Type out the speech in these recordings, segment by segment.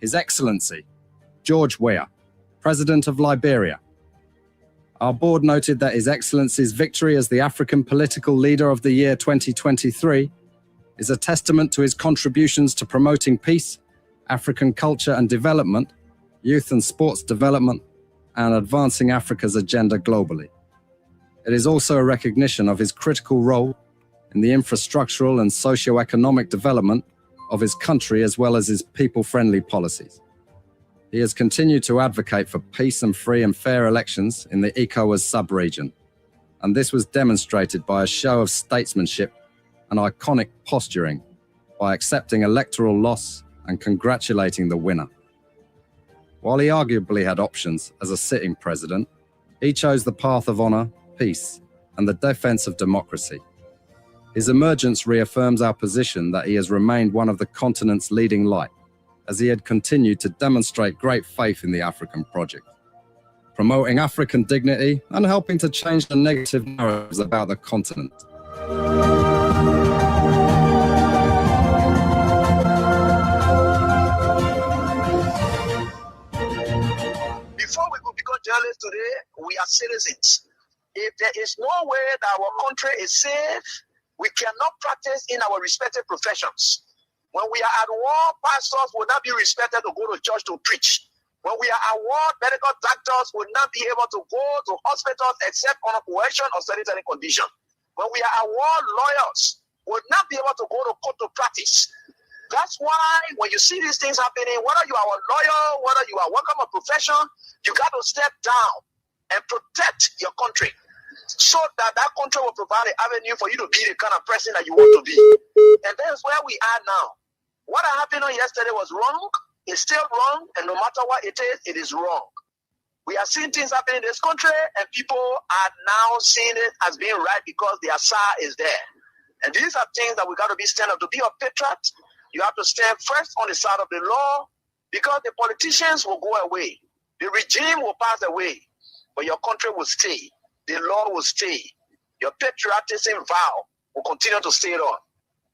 His Excellency, George Weah, President of Liberia. Our board noted that His Excellency's victory as the African Political Leader of the Year 2023 is a testament to his contributions to promoting peace, African culture and development, youth and sports development, and advancing Africa's agenda globally. It is also a recognition of his critical role in the infrastructural and socio-economic development of his country as well as his people-friendly policies. He has continued to advocate for peace and free and fair elections in the ECOWAS sub-region, and this was demonstrated by a show of statesmanship and iconic posturing by accepting electoral loss and congratulating the winner. While he arguably had options as a sitting president, he chose the path of honor, peace, and the defense of democracy. His emergence reaffirms our position that he has remained one of the continent's leading light, as he had continued to demonstrate great faith in the African project, promoting African dignity and helping to change the negative narratives about the continent. Before we could become journalists today, we are citizens. If there is no way that our country is safe, we cannot practice in our respective professions. When we are at war, pastors will not be respected to go to church to preach. When we are at war, medical doctors will not be able to go to hospitals except on a coercion or sanitary condition. When we are at war, lawyers will not be able to go to court to practice. That's why when you see these things happening, whether you are a lawyer, whether you are working a profession, you got to step down and protect your country so that that country will provide an avenue for you to be the kind of person that you want to be. And that's where we are now. What happened on yesterday was wrong. It's still wrong. And no matter what it is wrong. We are seeing things happening in this country, and people are now seeing it as being right because the Asa is there. And these are things that we got to be stand up. To be a patriot, you have to stand first on the side of the law, because the politicians will go away. The regime will pass away, but your country will stay. The law will stay. Your patriotism vow will continue to stay on.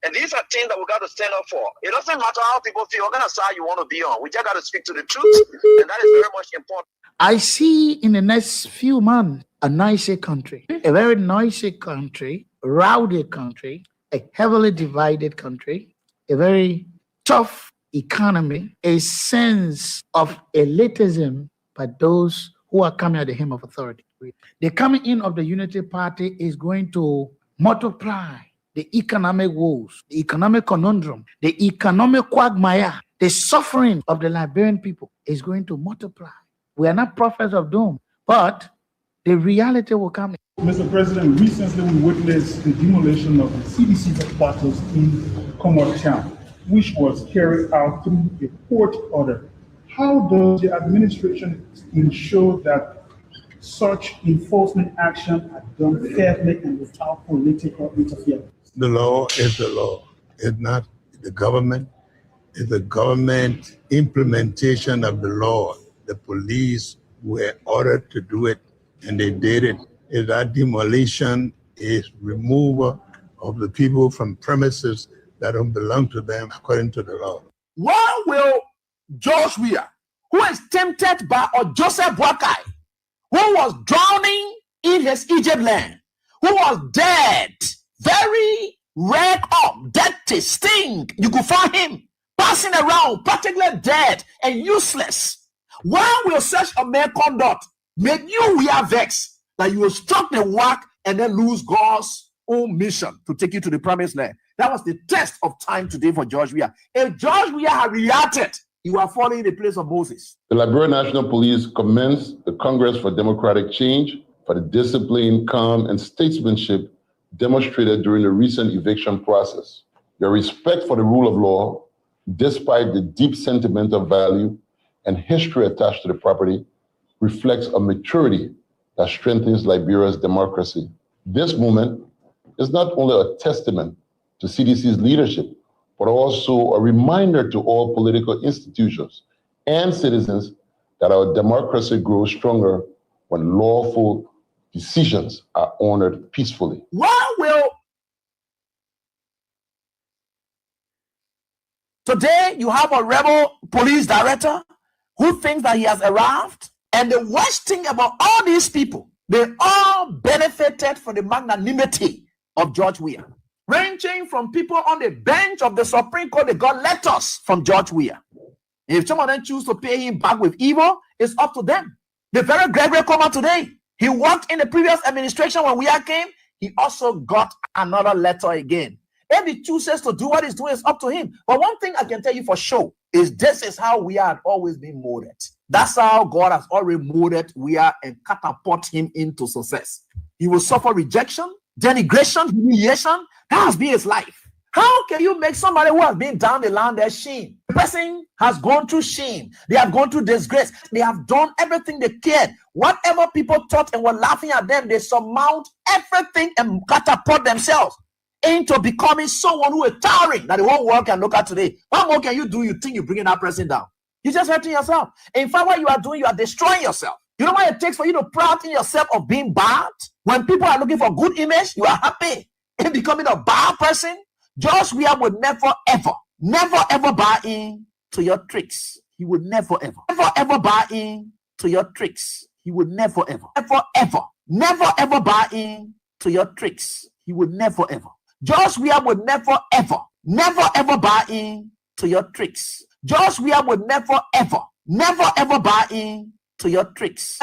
And these are things that we got to stand up for. It doesn't matter how people feel, what kind of side you want to be on. We just got to speak to the truth, and that is very much important. I see in the next few months a noisy country, a very noisy country, rowdy country, a heavily divided country, a very tough economy, a sense of elitism by those who are coming at the hem of authority. The coming in of the Unity Party is going to multiply the economic woes, the economic conundrum, the economic quagmire, the suffering of the Liberian people is going to multiply. We are not prophets of doom, but the reality will come. Mr. President, recently we witnessed the demolition of the CDC headquarters in Commerce Town, which was carried out through a court order. How does the administration ensure that such enforcement action are done fairly and without political interference? The law is the law. It's not the government. It's the government implementation of the law. The police were ordered to do it, and they did it. If that demolition is removal of the people from premises that don't belong to them according to the law. Why will George Weah, who is tempted by Joseph Boakai, who was drowning in his Egypt land, who was dead, very red up, dirty, stink, you could find him passing around, practically dead and useless. Why will such a man conduct make you Weah vex that you will struck the whack and then lose God's own mission to take you to the promised land? That was the test of time today for George Weah. If George Weah had reacted, he would have fallen in the place of Moses. The Liberian National Police commends the Congress for Democratic Change for the discipline, calm, and statesmanship demonstrated during the recent eviction process. Your respect for the rule of law, despite the deep sentimental value and history attached to the property, reflects a maturity that strengthens Liberia's democracy. This movement is not only a testament to CDC's leadership, but also a reminder to all political institutions and citizens that our democracy grows stronger when lawful decisions are honored peacefully. Why will Today, you have a rebel police director who thinks that he has arrived. And the worst thing about all these people, they all benefited from the magnanimity of George Weah. Ranging from people on the bench of the Supreme Court, they got letters from George Weah. If some of them choose to pay him back with evil, it's up to them. The very Gregory Comer today, he worked in the previous administration when Weah came. He also got another letter again. If he chooses to do what he's doing, it's up to him. But one thing I can tell you for sure is this is how we had always been molded. That's how God has already molded Weah and catapult him into success. He will suffer rejection, denigration, humiliation. That has been his life. How can you make somebody who has been down the line their shame? The person has gone through shame. They have gone through disgrace. They have done everything they cared. Whatever people thought and were laughing at them, they surmount everything and catapult themselves into becoming someone who is towering that the whole world can look at today. What more can you do? You think you're bringing that person down? You're just hurting yourself. In fact, what you are doing, you are destroying yourself. You know what it takes for you to proud in yourself of being bad? When people are looking for good image, you are happy in becoming a bad person. George Weah would never, ever buy in to your tricks. He would never, ever buy in to your tricks. He would never, ever buy in to your tricks. He would never, ever. George Weah would never, ever buy in to your tricks. George Weah would never, ever buy in to your tricks.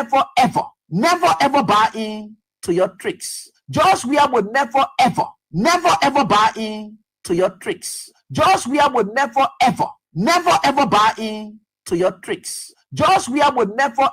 Never, ever buy in to your tricks. George Weah would never, ever buy in to your tricks. George Weah would never, ever buy in to your tricks. George Weah would never,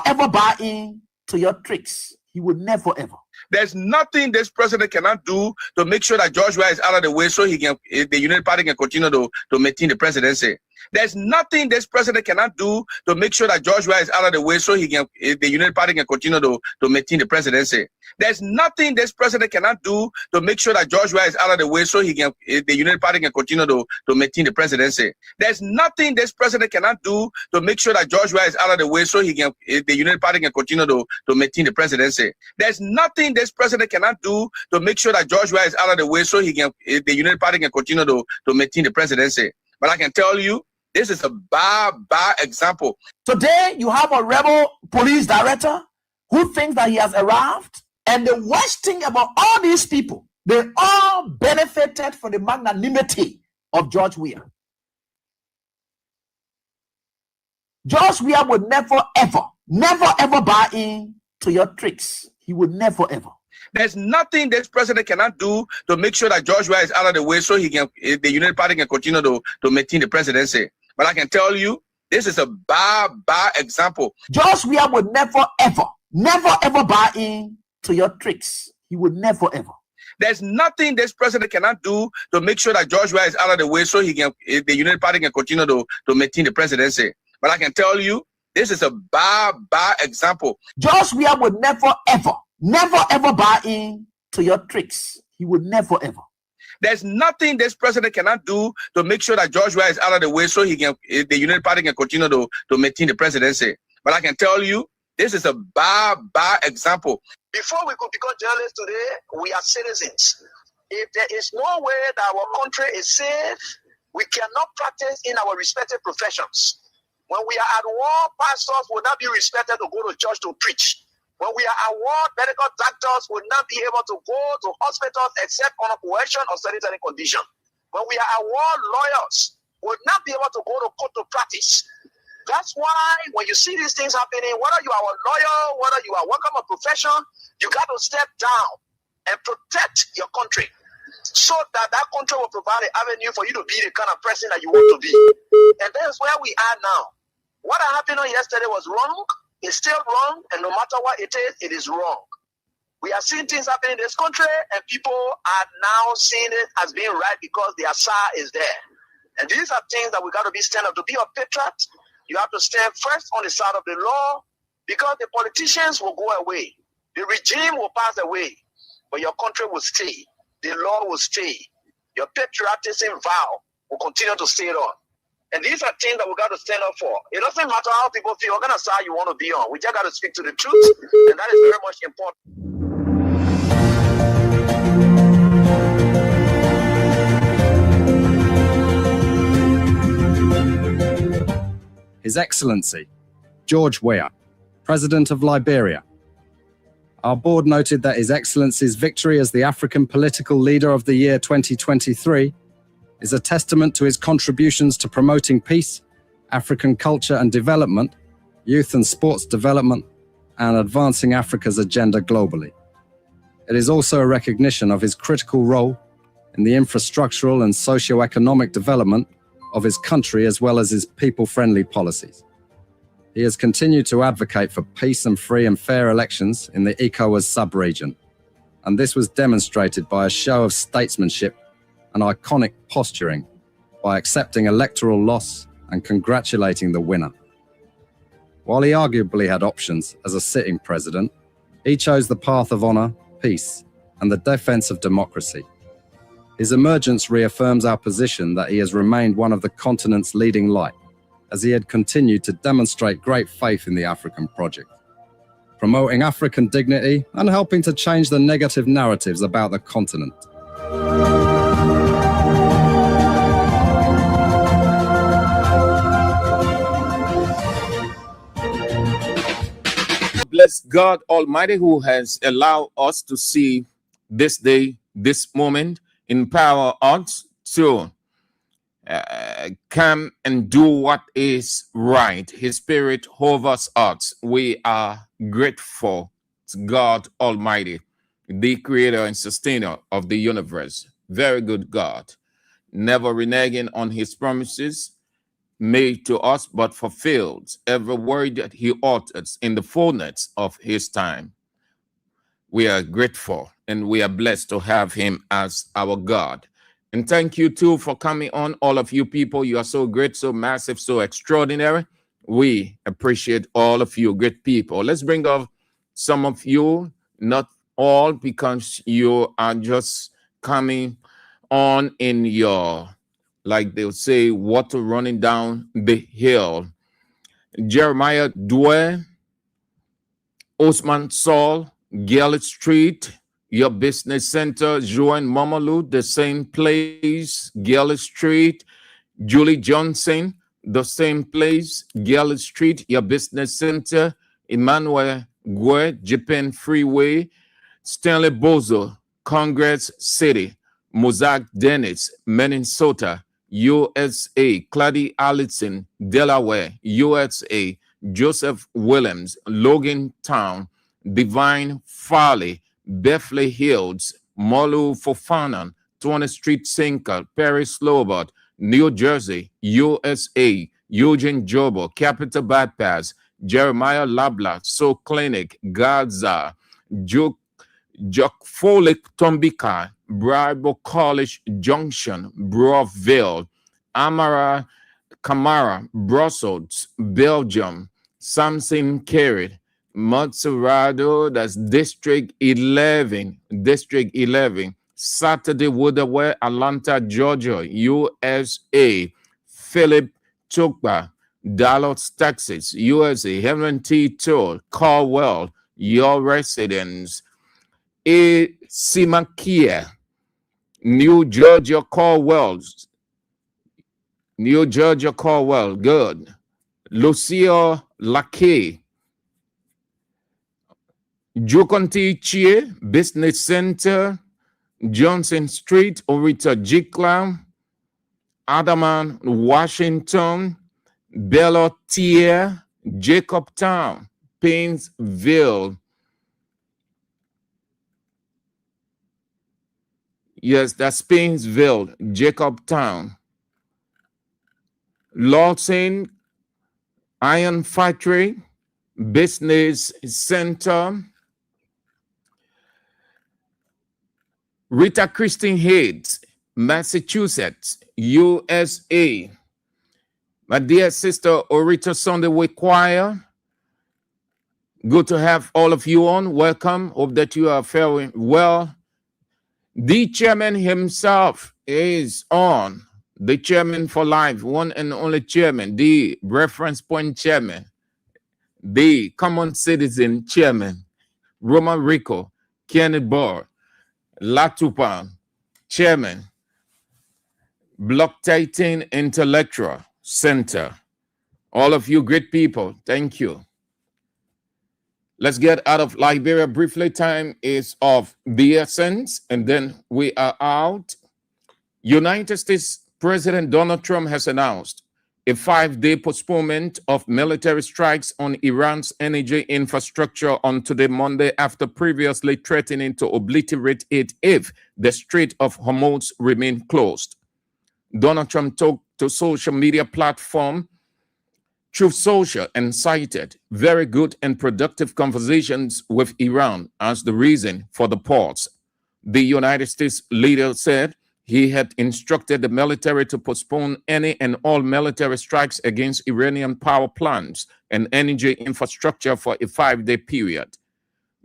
ever buy in to your tricks. He would never, ever. There's nothing this president cannot do to make sure that George Weah is out of the way so he can, the United Party can continue to maintain the presidency. There's nothing this president cannot do to make sure that George Weah is out of the way so he can, the United Party can continue to maintain the presidency. There's nothing this president cannot do to make sure that George Weah is out of the way so he can, the United Party can continue to maintain the presidency. There's nothing this president cannot do to make sure that George Weah is out of the way so he can, the United Party can continue to maintain the presidency. There's nothing this president cannot do to make sure that George Weah is out of the way so he can, the United Party can continue to maintain the presidency. But I can tell you, this is a bad example. Today, you have a rebel police director who thinks that he has arrived. And the worst thing about all these people, they all benefited from the magnanimity of George Weah. George Weah would never, ever buy in to your tricks. He would never, ever. There's nothing this president cannot do to make sure that George Weah is out of the way so he can, the United Party can continue to maintain the presidency. But I can tell you, this is a bad example. George Weah would never, ever buy in to your tricks. He would never, ever. There's nothing this president cannot do to make sure that George Weah is out of the way so he can, the United Party can continue to maintain the presidency. But I can tell you, this is a bad example. George Weah would never, ever buy in to your tricks. He would never, ever. There's nothing this president cannot do to make sure that George Weah is out of the way so he can, the United Party can continue to maintain the presidency. But I can tell you, this is a bad example. Before we could become journalists today, we are citizens. If there is no way that our country is safe, we cannot practice in our respective professions. When we are at war, pastors will not be respected to go to church to preach. When we are at war, medical doctors will not be able to go to hospitals except on a coercion or sanitary condition. When we are at war, lawyers will not be able to go to court to practice. That's why when you see these things happening, whether you are a lawyer, whether you are working a profession, you got to step down and protect your country so that that country will provide an avenue for you to be the kind of person that you want to be. And that's where we are now. What happened yesterday was wrong. It's still wrong, and no matter what it is wrong. We are seeing things happening in this country, and people are now seeing it as being right because the Asa is there. And these are things that we got to be stand up. To be a patriot, you have to stand first on the side of the law, because the politicians will go away. The regime will pass away, but your country will stay. The law will stay. Your patriotism vow will continue to stay on. And these are things that we got to stand up for. It doesn't matter how people feel, what kind of side you want to be on. We just got to speak to the truth, and that is very much important. His Excellency, George Weah, President of Liberia. Our board noted that His Excellency's victory as the African Political Leader of the Year 2023 is a testament to his contributions to promoting peace, African culture and development, youth and sports development, and advancing Africa's agenda globally. It is also a recognition of his critical role in the infrastructural and socio-economic development of his country as well as his people-friendly policies. He has continued to advocate for peace and free and fair elections in the ECOWAS sub-region, and this was demonstrated by a show of statesmanship and iconic posturing by accepting electoral loss and congratulating the winner. While he arguably had options as a sitting president, he chose the path of honor, peace, and the defense of democracy. His emergence reaffirms our position that he has remained one of the continent's leading light, as he had continued to demonstrate great faith in the African project, promoting African dignity and helping to change the negative narratives about the continent. Bless God Almighty who has allowed us to see this day, this moment, empower us to come and do what is right. His Spirit hovers us. We are grateful to God Almighty, the creator and sustainer of the universe. Very good God, never reneging on his promises made to us, but fulfilled every word that he utters in the fullness of his time. We are grateful and we are blessed to have him as our God. And thank you too for coming on, all of you people. You are so great, so massive, so extraordinary. We appreciate all of you great people. Let's bring up some of you, not all, because you are just coming on in your, like they'll say, water running down the hill. Jeremiah Dwe, Osman Saul, Gillett Street, your business center, Joan Mamalu, the same place, Gillett Street. Julie Johnson, the same place, Gillett Street, your business center. Emmanuel Gue, Japan Freeway. Stanley Bozo, Congress City. Mozart Dennis, Minnesota, USA. Clady Allison, Delaware, USA. Joseph Williams, Logan Town. Divine Farley, Beverly Hills, Molu Fofana, 20th Street Sinker, Paris Lobot, New Jersey, USA. Eugene Jobo, Capital Bypass, Jeremiah Labla, So Clinic, Gaza, Jokfolik Tombika, Bribo College Junction, Broville, Amara Kamara, Brussels, Belgium, Samson Carrot, Montserrado, that's District 11, Saturday Woodaway, Atlanta, Georgia, USA. Philip Chokba, Dallas, Texas, USA. Henry T. Toll, Caldwell, your residence. A. Simakia, New Georgia, Caldwell, good. Lucio Lake, Jukonti Chie, Business Center, Johnson Street, Orita Jikla, Adaman, Washington, Bellotier, Jacobtown, Painesville. Yes, that's Painesville, Jacobtown. Lawson, Iron Factory, Business Center. Rita Christine Hayes, Massachusetts, USA. My dear sister Orita Sunday Way Choir, good to have all of you on. Welcome. Hope that you are faring well. The chairman himself is on. The chairman for life, one and only chairman, the reference point chairman, the common citizen chairman, Roman Rico, Kenneth Barr, Latupan, chairman, Block 13 Intellectual Center, All of you great people, thank you. Let's get out of Liberia briefly. Time is of the essence, and then we are out. United States President Donald Trump has announced a 5-day postponement of military strikes on Iran's energy infrastructure on today, Monday, after previously threatening to obliterate it if the Strait of Hormuz remained closed. Donald Trump talked to social media platform Truth Social and cited very good and productive conversations with Iran as the reason for the pause. The United States leader said he had instructed the military to postpone any and all military strikes against Iranian power plants and energy infrastructure for a 5-day period.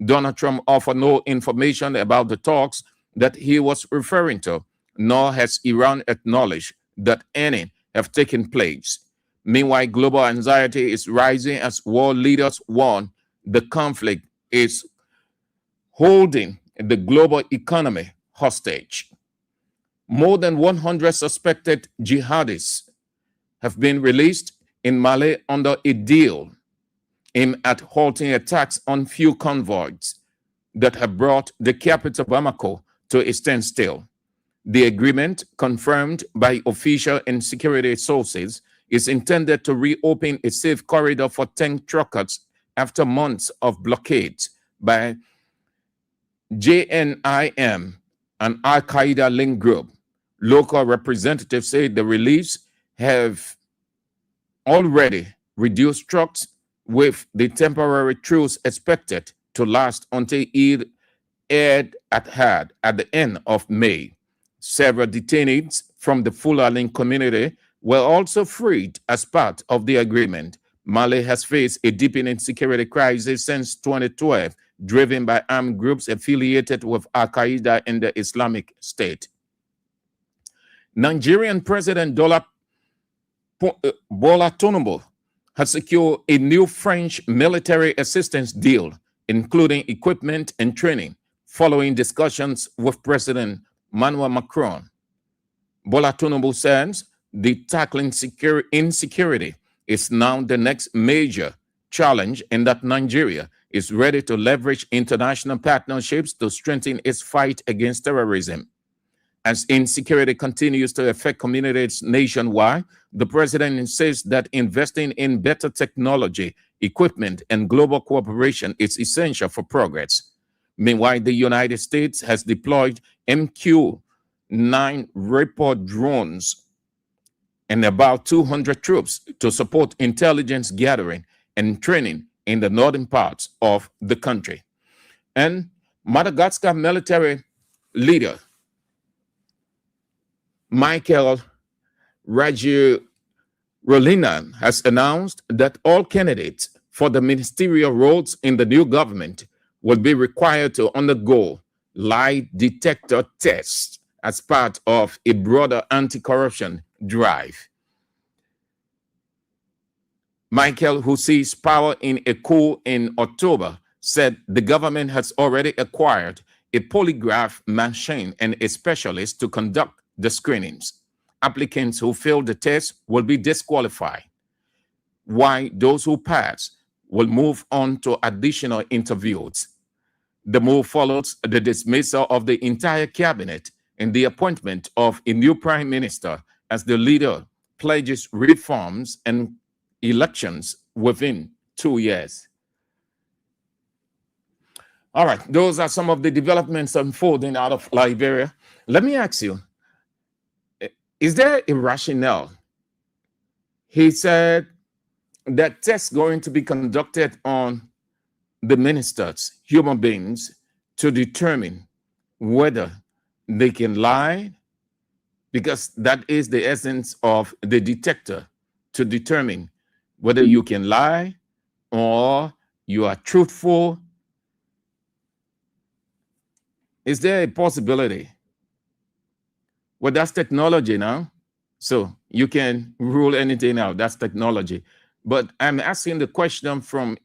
Donald Trump offered no information about the talks that he was referring to, nor has Iran acknowledged that any have taken place. Meanwhile, global anxiety is rising as world leaders warn the conflict is holding the global economy hostage. More than 100 suspected jihadists have been released in Mali under a deal aimed at halting attacks on few convoys that have brought the capital Bamako to a standstill. The agreement, confirmed by official and security sources, is intended to reopen a safe corridor for tank truckers after months of blockades by JNIM, an Al-Qaeda-linked group. Local representatives say the release have already reduced trucks, with the temporary truce expected to last until Eid al-Adha at the end of May. Several detainees from the Fulani community were also freed as part of the agreement. Mali has faced a deepening security crisis since 2012, driven by armed groups affiliated with Al-Qaeda and the Islamic State. Nigerian President Bola Tinubu has secured a new French military assistance deal, including equipment and training, following discussions with President Emmanuel Macron. Bola Tinubu says the tackling insecurity is now the next major challenge, and that Nigeria is ready to leverage international partnerships to strengthen its fight against terrorism. As insecurity continues to affect communities nationwide, the president insists that investing in better technology, equipment, and global cooperation is essential for progress. Meanwhile, the United States has deployed MQ-9 Reaper drones and about 200 troops to support intelligence gathering and training in the northern parts of the country. And Madagascar military leader Michael Rajoelina has announced that all candidates for the ministerial roles in the new government will be required to undergo lie detector tests as part of a broader anti-corruption drive. Michael, who seized power in a coup in October, said the government has already acquired a polygraph machine and a specialist to conduct the screenings. Applicants who fail the test will be disqualified, while those who pass will move on to additional interviews. The move follows the dismissal of the entire cabinet and the appointment of a new prime minister as the leader pledges reforms and elections within 2 years. All right, those are some of the developments unfolding out of Liberia. Let me ask you, is there a rationale? He said that tests going to be conducted on the ministers, human beings, to determine whether they can lie, because that is the essence of the detector, to determine whether you can lie or you are truthful. Is there a possibility? Well, that's technology now. So you can rule anything out. That's technology. But I'm asking the question from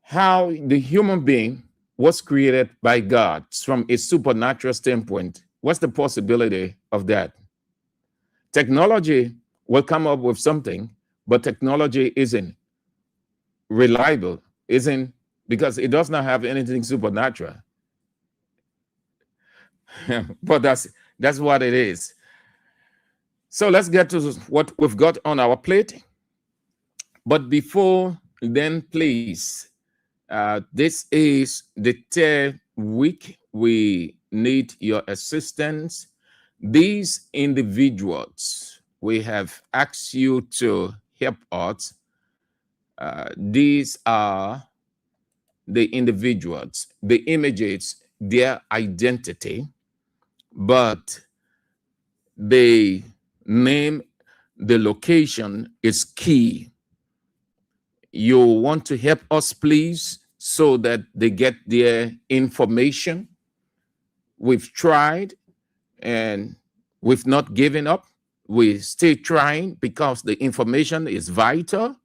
how the human being was created by God from a supernatural standpoint. What's the possibility of that? Technology will come up with something, but technology isn't reliable, isn't, because it does not have anything supernatural. But that's what it is. So let's get to what we've got on our plate. But before then, please, this is the third week. We need your assistance. These individuals, we have asked you to help us. These are the individuals, the images, their identity, but the name, the location is key. You want to help us, please, so that they get their information. We've tried and we've not given up. We still trying because the information is vital.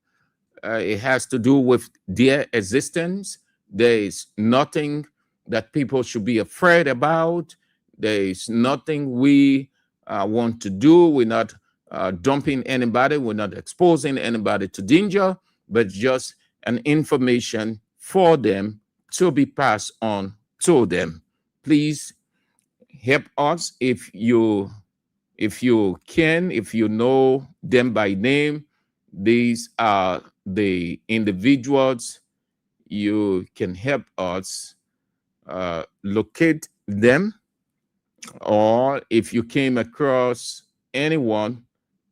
It has to do with their existence. There is nothing that people should be afraid about. There is nothing we want to do. We're not dumping anybody. We're not exposing anybody to danger, but just an information for them to be passed on to them. Please help us if you can, if you know them by name. These are the individuals. You can help us locate them, or if you came across anyone,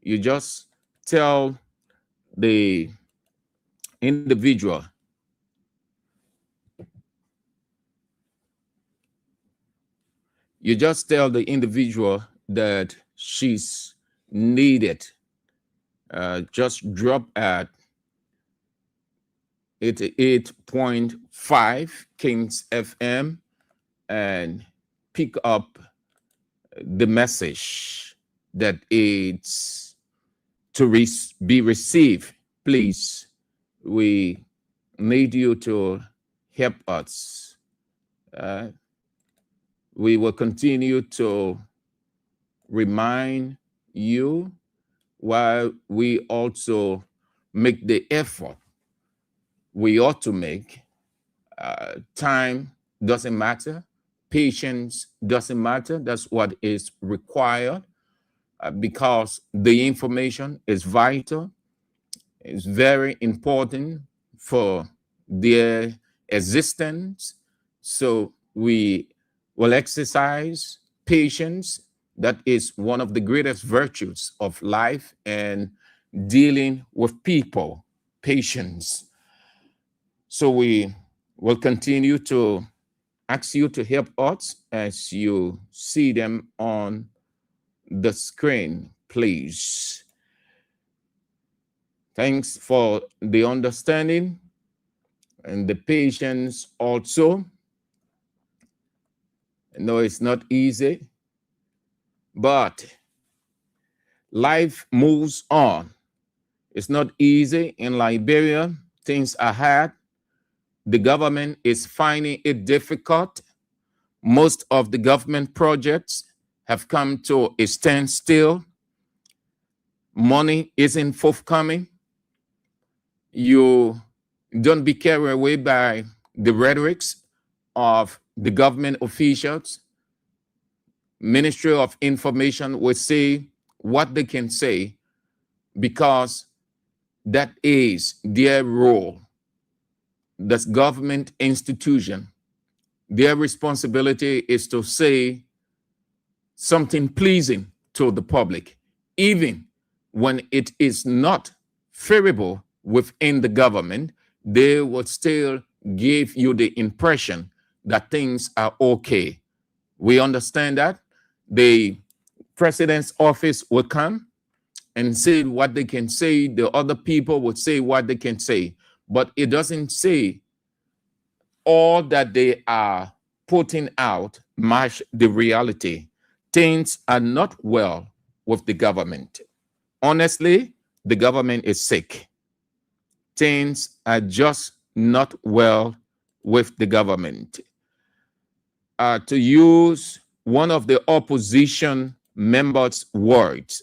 you just tell the individual. You just tell the individual that she's needed. Just drop at 88.5 Kings FM and pick up the message that it's to be received. Please, we need you to help us. We will continue to remind you while we also make the effort we ought to make. Time doesn't matter. Patience doesn't matter. That's what is required because the information is vital. It's very important for their existence. So we will exercise patience. That is one of the greatest virtues of life and dealing with people, patience. So we will continue to ask you to help us as you see them on the screen, please. Thanks for the understanding and the patience also. I know it's not easy, but life moves on. It's not easy in Liberia. Things are hard. The government is finding it difficult. Most of the government projects have come to a standstill. Money isn't forthcoming. You don't be carried away by the rhetorics of the government officials. Ministry of Information will say what they can say because that is their role. That's government institution. Their responsibility is to say something pleasing to the public, even when it is not favorable within the government. They will still give you the impression that things are okay. We understand that. The president's office will come and say what they can say. The other people will say what they can say. But it doesn't say all that they are putting out match the reality. Things are not well with the government. Honestly, the government is sick. Things are just not well with the government. To use one of the opposition members' words,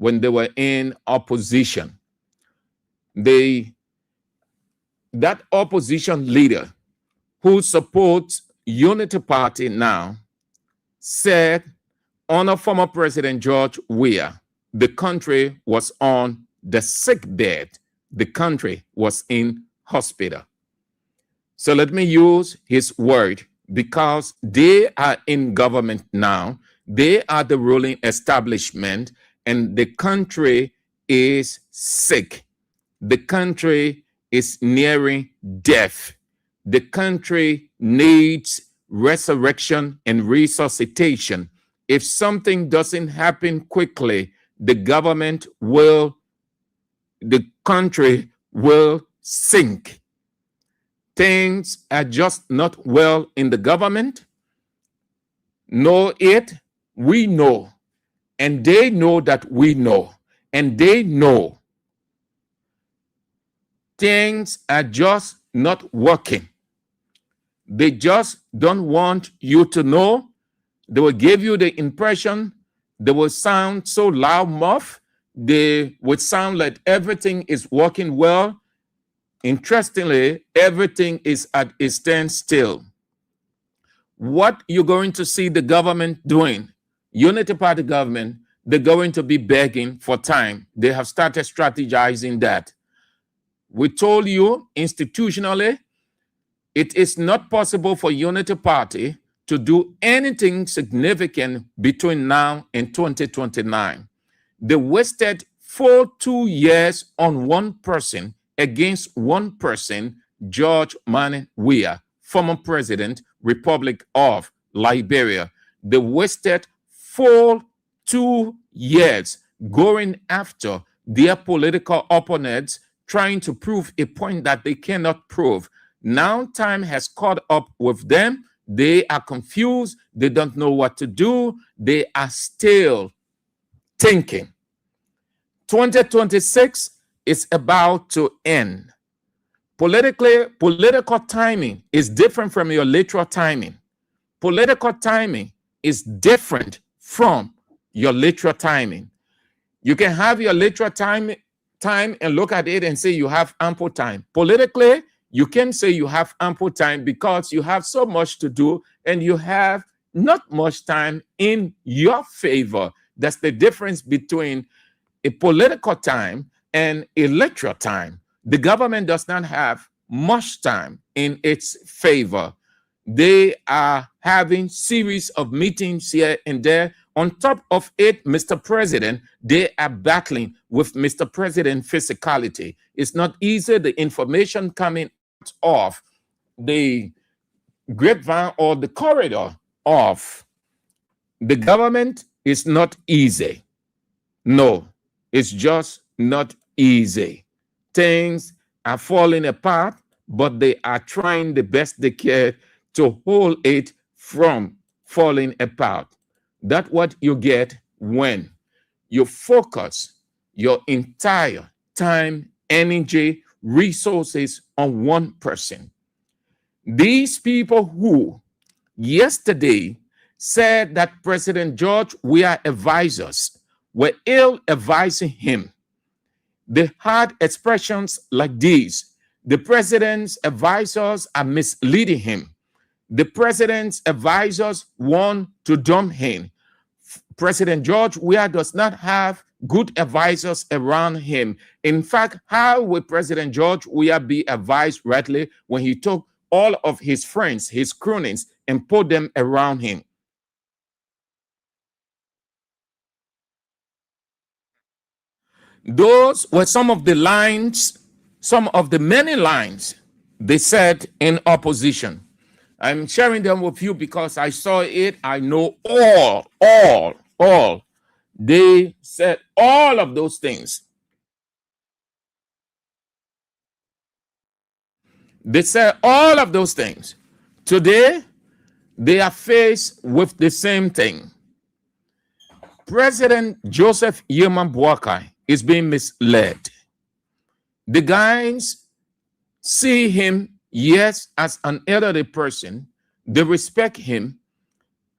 when they were in opposition. That opposition leader who supports Unity Party now said under former President George Weah, the country was on the sick bed. The country was in hospital. So let me use his word, because they are in government now. They are the ruling establishment, and the country is sick. The country is nearing death. The country needs resurrection and resuscitation. If something doesn't happen quickly, the country will sink. Things are just not well in the government. Know it, we know. And they know that we know. And they know things are just not working. They just don't want you to know. They will give you the impression. They will sound so loudmouth. They would sound like everything is working well. Interestingly, everything is at a standstill. What you're going to see the government doing, Unity Party government, they're going to be begging for time. They have started strategizing that. We told you institutionally, it is not possible for Unity Party to do anything significant between now and 2029. They wasted 2 years on one person against one person, George Weah, former president, Republic of Liberia. They wasted 2 years going after their political opponents, trying to prove a point that they cannot prove. Now time has caught up with them. They are confused. They don't know what to do. They are still thinking. 2026 is about to end. Political timing is different from your literal timing. Political timing is different from your literal timing. You can have your literal time and look at it and say you have ample time. Politically, you can say you have ample time because you have so much to do and you have not much time in your favor. That's the difference between a political time and electoral time. The government does not have much time in its favor. They are having series of meetings here and there. On top of it, Mr. President, they are battling with Mr. President physicality. It's not easy. The information coming out of the grapevine or the corridor of the government is not easy. No, it's just not easy. Things are falling apart, but they are trying the best they can to hold it from falling apart. That's what you get when you focus your entire time, energy, resources on one person. These people who yesterday said that President George Weah advisors were ill advising him. They had expressions like these: the president's advisors are misleading him. The president's advisors want to dump him. President George Weah does not have good advisors around him. In fact, how would President George Weah be advised rightly when he took all of his friends, his cronies, and put them around him? Those were some of the lines, some of the many lines they said in opposition. I'm sharing them with you because I saw it. I know all. They said all of those things. They said all of those things. Today, they are faced with the same thing. President Joseph Yeman Boakai is being misled. The guys see him, yes, as an elderly person. They respect him.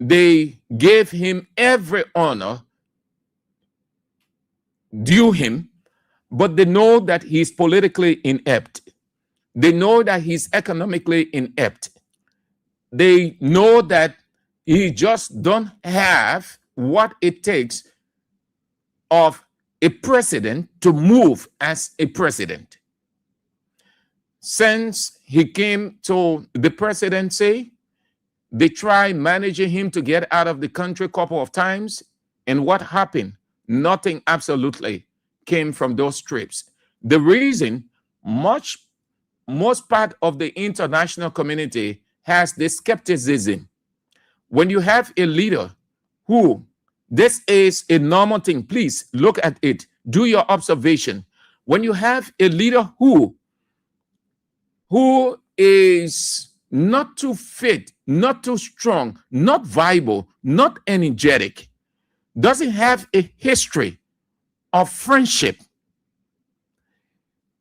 They gave him every honor. due him, but they know that he's politically inept. They know that he's economically inept. They know that he just don't have what it takes of a president to move as a president. Since he came to the presidency, they tried managing him to get out of the country a couple of times. And what happened? Nothing absolutely came from those trips. The reason most part of the international community has this skepticism. When you have a leader who, this is a normal thing, please look at it, do your observation. When you have a leader who is not too fit, not too strong, not viable, not energetic, doesn't have a history of friendship,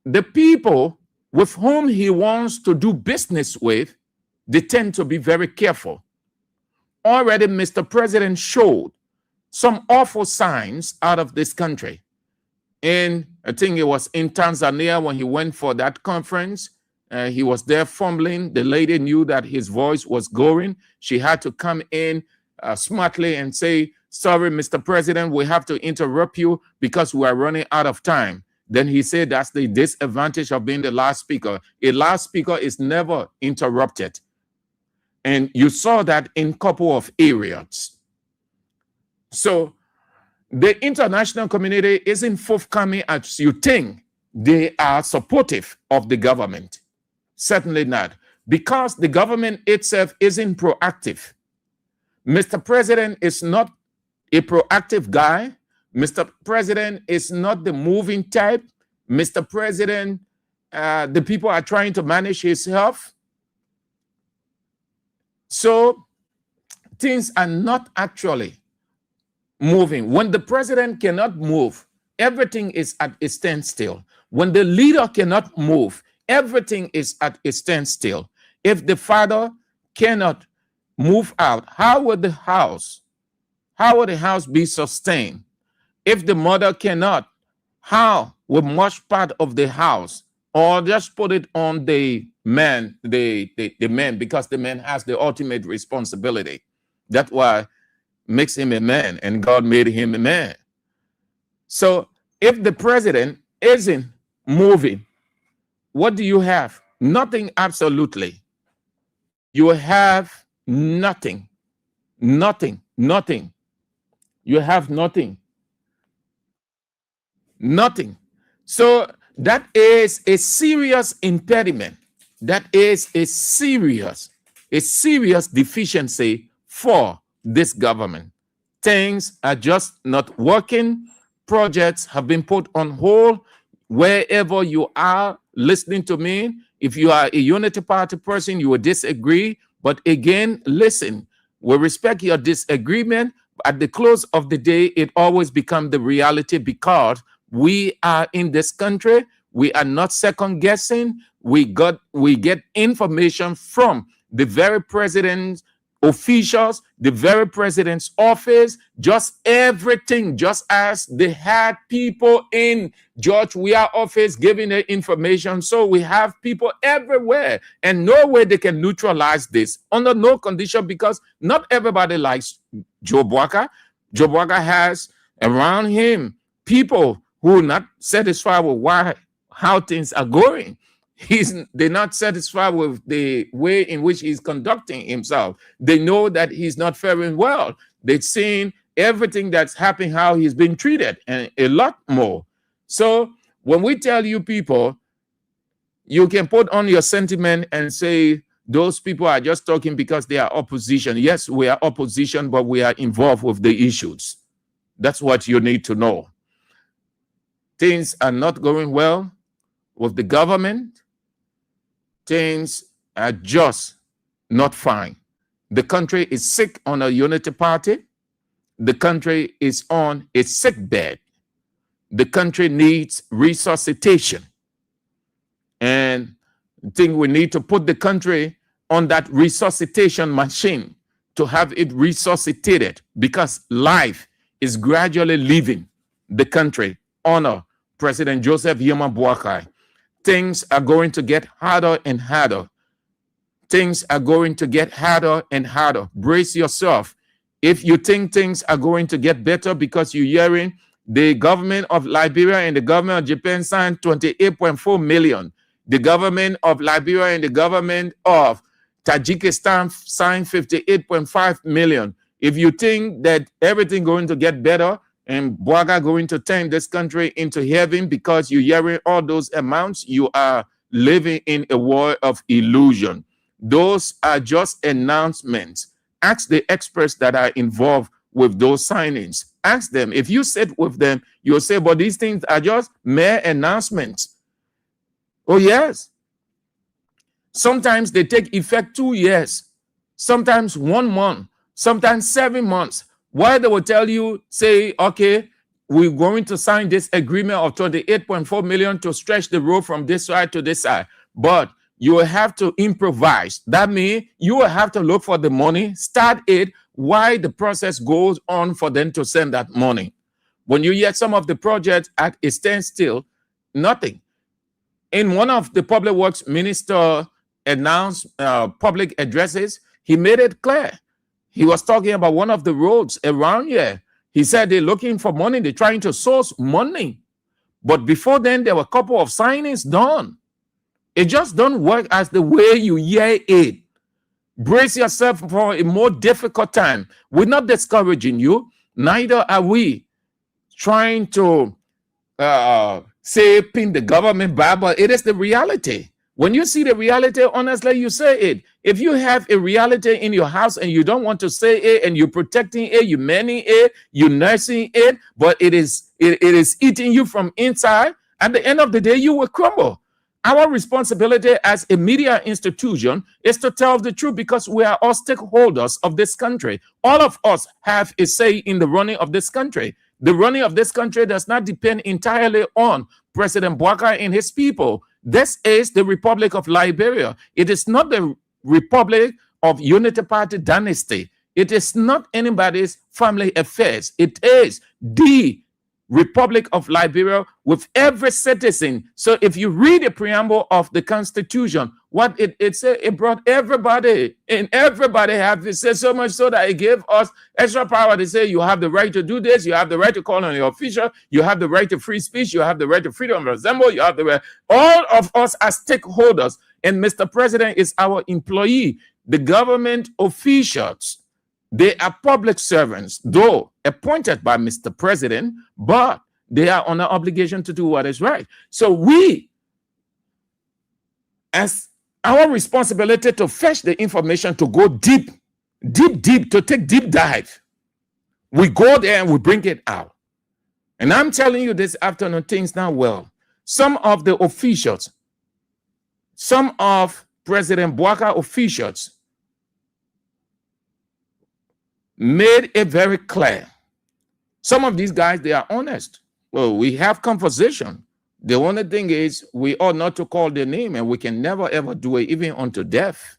the people with whom he wants to do business with, they tend to be very careful. Already, Mr. President showed some awful signs out of this country. And I think it was in Tanzania when he went for that conference. He was there fumbling. The lady knew that his voice was going. She had to come in smartly and say, "Sorry, Mr. President, we have to interrupt you because we are running out of time." Then he said that's the disadvantage of being the last speaker. A last speaker is never interrupted. And you saw that in a couple of areas. So the international community isn't forthcoming as you think. They are supportive of the government. Certainly not. Because the government itself isn't proactive. Mr. President is not a proactive guy. Mr. President is not the moving type. Mr. President, the people are trying to manage his health. So things are not actually moving. When the president cannot move, everything is at a standstill. When the leader cannot move, everything is at a standstill. If the father cannot move out, how will the house be sustained? If the mother cannot, how will much part of the house, or just put it on the man, the man, because the man has the ultimate responsibility. That's why makes him a man, and God made him a man. So if the president isn't moving, what do you have? Nothing, absolutely. You have nothing. Nothing. You have nothing. Nothing. So that is a serious impediment. That is a serious deficiency for this government. Things are just not working. Projects have been put on hold. Wherever you are listening to me, if you are a Unity Party person, you will disagree. But again, listen, we respect your disagreement. At the close of the day, it always becomes the reality, because we are in this country. We are not second guessing. We get information from the very president's officials, the very president's office, just everything, just as they had people in George Weah office giving the information. So we have people everywhere, and no way they can neutralize this under no condition, because not everybody likes Joe Boakai. Joe Boakai has around him people who are not satisfied with how things are going. They're not satisfied with the way in which he's conducting himself. They know that he's not faring well. They've seen everything that's happening, how he's been treated, and a lot more. So when we tell you people, you can put on your sentiment and say those people are just talking because they are opposition. Yes, we are opposition, but we are involved with the issues. That's what you need to know. Things are not going well with the government. Things are just not fine. The country is sick on a Unity Party. The country is on a sick bed. The country needs resuscitation. And I think we need to put the country on that resuscitation machine to have it resuscitated, because life is gradually leaving the country honor President Joseph Yoma Boakai, things are going to get harder and harder. Things are going to get harder and harder. Brace yourself. If you think things are going to get better because you're hearing the government of Liberia and the government of Japan signed 28.4 million. The government of Liberia and the government of Tajikistan signed 58.5 million. If you think that everything going to get better and Boakai going to turn this country into heaven because you're hearing all those amounts, you are living in a world of illusion. Those are just announcements. Ask the experts that are involved with those signings. Ask them. If you sit with them, you'll say, but these things are just mere announcements. Oh, yes. Sometimes they take effect 2 years, sometimes 1 month, sometimes 7 months. Why they will tell you, say, okay, we're going to sign this agreement of 28.4 million to stretch the road from this side to this side. But you will have to improvise. That means you will have to look for the money, start it while the process goes on for them to send that money. When you hear some of the projects at a standstill, nothing. In one of the public works minister announced public addresses, he made it clear. He was talking about one of the roads around here. He said they're looking for money. They're trying to source money. But before then, there were a couple of signings done. It just don't work as the way you hear it. Brace yourself for a more difficult time. We're not discouraging you. Neither are we trying to say pin the government back, but it is the reality. When you see the reality, honestly, you say it. If you have a reality in your house and you don't want to say it and you're protecting it, you're manning it, you're nursing it, but it is eating you from inside, at the end of the day, you will crumble. Our responsibility as a media institution is to tell the truth because we are all stakeholders of this country. All of us have a say in the running of this country. The running of this country does not depend entirely on President Boakai and his people. This is the Republic of Liberia. It is not the Republic of Unity Party dynasty. It is not anybody's family affairs. It is the Republic of Liberia with every citizen. So if you read the preamble of the Constitution, what it said, it brought everybody, and everybody have to say, so much so that it gave us extra power to say you have the right to do this, you have the right to call on your official, you have the right to free speech, you have the right to freedom of assembly, you have the right. All of us are stakeholders, and Mr. President is our employee. The government officials, they are public servants, though appointed by Mr. President, but they are on an obligation to do what is right. So we, as our responsibility to fetch the information, to go deep, to take deep dive, we go there and we bring it out. And I'm telling you this afternoon, things not well. Some of the officials, some of President Boakai officials made it very clear. Some of these guys, they are honest. Well, we have conversation. The only thing is we ought not to call their name, and we can never ever do it even unto death,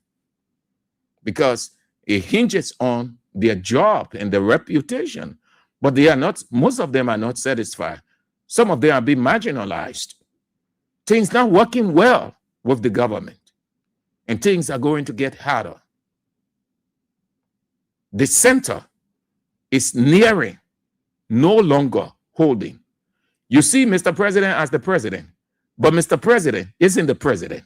because it hinges on their job and their reputation. But they are not, most of them are not satisfied. Some of them are being marginalized. Things not working well with the government, and things are going to get harder. The center is nearing, no longer holding. You see Mr. President as the president, but Mr. President isn't the president.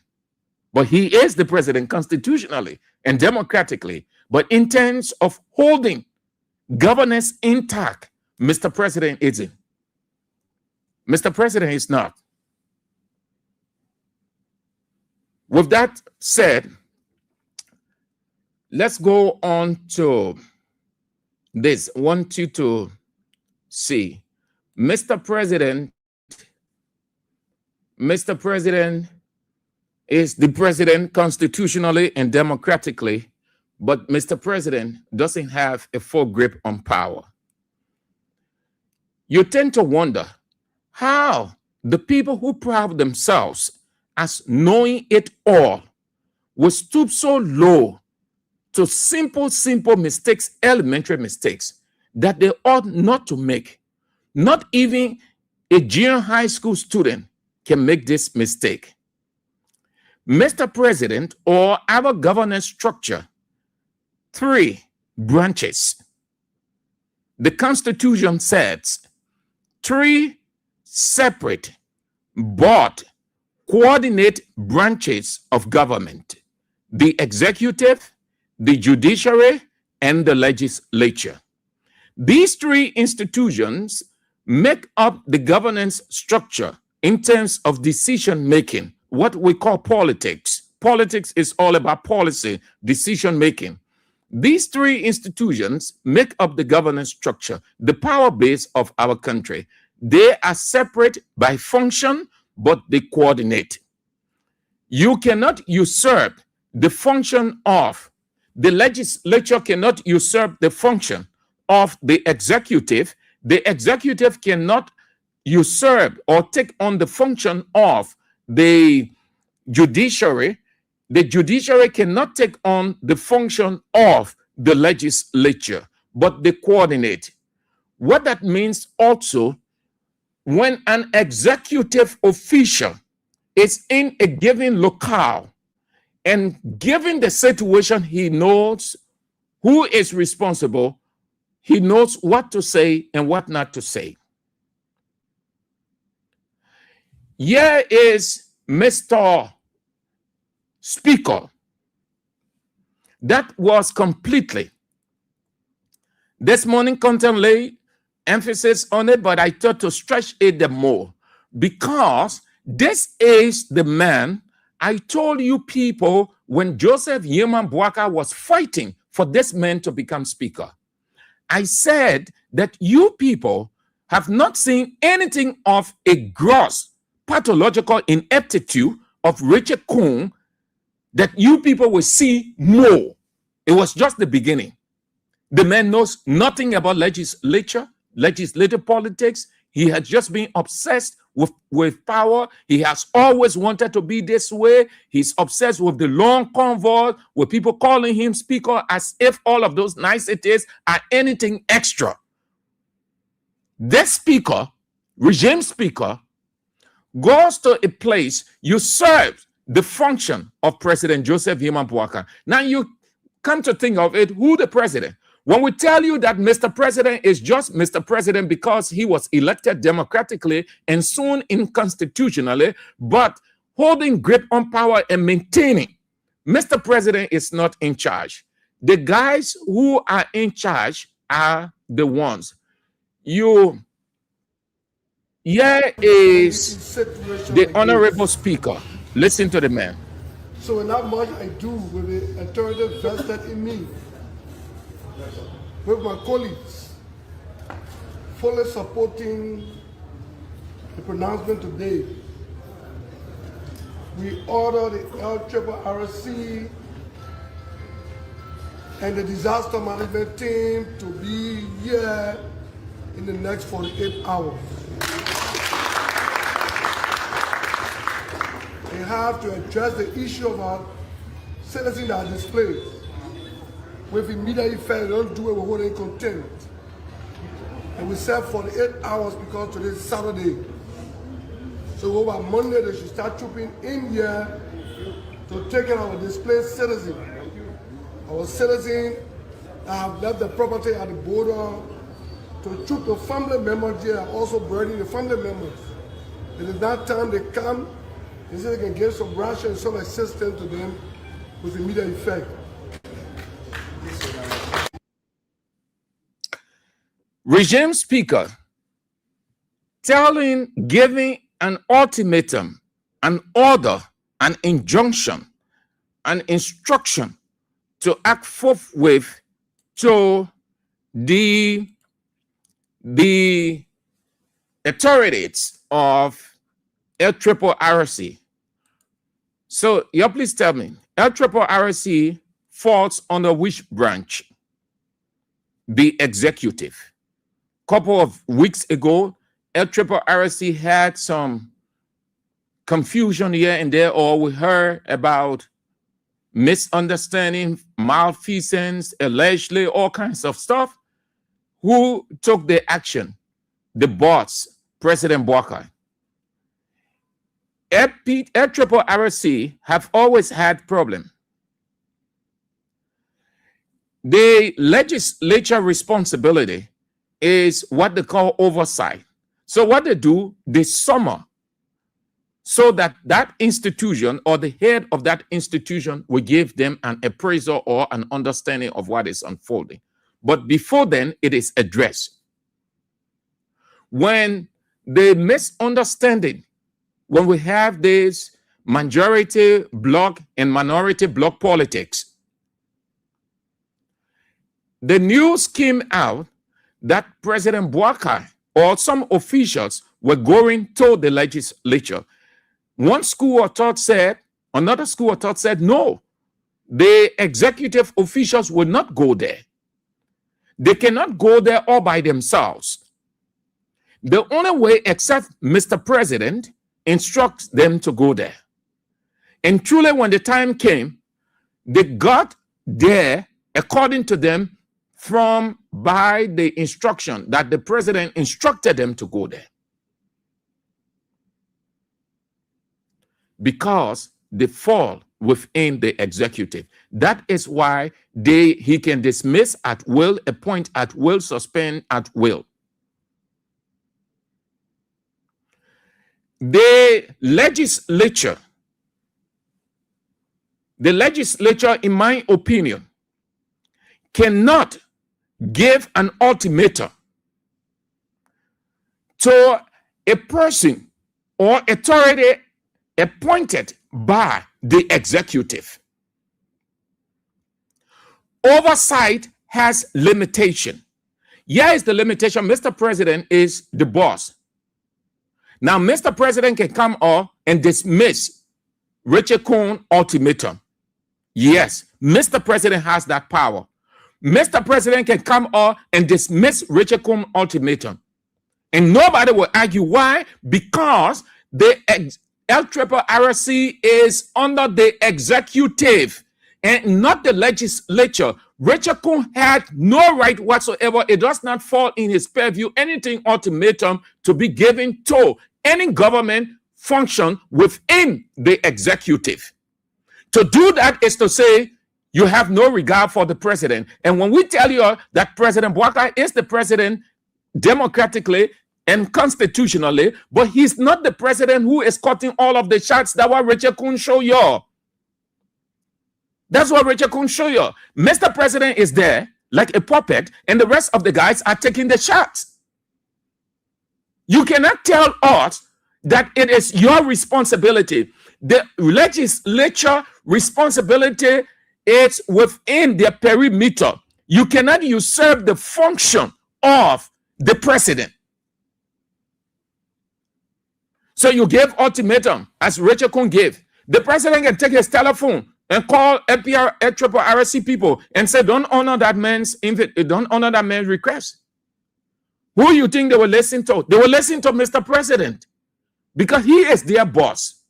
But he is the president constitutionally and democratically. But in terms of holding governance intact, Mr. President isn't. Mr. President is not. With that said, let's go on to this. I want you to see. Mr. President is the president constitutionally and democratically, but Mr. President doesn't have a full grip on power. You tend to wonder how the people who pride themselves as knowing it all will stoop so low to simple mistakes, elementary mistakes that they ought not to make, not even A junior high school student can make this mistake. Mr. President, or our governance structure, 3 branches. The Constitution says 3 separate but coordinate branches of government: the executive, the judiciary, and the legislature. These 3 institutions make up the governance structure in terms of decision making, what we call politics. Politics is all about policy, decision making. These 3 institutions make up the governance structure, the power base of our country. They are separate by function, but they coordinate. You cannot usurp the function of the legislature, cannot usurp the function of the executive. The executive cannot usurp or take on the function of the judiciary. The judiciary cannot take on the function of the legislature, but they coordinate. What that means also, when an executive official is in a given locale and given the situation, he knows who is responsible, he knows what to say and what not to say. Here is Mr. Speaker. That was completely, this morning content laid emphasis on it, but I thought to stretch it more, because this is the man I told you people when Joseph Yeman Boakai was fighting for this man to become speaker. I said that you people have not seen anything of a gross pathological ineptitude of Richard Coon, that you people will see more. It was just the beginning. The man knows nothing about legislative politics. He has just been obsessed with power. He has always wanted to be this way. He's obsessed with the long convoy, with people calling him speaker as if all of those niceties are anything extra. This speaker, regime speaker, goes to a place, usurps the function of President Joseph Yeman Boakai. Now you come to think of it, who the president? When we tell you that Mr. President is just Mr. President because he was elected democratically and soon unconstitutionally, but holding grip on power and maintaining, Mr. President is not in charge. The guys who are in charge are the ones. Here is the honorable speaker. Listen to the man. So not much I do with the authority vested in me, with my colleagues, fully supporting the pronouncement today. We order the LRRC and the disaster management team to be here in the next 48 hours. They have to address the issue of our citizens that are displaced. With immediate effect, they don't do it, we hold in contempt. And we said 48 hours because today is Saturday. So over Monday, they should start trooping in here to take care of our displaced citizens. Our citizens that have left the property at the border, to troop the family members here, also burdening the family members. It is that time they come, they say they can give some ration and some assistance to them with immediate effect. Regime speaker giving an ultimatum, an order, an injunction, an instruction to act forthwith to the authorities of LRRC. So, you please tell me, LRRC falls under which branch? The executive. Couple of weeks ago, LRRC had some confusion here and there, or we heard about misunderstanding, malfeasance, allegedly, all kinds of stuff. Who took the action? The boss President Boakai. RRC have always had problem. The legislature responsibility is what they call oversight. So what they do, they summer so that that institution or the head of that institution will give them an appraisal or an understanding of what is unfolding. But before then, it is addressed. When the misunderstanding, when we have this majority bloc and minority bloc politics, the news came out that President Boakai or some officials were going to the legislature. One school of thought said, another school of thought said, no, the executive officials will not go there. They cannot go there all by themselves. The only way, except Mr. President instructs them to go there. And truly, when the time came, they got there, according to them, from by the instruction that the president instructed them to go there. Because they fall within the executive. That is why he can dismiss at will, appoint at will, suspend at will. The legislature, in my opinion, cannot give an ultimatum to a person or authority appointed by the executive. Oversight has limitation. Here is the limitation. Mr. President is the boss. Now, Mr. President can come up and dismiss Richard Cohen ultimatum. Yes, Mr. President has that power. Mr. President can come up and dismiss Richard Cohen ultimatum. And nobody will argue why, because the LRRC is under the executive and not the legislature. Richard Cohen had no right whatsoever. It does not fall in his purview, anything ultimatum to be given to any government function within the executive. To do that is to say you have no regard for the president. And when we tell you that President Boakai is the president democratically and constitutionally, but he's not the president who is cutting all of the shots. That's what Richard Cohen show you. That's what Richard Cohen show you. Mr. President is there like a puppet, and the rest of the guys are taking the shots. You cannot tell us that it is your responsibility. The legislature responsibility is within their perimeter. You cannot usurp the function of the president. So you gave ultimatum, as Richard Cohen gave. The president can take his telephone and call RRC people and say, don't honor that man's request. Who you think they will listen to? They will listen to Mr. President because he is their boss.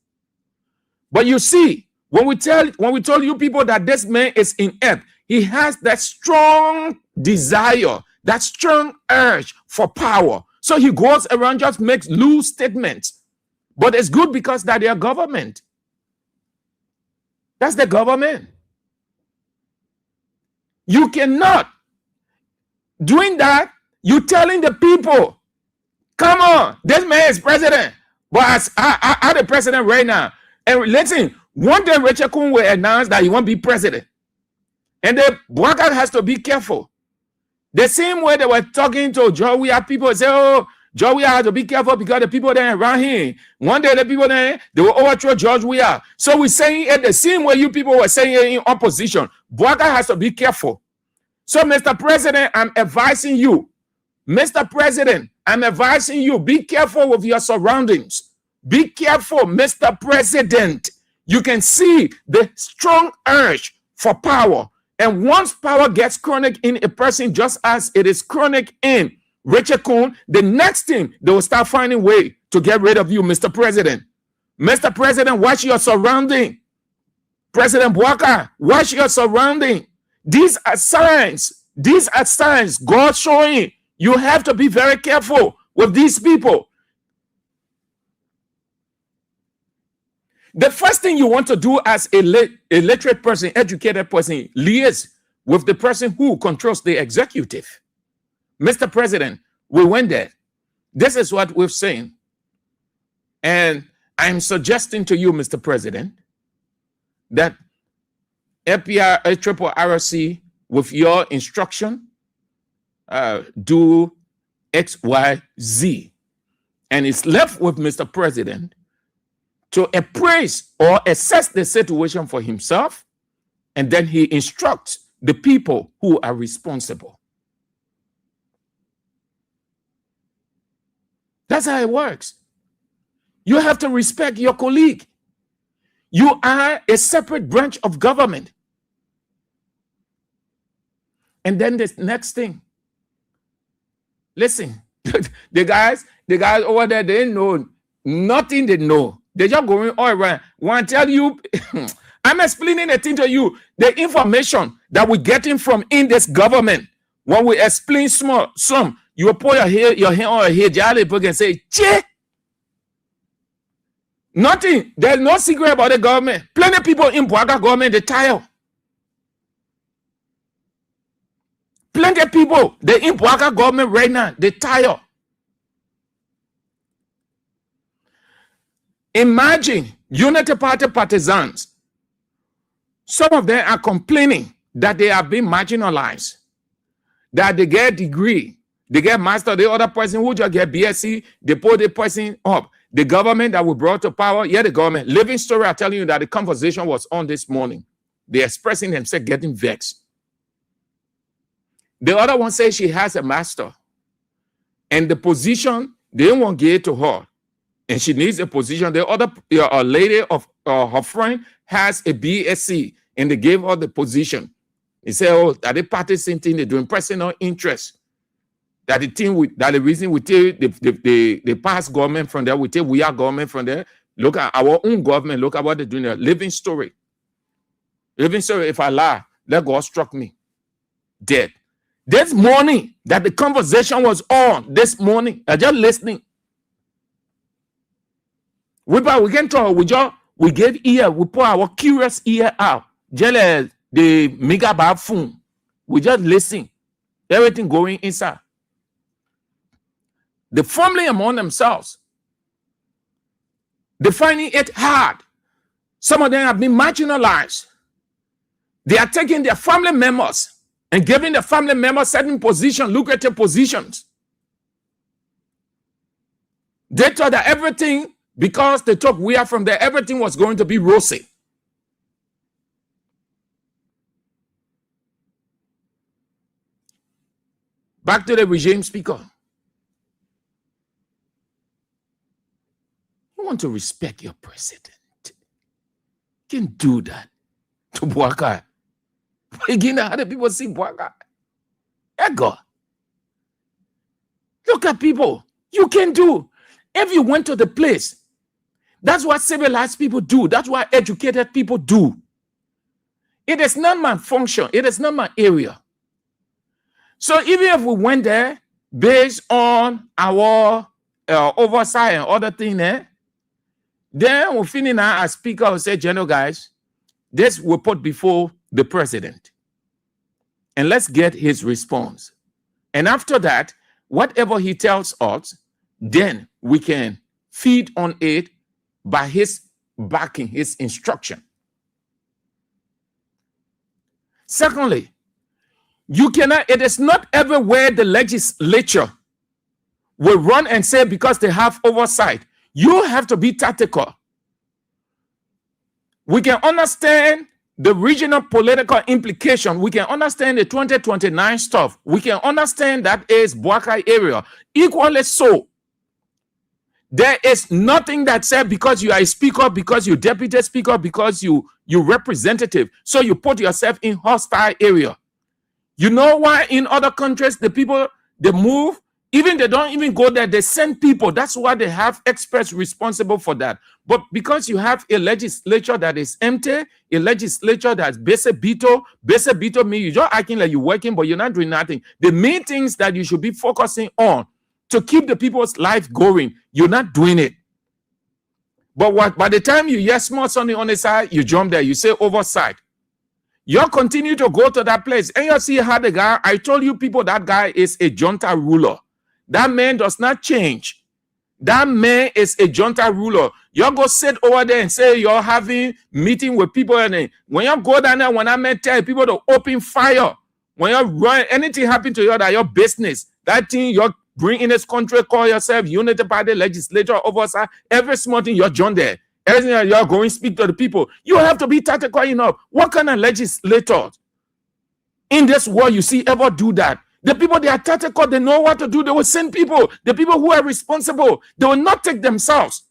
But you see, when we told you people that this man is inept, he has that strong desire, that strong urge for power. So he goes around, just makes loose statements. But it's good because that their government. That's the government. You cannot. Doing that, you telling the people, come on, this man is president. But I'm the president right now. And listen, one day Richard Cohen will announce that he won't be president. And the Boakai has to be careful. The same way they were talking to Weah people, say, oh, Weah has to be careful because the people there around him. One day the people there, they will overthrow Weah. So we're saying it the same way you people were saying it in opposition. Boakai has to be careful. So, Mr. President, I'm advising you. Mr. President, I'm advising you, be careful with your surroundings. Be careful, Mr. President. You can see the strong urge for power. And once power gets chronic in a person, just as it is chronic in Richard Cohen, the next thing, they will start finding a way to get rid of you, Mr. President. Mr. President, watch your surrounding. President Boakai, watch your surrounding. These are signs. These are signs God showing you have to be very careful with these people. The first thing you want to do as a literate person, educated person, liaise with the person who controls the executive. Mr. President, we went there. This is what we've seen. And I'm suggesting to you, Mr. President, that RRC, with your instruction, do X, Y, Z. And it's left with Mr. President to appraise or assess the situation for himself, and then he instructs the people who are responsible. That's how it works. You have to respect your colleague. You are a separate branch of government. And then the next thing, listen, the guys over there, they know nothing. They know. They just going all around. Want to tell you, I'm explaining a thing to you. The information that we're getting from in this government, when we explain some, you put your hand on your head, you can say, che. Nothing. There's no secret about the government. Plenty of people in Boaga government, they tire. Plenty of people, they in Boaga government right now, they tire. Imagine Unity Party partisans. Some of them are complaining that they are being marginalized, that they get a degree, they get master, the other person who just get BSc, they put the person up. The government that we brought to power, the government. Living story, I'm telling you that the conversation was on this morning. They're expressing themselves getting vexed. The other one says she has a master. And the position, they won't give it to her. And she needs a position. The other lady of her friend has a BSc, and they gave her the position. They say, oh, that the party same thing, they're doing personal interest. That the reason we take the past government from there, we take Weah government from there. Look at our own government, look at what they're doing there. Living story. Living story, if I lie, let God struck me dead. This morning, that the conversation was on, this morning, I just listening. We can talk, we gave ear, we put our curious ear out. Just the megabyte phone. We just listen. Everything going inside. The family among themselves, they're finding it hard. Some of them have been marginalized. They are taking their family members and giving the family members certain positions, lucrative positions. They thought that everything, because they took Weah from there, everything was going to be rosy. Back to the regime speaker. You want to respect your president. You can do that to Boakai. Again, how do people see Boakai? Ego. Look at people. You can do. If you went to the place, that's what civilized people do. That's what educated people do. It is not my function. It is not my area. So even if we went there based on our oversight and other things, then we'll finish now as speaker will say, General guys, this will put before the president. And let's get his response. And after that, whatever he tells us, then we can feed on it by his backing, his instruction. Secondly, you cannot, it is not everywhere the legislature will run and say because they have oversight. You have to be tactical. We can understand the regional political implication. We can understand the 2029 stuff. We can understand that is Boakai area. Equally so, there is nothing that said because you are a speaker, because you deputy speaker, because you representative, so you put yourself in hostile area. You know why in other countries the people, they move, even they don't even go there, they send people. That's why they have experts responsible for that. But because you have a legislature that is empty, a legislature that's basic veto means you're just acting like you're working, but you're not doing nothing. The main things that you should be focusing on to keep the people's life going, you're not doing it. But by the time you hear small something on the side, you jump there. You say oversight. You continue to go to that place. And you see how the guy, I told you people, that guy is a junta ruler. That man does not change. That man is a junta ruler. You go sit over there and say you're having meeting with people. And when you go down there, when I met tell people to open fire, when you run, anything happen to you, that your business, that thing you're bring in this country, call yourself unity party, legislature, oversight, every small thing you're joined there. Everything you're going to speak to the people. You have to be tactical enough. What kind of legislators in this world you see ever do that? The people, they are tactical, they know what to do. They will send people, the people who are responsible, they will not take themselves,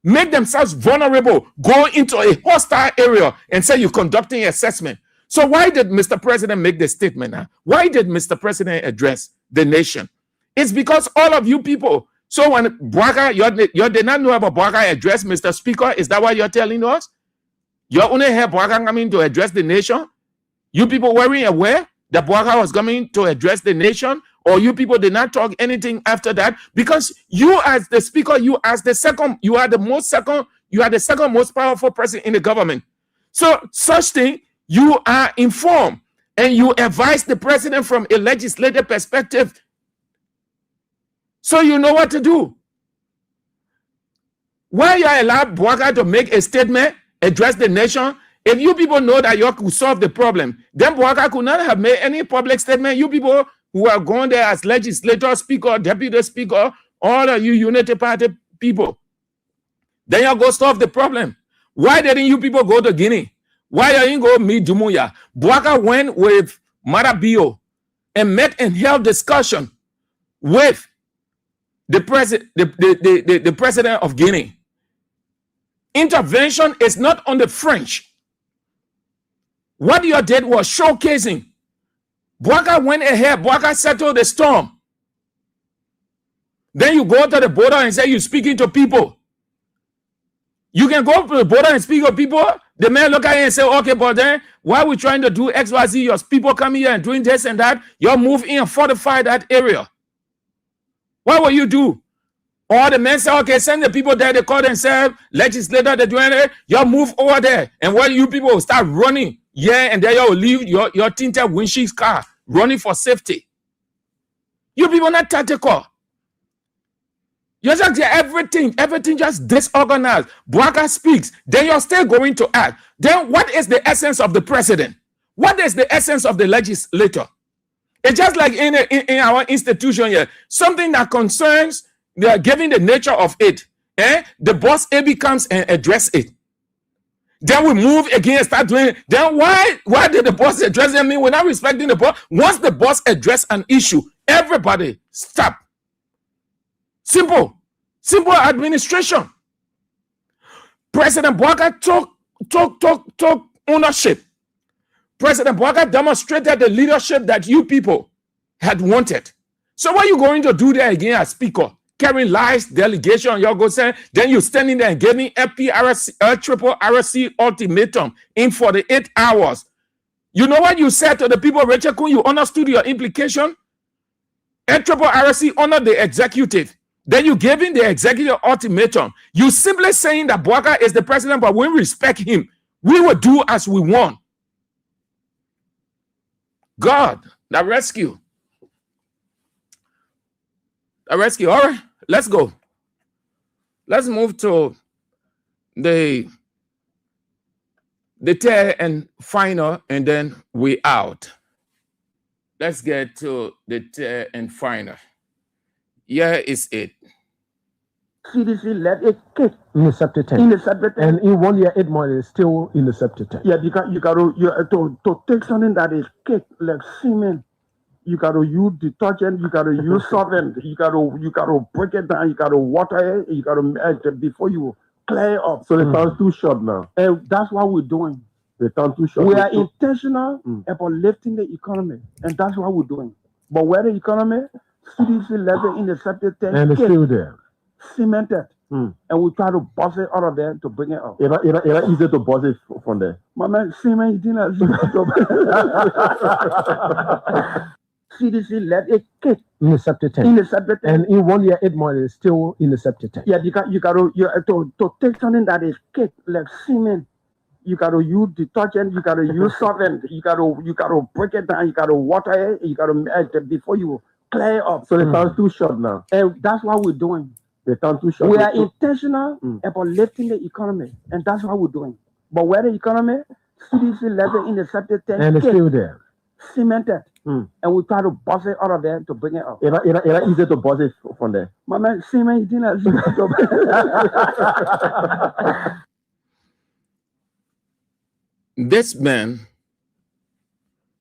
make themselves vulnerable, go into a hostile area and say you're conducting assessment. So why did Mr. President make the statement? Why did Mr. President address the nation? It's because all of you people. So when Braga, you did not know about Braga address, Mr. Speaker, is that what you're telling us? You only heard Braga coming to address the nation? You people weren't aware that Braga was coming to address the nation? Or you people did not talk anything after that? Because you as the speaker, you are the second most powerful person in the government. So such thing, you are informed and you advise the president from a legislative perspective. So you know what to do. Why you allow Braga to make a statement, address the nation? If you people know that you could solve the problem, then Braga could not have made any public statement. You people who are going there as legislator, speaker, deputy speaker, all of you unity party people, then you go solve the problem. Why didn't you people go to Guinea? Why didn't you go meet Dumuya? Braga went with Marabio and met and held discussion with the president of Guinea. Intervention is not on the French. What you did was showcasing. Braga went ahead. Braga settled the storm. Then you go to the border and say you're speaking to people. You can go to the border and speak to people. The man look at you and say, okay, but then why are we trying to do XYZ? Your people come here and doing this and that. You move in and fortify that area. What will you do? Or the men say, okay, send the people there, they call themselves legislator, they're doing it. You move over there. And when you people will start running, yeah, and then you will leave your tinted windshield car running for safety. You people not tactical. You just everything just disorganized. Braga speaks, then you're still going to act. Then what is the essence of the president? What is the essence of the legislator? It's just like in our institution here, something that concerns giving the nature of it. The boss AB comes and address it. Then we move again and start doing it. Then why did the boss address me? We're not respecting the boss. Once the boss address an issue, everybody stop. Simple administration. President Braga took ownership. President Braga demonstrated the leadership that you people had wanted. So what are you going to do there again as speaker? Carrying lies, delegation, you're going to say, then you're standing there and giving triple RC ultimatum in 48 hours. You know what you said to the people, Rachel Kun, you understood your implication? Triple RC honored the executive. Then you gave in the executive ultimatum. You simply saying that Braga is the president, but we respect him. We will do as we want. God, the rescue. The rescue. All right, let's go. Let's move to the third and final, and then we out. Let's get to the third and final. Here is it. CDC let it kick in the septic tank. And in 1 year, 8 months, it's still in the septic tank. Yeah, you got to take something that is kicked like cement. You got to use detergent. You got to use solvent. You got to break it down. You got to water it. You got to before you clear it up. So they sound too short now. And that's what we're doing. They sound too short. We are intentional about lifting the economy, and that's what we're doing. But where the economy, CDC level in the septic tank, and it's still there, cemented, and we try to bust it out of there to bring it up. It's easy to bust it from there. My man, cement, you didn't CDC let it kick in the septic tank. And in 1 year, 8 months, it's still in the septic tank. Yeah, you got to take something that is kicked like cement. You got to use detergent. You got to use solvent. You got to break it down. You got to water it. You got to before you clear it up. So the time's too short now. And that's what we're doing. The time's too short. We are intentional about lifting the economy, and that's what we're doing. But where the economy, CDC level in the septic tank, and it's still there, cemented, and we try to bust it out of there to bring it up. It's easy to bust it from there. My man, cement, you know. This man,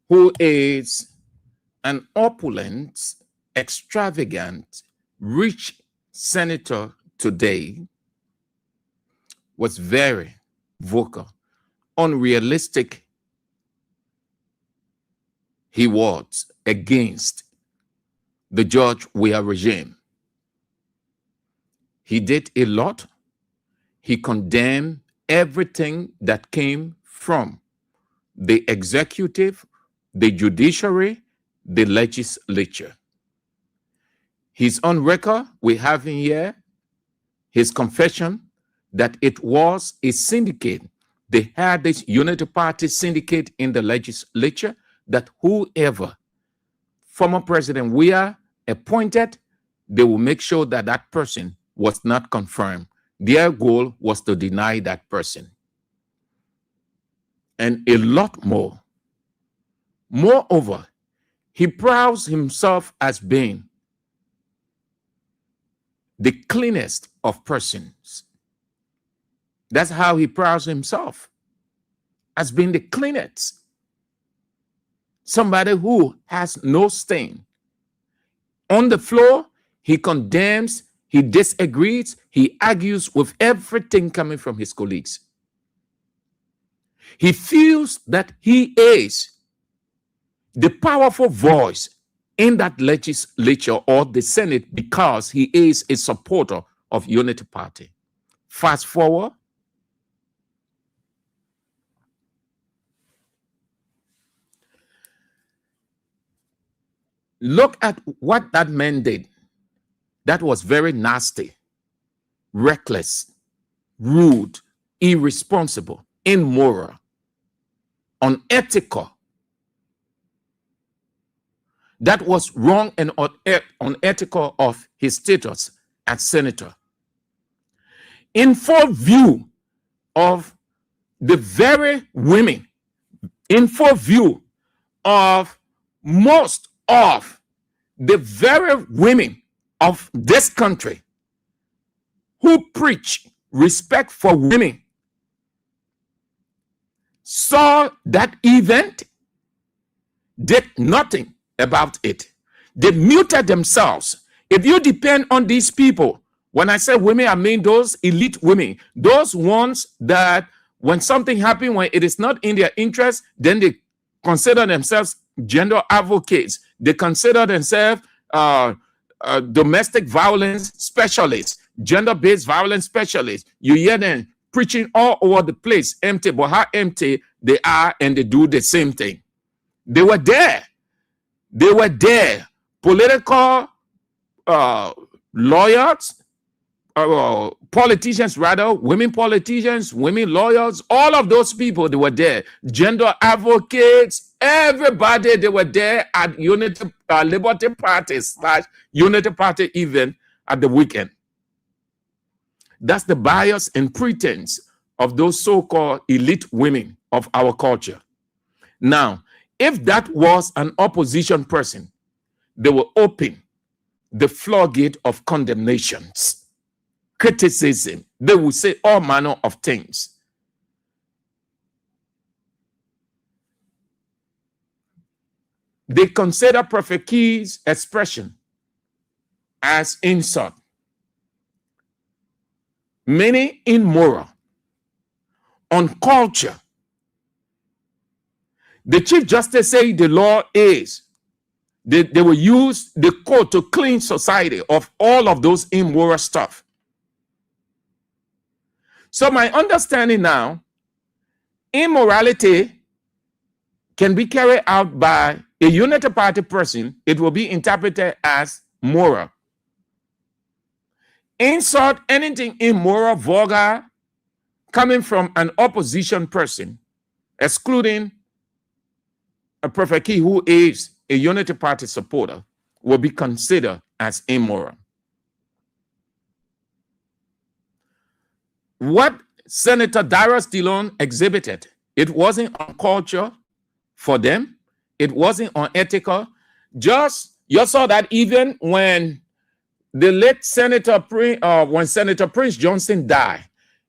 who is an opulent, extravagant, rich senator today, was very vocal, unrealistic. He was against the George Weah regime. He did a lot. He condemned everything that came from the executive, the judiciary, the legislature. He's on record. We have in here his confession that it was a syndicate. They had this unity party syndicate in the legislature that whoever former President Weah appointed, they will make sure that that person was not confirmed. Their goal was to deny that person. And a lot more. Moreover, he prouds himself as being the cleanest of persons. That's how he prouds himself, as being the cleanest. Somebody who has no stain. On the floor, he condemns, he disagrees, he argues with everything coming from his colleagues. He feels that he is the powerful voice in that legislature or the Senate because he is a supporter of Unity Party. Fast forward. Look at what that man did. That was very nasty, reckless, rude, irresponsible, immoral, unethical. That was wrong and unethical of his status as senator. In full view of the very women, in full view of most of the very women of this country who preach respect for women, saw that event, did nothing about it. They muted themselves. If you depend on these people, when I say women, I mean those elite women, those ones that when something happens, when it is not in their interest, then they consider themselves gender advocates. They consider themselves domestic violence specialists, gender-based violence specialists. You hear them preaching all over the place, empty, but how empty they are, and they do the same thing. They were there. They were there. Political lawyers, politicians rather, women politicians, women lawyers, all of those people, they were there. Gender advocates, everybody, they were there at Unity Liberty Party / Unity Party event at the weekend. That's the bias and pretense of those so-called elite women of our culture. Now, if that was an opposition person, they will open the floodgate of condemnations, criticism. They will say all manner of things. They consider Prophet Key's expression as insult. Many immoral, on culture. The Chief Justice said the law is, they will use the court to clean society of all of those immoral stuff. So my understanding now, immorality can be carried out by a unity party person, it will be interpreted as moral. Insult anything immoral, vulgar, coming from an opposition person, excluding a Prophet Key who is a unity party supporter, will be considered as immoral. What Senator Darius Dillon exhibited, it wasn't on culture for them. It wasn't unethical. Just, you saw that even when the late Senator Prince Johnson died,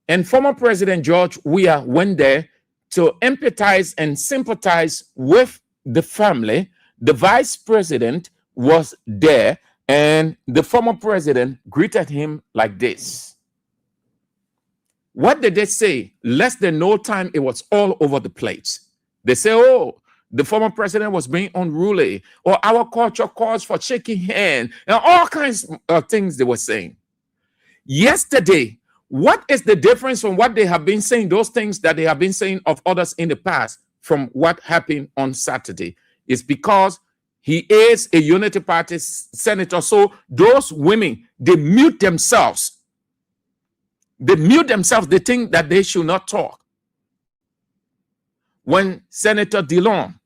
and former President George Weah went there to empathize and sympathize with the family, the vice president was there, and the former president greeted him like this. What did they say? Less than no time, it was all over the place. They say, oh, the former president was being unruly, or our culture calls for shaking hands, and all kinds of things they were saying. Yesterday, what is the difference from what they have been saying, those things that they have been saying of others in the past, from what happened on Saturday? It's because he is a unity party senator. So those women, they mute themselves. They mute themselves. They think that they should not talk. When Senator Dillon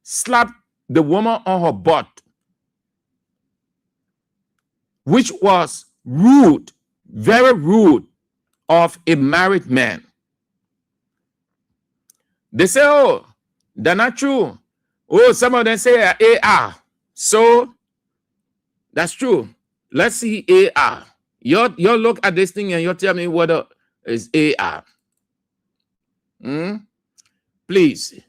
slapped the woman on her butt, which was rude, very rude of a married man, they say, oh, they're not true. Oh, some of them say AR. So that's true. Let's see AR. You look at this thing and you tell me whether it's AR. Please.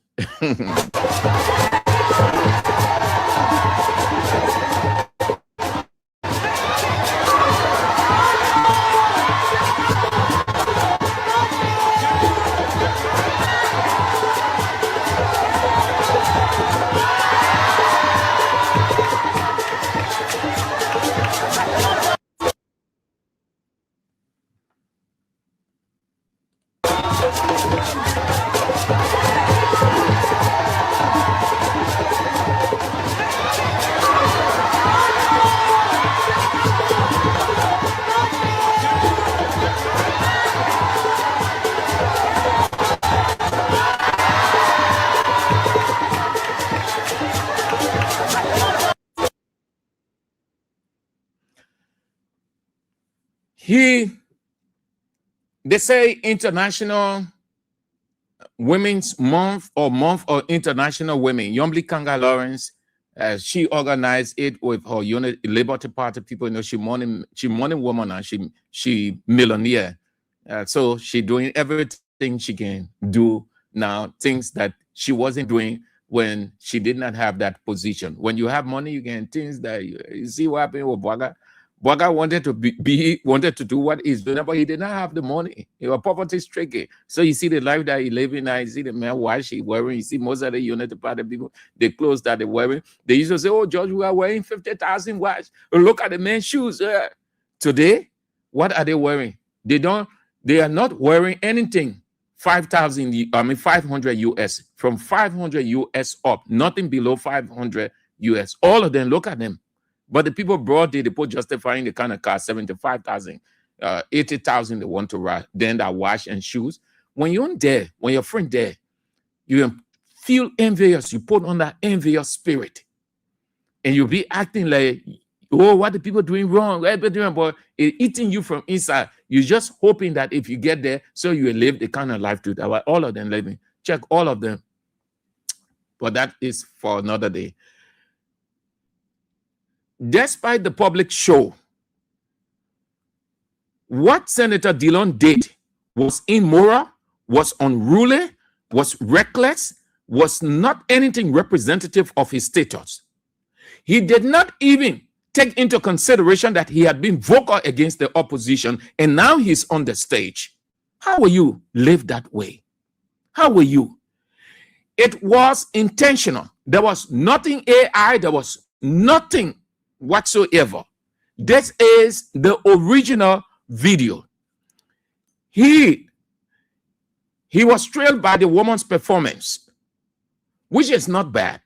They say International Women's Month or International Women. Yombly Kanga Lawrence, she organized it with her Liberty Party people. You know, she morning woman and she millionaire. So she doing everything she can do now, things that she wasn't doing when she did not have that position. When you have money, you can things that you see what happened with Bwaga. Bwaga wanted to do what he's doing, but he did not have the money. Poverty is tricky. So you see the life that he living now, you see the man watch he wearing, you see most of the Unity Party people, the clothes that they're wearing. They used to say, oh, George, we are wearing 50,000 watch. Look at the man's shoes. Today, what are they wearing? They are not wearing anything 500 US, from 500 US up, nothing below 500 US. All of them, look at them. But the people broad, they put justifying the kind of car, 75,000, 80,000 they want to ride, then that watch and shoes. When you're there, when your friend there, you feel envious, you put on that envious spirit. And you'll be acting like, oh, what the people doing wrong? But it's eating you from inside. You're just hoping that if you get there, so you will live the kind of life to that. All of them living. Check all of them. But that is for another day. Despite the public show, what Senator Dillon did was immoral, was unruly, was reckless, was not anything representative of his status. He did not even take into consideration that he had been vocal against the opposition, and now he's on the stage. How will you live that way? How will you? It was intentional. There was nothing AI, there was nothing whatsoever. This is the original video. He was thrilled by the woman's performance, which is not bad.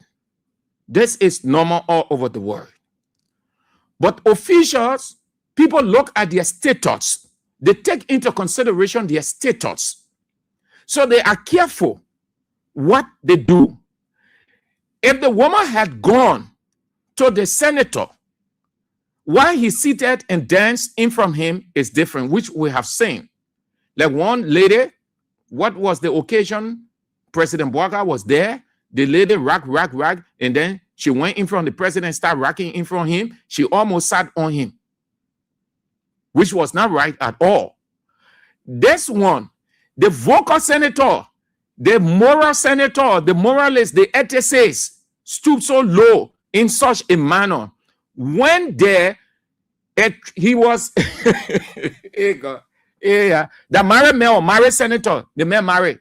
This is normal all over the world. But officials, people look at their status. They take into consideration their status. So they are careful what they do. If the woman had gone to the senator while he seated and danced in from him is different, which we have seen. Like one lady, what was the occasion? President Weah was there. The lady rock, and then she went in front of the president, started rocking in front of him. She almost sat on him, which was not right at all. This one, the vocal senator, the moral senator, the moralist, the ethicist, stooped so low in such a manner. When there, he was, the married man or married senator, the man married.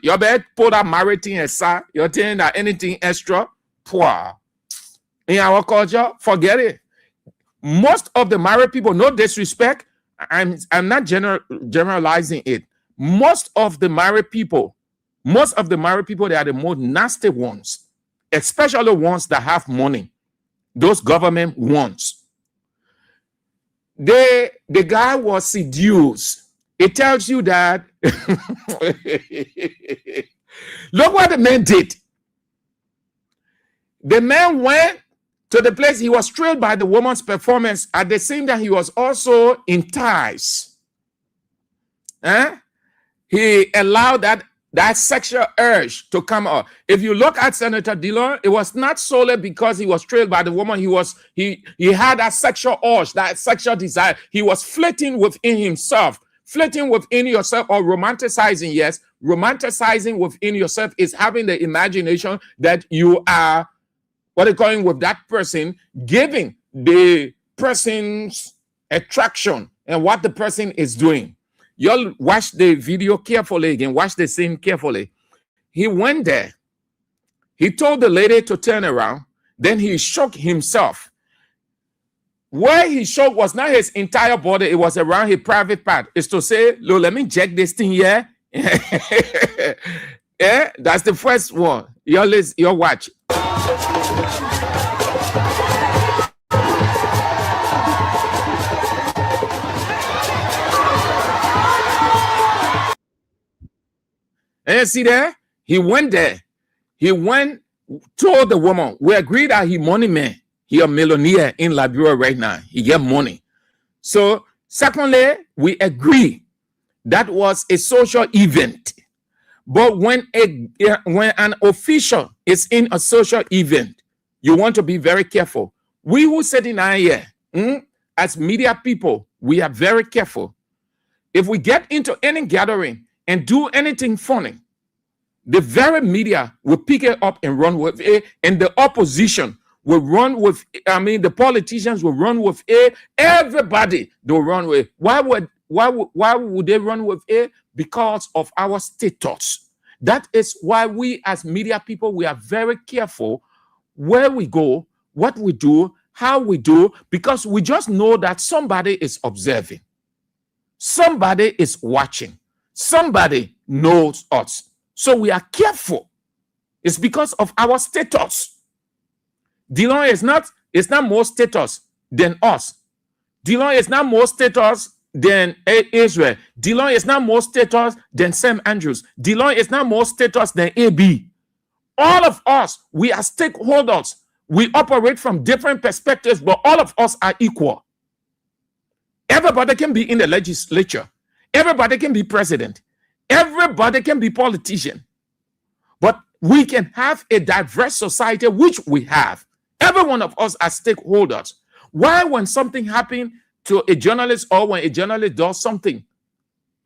You better put that married thing aside. You're telling that anything extra, poor. In our culture, forget it. Most of the married people, no disrespect, I'm not generalizing it. Most of the married people, they are the most nasty ones, especially ones that have money. Those government ones. The guy was seduced. It tells you that. Look what the man did. The man went to the place. He was thrilled by the woman's performance. At the same time, he was also enticed. He allowed that sexual urge to come out. If you look at Senator Dillon, it was not solely because he was thrilled by the woman. He had that sexual urge, that sexual desire. He was flirting within himself. Flirting within yourself or romanticizing, yes. Romanticizing within yourself is having the imagination that you are, what are you calling with that person, giving the person's attraction and what the person is doing. You'll watch the video carefully again. Watch the scene carefully. He went there. He told the lady to turn around. Then he shook himself. Where he shook was not his entire body. It was around his private part. It's to say, look, let me check this thing here. Yeah, that's the first one. You'll watch. And you see there? He went there. He went, told the woman, we agreed that he money man. He a millionaire in Liberia right now. He get money. So, secondly, we agree that was a social event. But when an official is in a social event, you want to be very careful. We who sit in our here, as media people, we are very careful. If we get into any gathering and do anything funny, the very media will pick it up and run with it, and the opposition will run with, the politicians will run with it. Everybody will run with it. Why would they run with it? Because of our status. That is why we as media people, we are very careful where we go, what we do, how we do, because we just know that somebody is observing. Somebody is watching. Somebody knows us. So we are careful. It's because of our status. Dillon is not more status than us. Dillon is not more status than Israel. Dillon is not more status than St. Andrews. Dillon is not more status than AB. All of us, we are stakeholders. We operate from different perspectives, but all of us are equal. Everybody can be in the legislature. Everybody can be president. Everybody can be politician. But we can have a diverse society, which we have. Every one of us are stakeholders. Why, when something happens to a journalist or when a journalist does something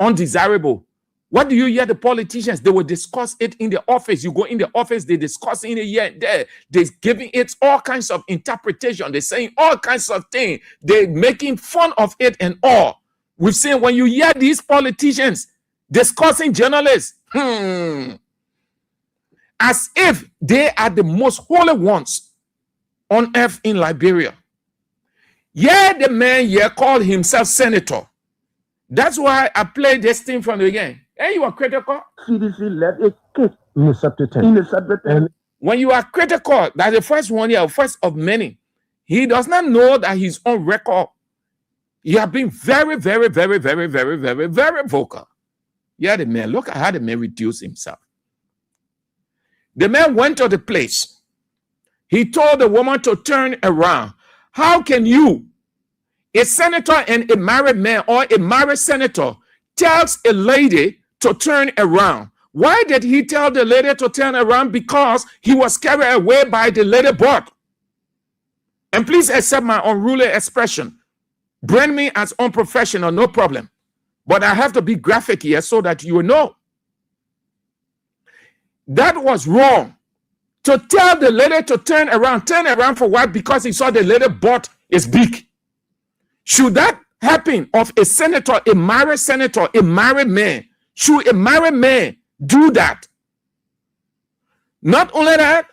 undesirable, what do you hear the politicians? They will discuss it in the office. You go in the office, they discuss it here and there. They're giving it all kinds of interpretation. They're saying all kinds of things. They're making fun of it and all. We've seen when you hear these politicians discussing journalists, as if they are the most holy ones on earth in Liberia. Yeah, the man here called himself senator. That's why I played this thing from the beginning. Hey, you are critical. CDC left a cake In the Septuagint. In the Septuagint. And when you are critical, that's the first one here, first of many. He does not know that his own record. He has been very, very, very, very, very, very, very vocal. Yeah, the man, look at how the man reduced himself. The man went to the place. He told the woman to turn around. How can you, a senator and a married man or a married senator, tells a lady to turn around? Why did he tell the lady to turn around? Because he was carried away by the lady board. And please accept my unruly expression. Brand me as unprofessional, no problem. But I have to be graphic here so that you know. That was wrong. To tell the lady to turn around for what? Because he saw the lady butt is big. Should that happen of a senator, a married man? Should a married man do that? Not only that,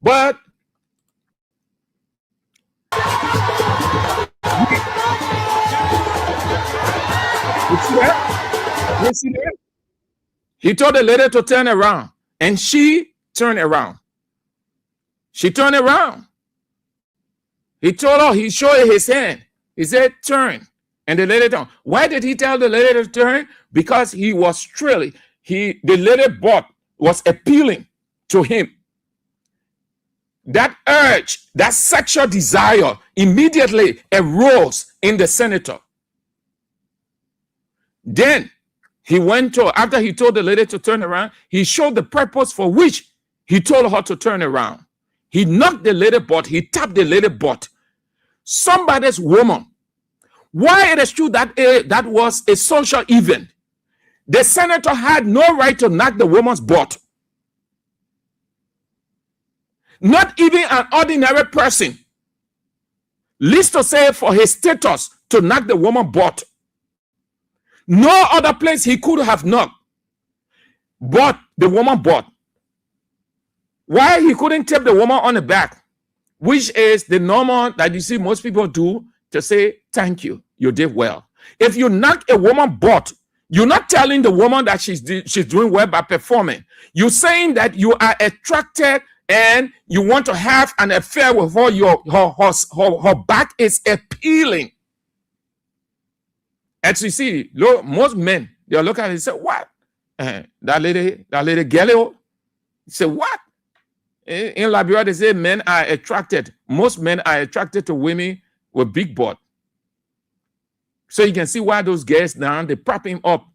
but you see that? He told the lady to turn around, and she turned around. She turned around. He told her, he showed his hand. He said, turn. And the lady turned. Why did he tell the lady to turn? Because he was thrilling. The lady bought was appealing to him. That urge, that sexual desire immediately arose in the senator. Then he went to, after he told the lady to turn around, he showed the purpose for which he told her to turn around. He knocked the lady butt, he tapped the lady butt. Somebody's woman. Why it is true that that was a social event. The senator had no right to knock the woman's butt. Not even an ordinary person. Least to say for his status to knock the woman butt. No other place he could have knocked. But the woman butt. Why he couldn't tap the woman on the back, which is the normal that you see most people do to say, thank you, you did well. If you knock a woman butt, you're not telling the woman that she's doing well by performing. You're saying that you are attracted and you want to have an affair with her. Her back is appealing. As you see, look, most men, they'll look at it and say, what? That lady Galileo? Say, what? In Liberia, they say men are attracted. Most men are attracted to women with big butt. So you can see why those guys now, they prop him up.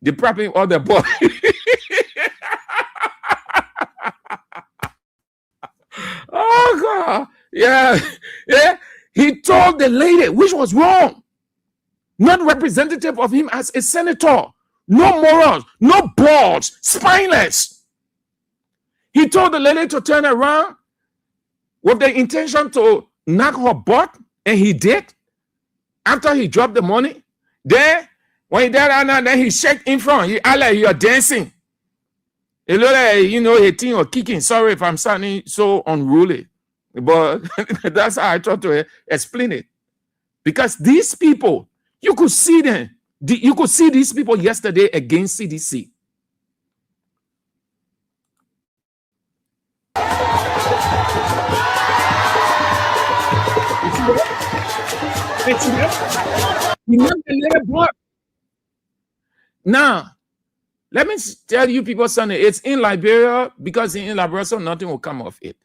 They prop him on the butt. Oh, God. Yeah. He told the lady, which was wrong. Not representative of him as a senator. No morals, no balls, spineless. He told the lady to turn around with the intention to knock her butt, and he did. After he dropped the money, then when he did that, then he shake in front. He act like you're dancing. He look like, he think you're kicking. Sorry if I'm sounding so unruly, but that's how I try to explain it. Because these people, you could see them. You could see these people yesterday against CDC. Now, let me tell you people something. It's in Liberia, because in Liberia, so nothing will come of it.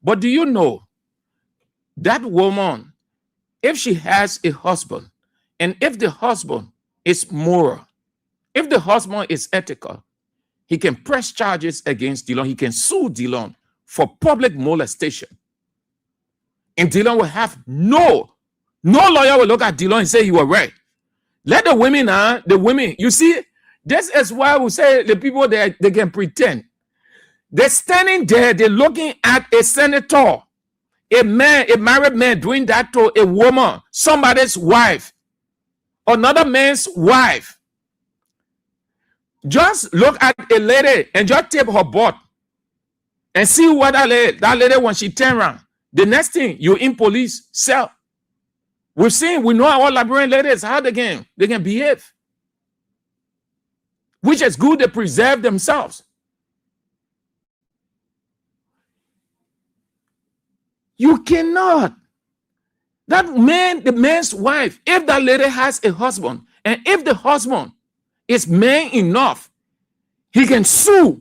But do you know that woman, if she has a husband, and if the husband is moral, if the husband is ethical, he can press charges against Dillon. He can sue Dillon for public molestation. And Dillon will have no lawyer will look at Dillon and say you were right. Let the women, you see, this is why we say the people they can pretend. They're standing there, they're looking at a senator, a married man doing that to a woman, somebody's wife, another man's wife. Just look at a lady and just tap her butt and see what that lady when she turn around. The next thing, you in police cell. We know our Liberian ladies, how they can behave. Which is good, they preserve themselves. You cannot. That man, the man's wife, if that lady has a husband, and if the husband is man enough, he can sue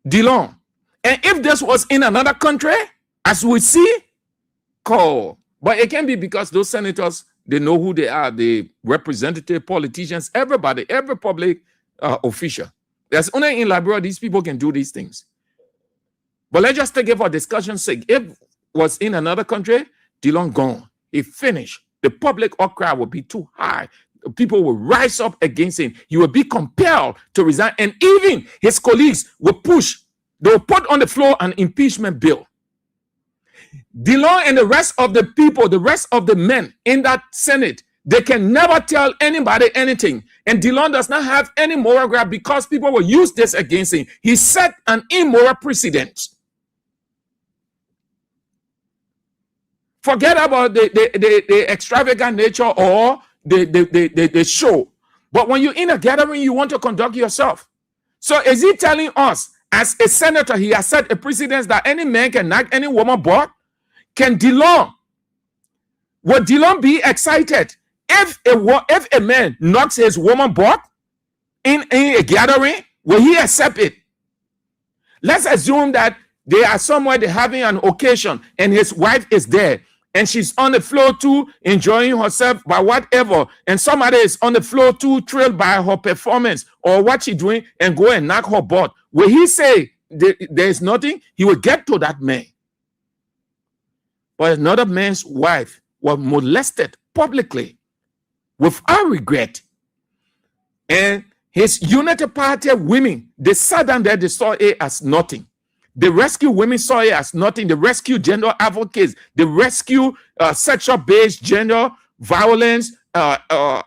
Dillon. And if this was in another country, as we see, call. But it can be because those senators, they know who they are, the representative, politicians, everybody, every public official. There's only in Liberia these people can do these things. But let's just take it for discussion's sake. If it was in another country, Dillon gone. He finished. The public outcry will be too high. People will rise up against him. He will be compelled to resign. And even his colleagues will push. They will put on the floor an impeachment bill. Dillon and the rest of the people, the rest of the men in that Senate, they can never tell anybody anything. And Dillon does not have any moral ground because people will use this against him. He set an immoral precedent. Forget about the extravagant nature or the show. But when you're in a gathering, you want to conduct yourself. So is he telling us, as a senator, he has set a precedent that any man can knock any woman butt? Would Dillon be excited if a man knocks his woman butt in a gathering? Will he accept it? Let's assume that they are somewhere, they're having an occasion, and his wife is there, and she's on the floor too, enjoying herself by whatever, and somebody is on the floor too, thrilled by her performance or what she's doing, and go and knock her butt. Will he say there's nothing? He will get to that man. But another man's wife was molested publicly without regret. And his United Party women, they sat down there, they saw it as nothing. The rescue women saw it as nothing. The rescue gender advocates, the rescue sexual-based gender violence, how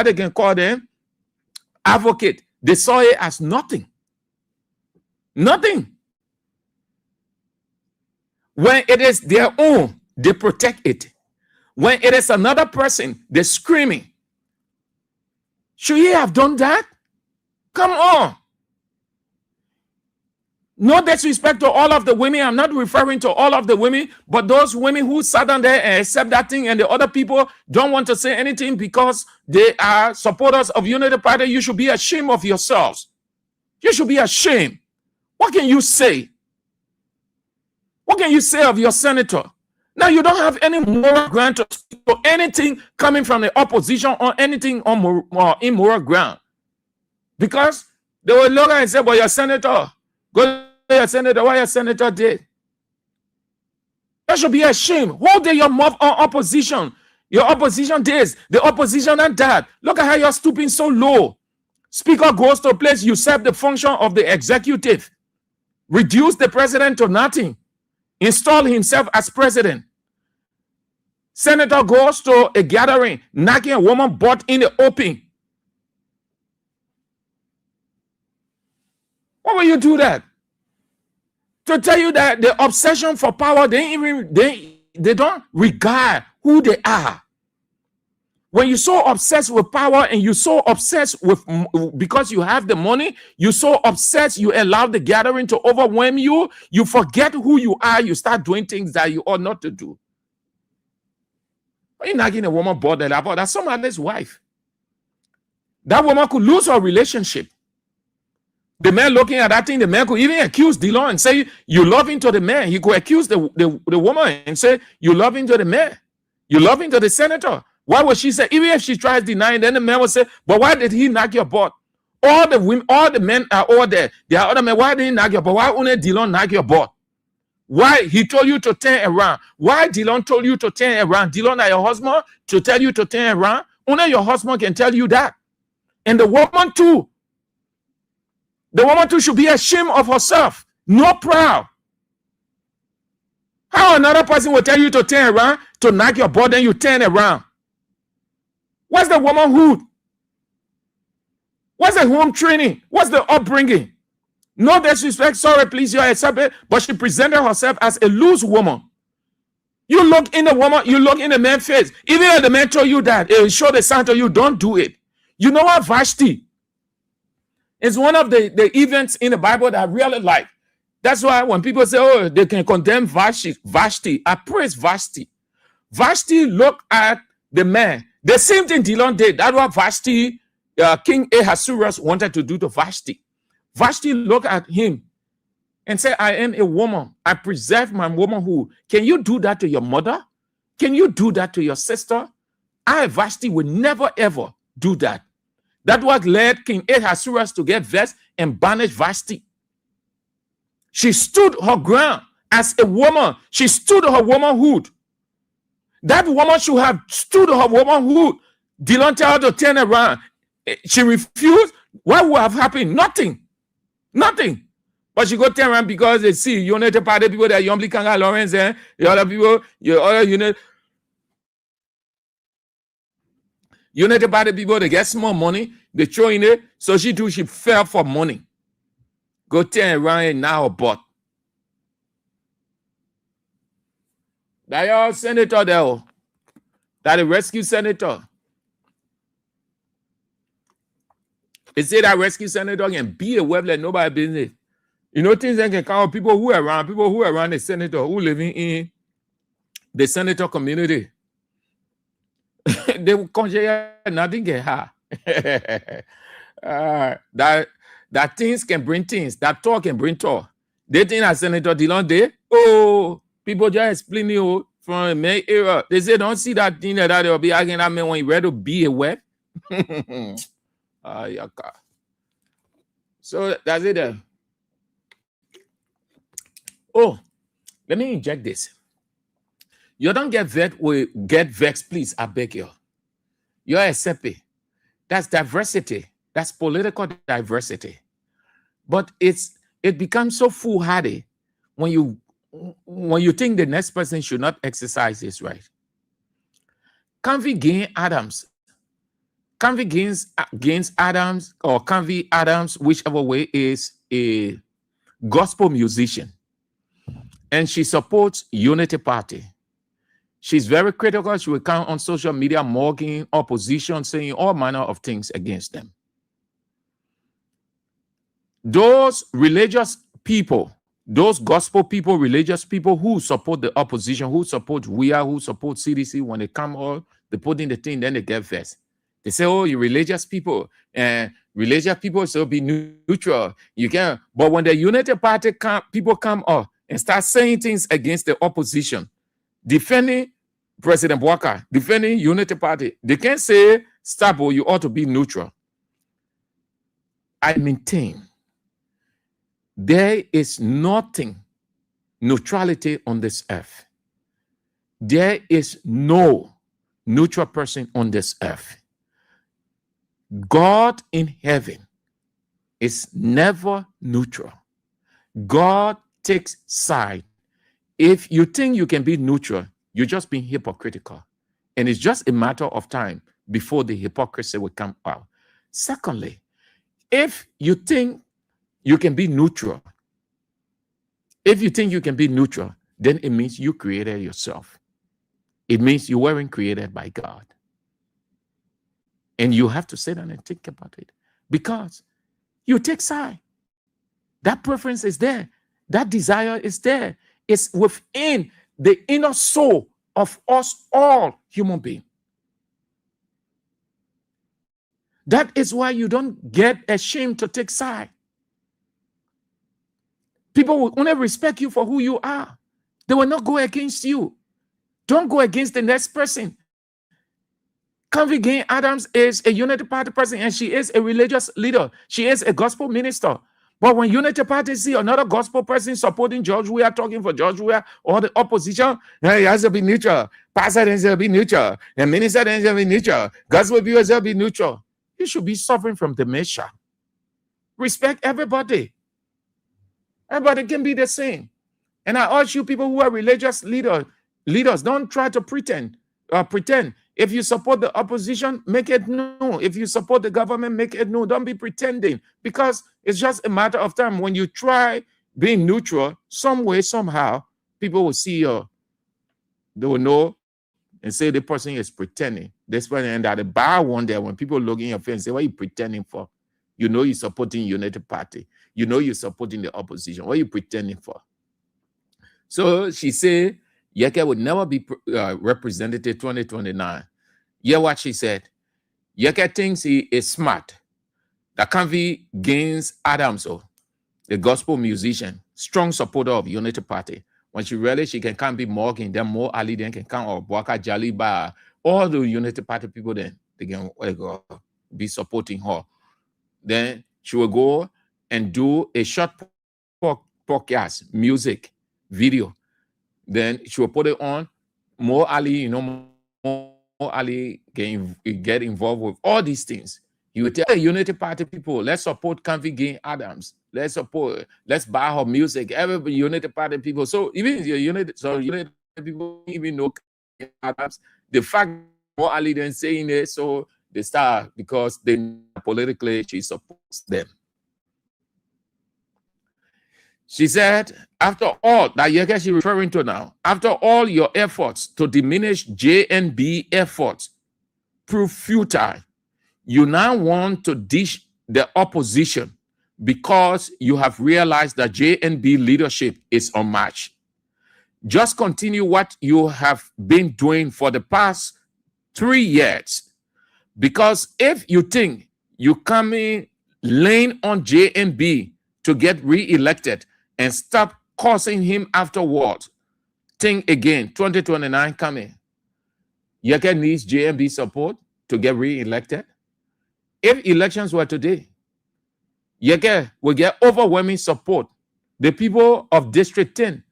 they can call them, advocate, they saw it as nothing. Nothing. When it is their own, they protect it. When it is another person, they're screaming. Should he have done that? Come on. No disrespect to all of the women. I'm not referring to all of the women, but those women who sat down there and accept that thing, and the other people don't want to say anything because they are supporters of Unity Party. You should be ashamed of yourselves. You should be ashamed. What can you say? What can you say of your senator? Now you don't have any moral ground to speak for anything coming from the opposition or anything on immoral ground. Because they will look and say, well, your senator, go to your senator, what your senator did. That should be a shame. Hold your mouth on opposition. Your opposition this, the opposition and that. Look at how you're stooping so low. Speaker goes to a place, usurp the function of the executive. Reduce the president to nothing. Install himself as president. Senator goes to a gathering, knocking a woman butt in the open. Why will you do that? To tell you that the obsession for power, they don't regard who they are. When you're so obsessed with power and you're so obsessed with, because you have the money, you're so obsessed, you allow the gathering to overwhelm you, you forget who you are, you start doing things that you ought not to do. Why are you knocking a woman butt about? That's somebody's wife. That woman could lose her relationship. The man looking at that thing, the man could even accuse Dillon and say, you love him to the man. He could accuse the woman and say, you love him to the man. You love him to the senator. Why would she say, even if she tries denying, then the man will say, but why did he knock your butt? All the women, all the men are all there. There are other men, why did he knock your butt? Why only Dillon knock your butt? Why he told you to turn around? Why Dillon told you to turn around? Dillon are your husband to tell you to turn around? Only your husband can tell you that. And the woman too. The woman too should be ashamed of herself. Not proud. How another person will tell you to turn around, to knock your butt, then you turn around? What's the womanhood? What's the home training? What's the upbringing? No disrespect, sorry, please, you're accepted, but she presented herself as a loose woman. You look in the woman, you look in the man's face. Even if the man told you that, it will show the sign to you, don't do it. You know what, Vashti? It's one of the events in the Bible that I really like. That's why when people say, oh, they can condemn Vashti, I praise Vashti. Vashti looked at the man. The same thing Dylan did. That's what Vashti, King Ahasuerus wanted to do to Vashti. Vashti looked at him and said, I am a woman. I preserve my womanhood. Can you do that to your mother? Can you do that to your sister? I, Vashti, will never, ever do that. That what led King Ahasuerus to get vexed and banish Vashti. She stood her ground as a woman. She stood her womanhood. That woman should have stood her womanhood. Dylan tell her to turn around. She refused. What would have happened? Nothing. Nothing. But she go turn around because they see United Party people that Yombly Kanga Lawrence and the other people, your other United Party people, they get small money, they throw in it. So she fell for money. Go turn around and now but that your senator there, that the rescue senator. They say that rescue senator can be a web like nobody business. You know, things that can count people who are around the senator, who living in the senator community. They will conjure nothing get hard. That things can bring things, that talk can bring talk. They think that Senator Dylan did. Oh, people just explain it from the main era. They say, don't see that thing that they'll be arguing that man when you ready to be a web. So that's it there. Oh, let me inject this. You don't get vexed, please. I beg you. You're a SEPI. That's diversity. That's political diversity. But it becomes so foolhardy when you think the next person should not exercise his right. Canvey gains Adams, or Canvey Adams, whichever way, is a gospel musician. And she supports Unity Party. She's very critical. She will come on social media mocking opposition, saying all manner of things against them. Those religious people, those gospel people, religious people who support the opposition, who support Weah, who support CDC, when they come out, they put in the thing, then they get vexed. They say, oh, you religious people, and religious people should be neutral. You can, but when the United Party people come up and start saying things against the opposition, defending President Walker, defending Unity Party, they can't say, stop, or you ought to be neutral. I maintain there is nothing neutrality on this earth. There is no neutral person on this earth. God in heaven is never neutral. God takes side. If you think you can be neutral, you're just being hypocritical. And it's just a matter of time before the hypocrisy will come out. Secondly, if you think you can be neutral, then it means you created yourself. It means you weren't created by God. And you have to sit down and think about it, because you take side. That preference is there. That desire is there. It's within the inner soul of us all human beings. That is why you don't get ashamed to take side. People will only respect you for who you are. They will not go against you. Don't go against the next person. Canvey Adams is a Unity Party person, and she is a religious leader. She is a gospel minister. But when Unity Party see another gospel person supporting George Weah, talking for George Weah, or the opposition, he has to be neutral. Pastor has to be neutral. The minister has to be neutral. Gospel people has to be neutral. You should be suffering from dementia. Respect everybody. Everybody can be the same. And I urge you people who are religious leaders, don't try to pretend. If you support the opposition, make it known. If you support the government, make it known. Don't be pretending, because it's just a matter of time. When you try being neutral, some way, somehow, people will see you. They will know and say the person is pretending. This person, and that the bar one day, when people look in your face and say, what are you pretending for? You know you're supporting United Party. you know you're supporting the opposition. What are you pretending for? So she said, Yeke would never be representative 2029. Hear what she said. Yeke thinks he is smart. That Kanvi Gaines Adams, the gospel musician, strong supporter of Unity Party. When she realized she can be mocking them, more Ali then can come or Bwaka Jaliba, all the Unity Party people then they can be supporting her. Then she will go and do a short podcast, music, video. Then she will put it on. More Ali, more Ali can get involved with all these things. You will tell the Unity Party people, let's support Kanvi Gaines Adams. Let's buy her music. Every Unity Party people. So even your Unity people even know Adams. The fact more Ali than saying it, so they start because they politically she supports them. She said, after all that Yeke she's referring to now, after all your efforts to diminish JNB efforts prove futile, you now want to dish the opposition because you have realized that JNB leadership is unmatched. Just continue what you have been doing for the past 3 years. Because if you think you come in laying on JNB to get re-elected and stop causing him afterward, think again, 2029 coming. Yeke needs JNB support to get re-elected. If elections were today, Yeke will get overwhelming support. The people of District 10,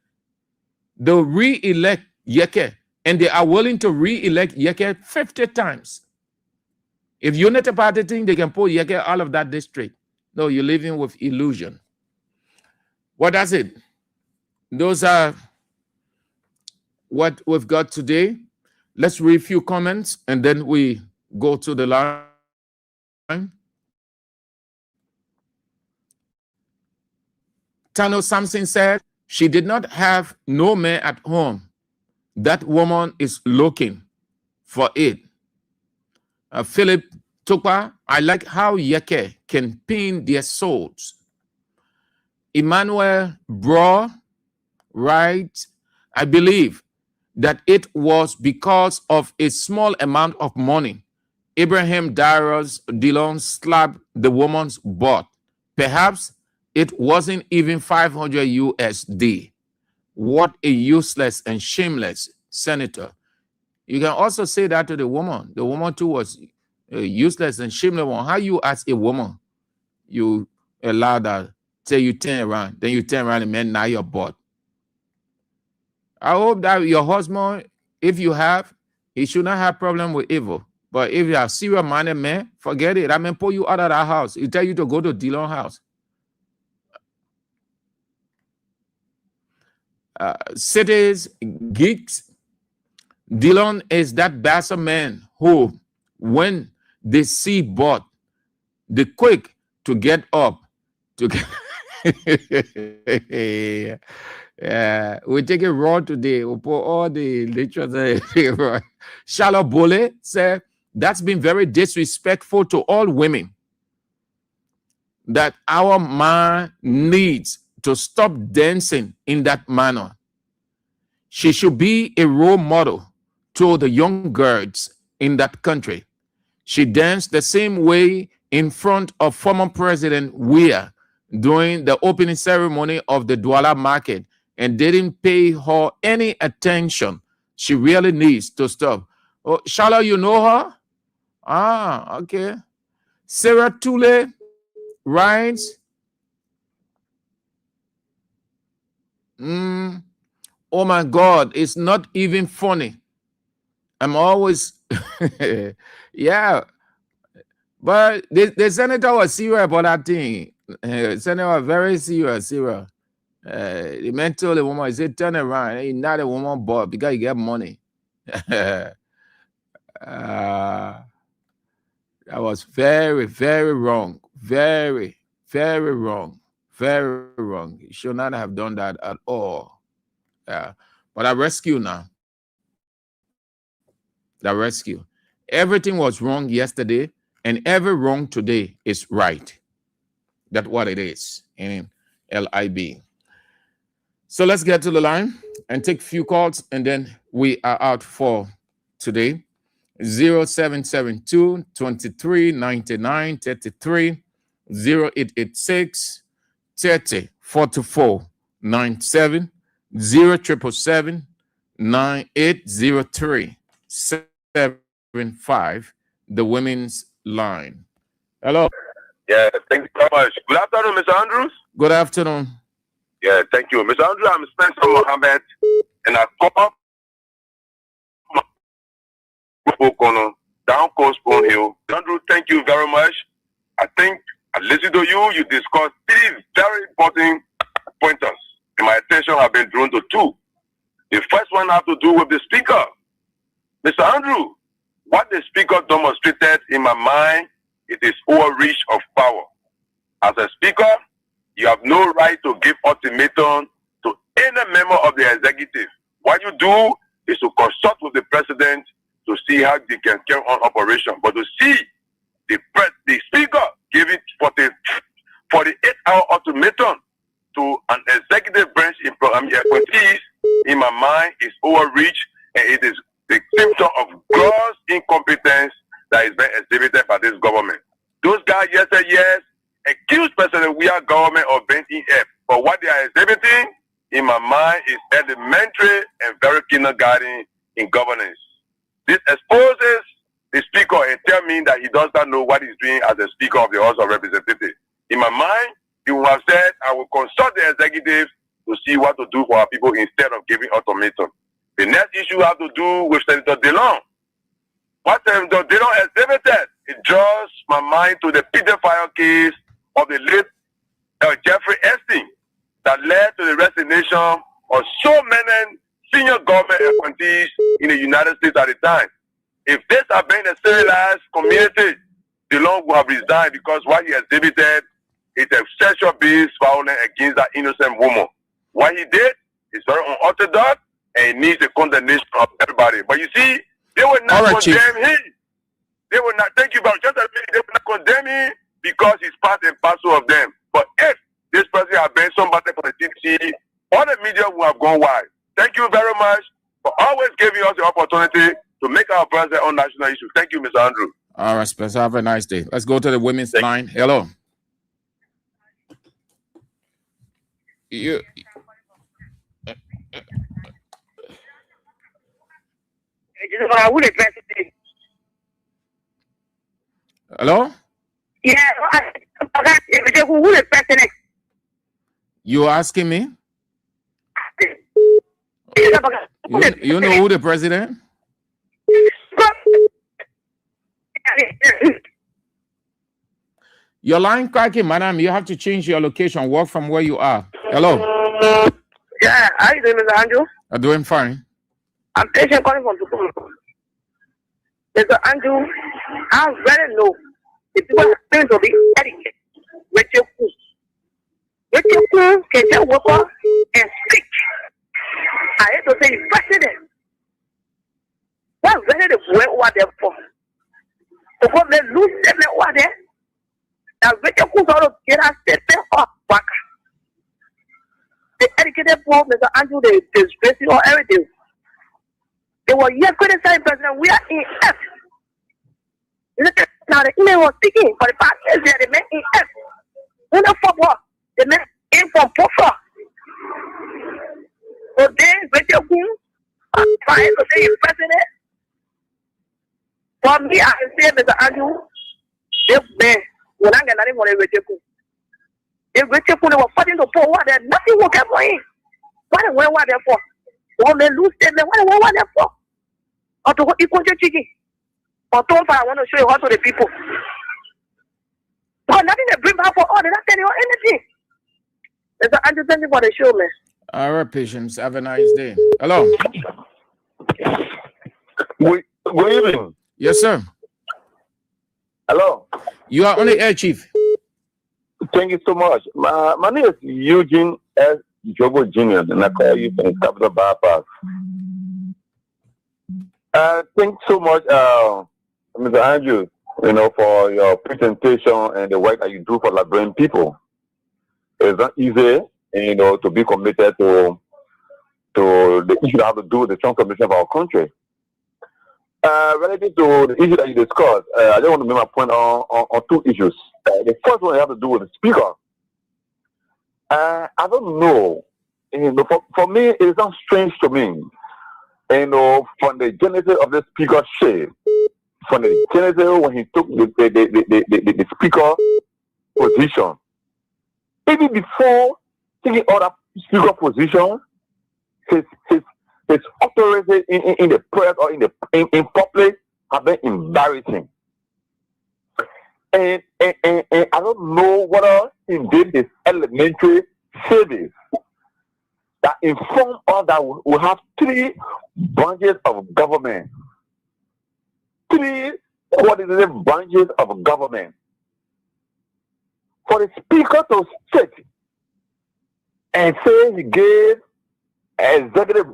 they'll re-elect Yeke, and they are willing to re-elect Yeke 50 times. If Unity Party think they can pull Yeke out of that district, no, you're living with illusion. What does it? Those are what we've got today. Let's read a few comments, and then we go to the line. Tano Samson said, she did not have no man at home. That woman is looking for it. Philip Tukwa, I like how Yeke can pin their souls. Emmanuel Bro, right? I believe that it was because of a small amount of money. Abraham Dillon slapped the woman's butt. Perhaps it wasn't even 500 USD. What a useless and shameless senator. You can also say that to the woman. The woman too was useless and shameless. How you ask a woman, you allow that, say you turn around, then you turn around and man, now you're butt. I hope that your husband, if you have, he should not have problem with evil. But if you are serious-minded man, forget it. I mean, pull you out of that house. He tell you to go to Dillon house. Cities, geeks, Dillon is that bastard man who, when they see bought, they quick to get up. To get yeah, we take it raw today. We put all the literature. Charlotte Bole said, that's been very disrespectful to all women. That our man needs to stop dancing in that manner. She should be a role model to the young girls in that country. She danced the same way in front of former President Weah during the opening ceremony of the Douala market and didn't pay her any attention. She really needs to stop. Oh, Charlotte, you know her? Ah, okay. Sarah Tule writes, oh my God, it's not even funny. I'm always, yeah. But the senator was serious about that thing. Senator was very serious. The man told the woman, he said, turn around. He's not a woman, but because you get money. That was very, very wrong. Very, very wrong. Very wrong. You should not have done that at all. Yeah. But I rescue now. The rescue. Everything was wrong yesterday, and every wrong today is right. That's what it is in LIB. So let's get to the line and take a few calls, and then we are out for today. 0772 23 99 33 0886 30 44 97 0777 9803 75, the women's line. Hello. Yeah, thank you very much. Good afternoon, Mr. Andrews. Good afternoon. Yeah, thank you. Mr. Andrews, I'm Spencer Mohammed, and I come up down Coast Spoon Hill. Andrew, thank you very much. I think I listened to you. You discussed 3 very important pointers, and my attention has been drawn to 2. The first one has to do with the speaker. Mr. Andrew, what the speaker demonstrated in my mind, it is overreach of power. As a speaker, you have no right to give ultimatum to any member of the executive. What you do is to consult with the president to see how they can carry on operation. But to see the speaker giving 48-hour ultimatum to an executive branch appointees, in my mind, is overreach, and it is the symptom of gross incompetence that is being exhibited by this government. Those guys yes, accuse President Weah government of being inept, but what they are exhibiting, in my mind, is elementary and very kindergarten in governance. This exposes the speaker and tell me that he does not know what he's doing as a speaker of the House of Representatives. In my mind, he would have said, I will consult the executive to see what to do for our people instead of giving ultimatum. The next issue has to do with Senator DeLong. What Senator DeLong exhibited, it draws my mind to the pedophile case of the late Jeffrey Epstein that led to the resignation of so many senior government appointees in the United States at the time. If this had been a civilized community, DeLong would have resigned because what he exhibited is a sexual-based violence against that innocent woman. What he did is very unorthodox, and it needs a condemnation of everybody. But you see, they will not condemn him. They will not, thank you, but just a minute, they will not condemn him because he's part and parcel of them. But if this person had been somebody for the TC, all the media would have gone wide. Thank you very much for always giving us the opportunity to make our presence on national issues. Thank you, Mr. Andrew. All right, Spencer. Have a nice day. Let's go to the women's line. Hello. Hello? Yeah, who is president? You asking me? You know who the president? Your line cracking, madam. You have to change your location. Work from where you are. Hello. Yeah, how you doing, Mr. Andrew? I'm doing fine. I'm patient calling from Tukuru. Mr. Andrew, I very know the people are going to be etiquette with your cool. With your cool, can you work up and speak? I hate to say president. What really the way over there for? To go and lose them over there. Now, with your cool, sort of get us step up back. The educated poor, Mr. Andrew, they disgrace you or everything. They were yet criticizing President. We are in F. Look at now, the email was speaking for the past years there, they meant in F. When the fuck what? They meant in from Puffer. So then, with your king, I'm trying to say president. For me, I can say, Mr. Andrew, if man, when I get nothing for the Richard Coon. If Richard Coon was fighting to pour water, nothing will get for him. What they went there for? When they lose them, what they went there for? Or to go equal to chicken. Or don't I want to show you how to the people. But nothing they bring back for all, they're not telling you anything. Mr. Andrew, thank you for the show, man. All right, patience. Have a nice day. Hello. Good evening. Yes, sir. Hello. You are on the air, Chief. Thank you so much. My name is Eugene S. Jobo Jr., and I call you from Capital Bypass. Thanks so much, Mr. Andrews. for your presentation and the work that you do for Liberian people. It's not easy, to be committed to the issue that have to do with the transformation of our country. Relative to the issue that you discussed, I just want to make my point on two issues. The first one has to do with the speaker. I don't know. For me, it is not strange to me. From the genesis of the speakership, from the genesis when he took the speaker position, even before taking other speaker position, his authority in the press or in public have been embarrassing. And I don't know whether indeed his elementary service that inform us that we have three branches of government. Three coordinated branches of government. For the speaker to sit and say he gave executive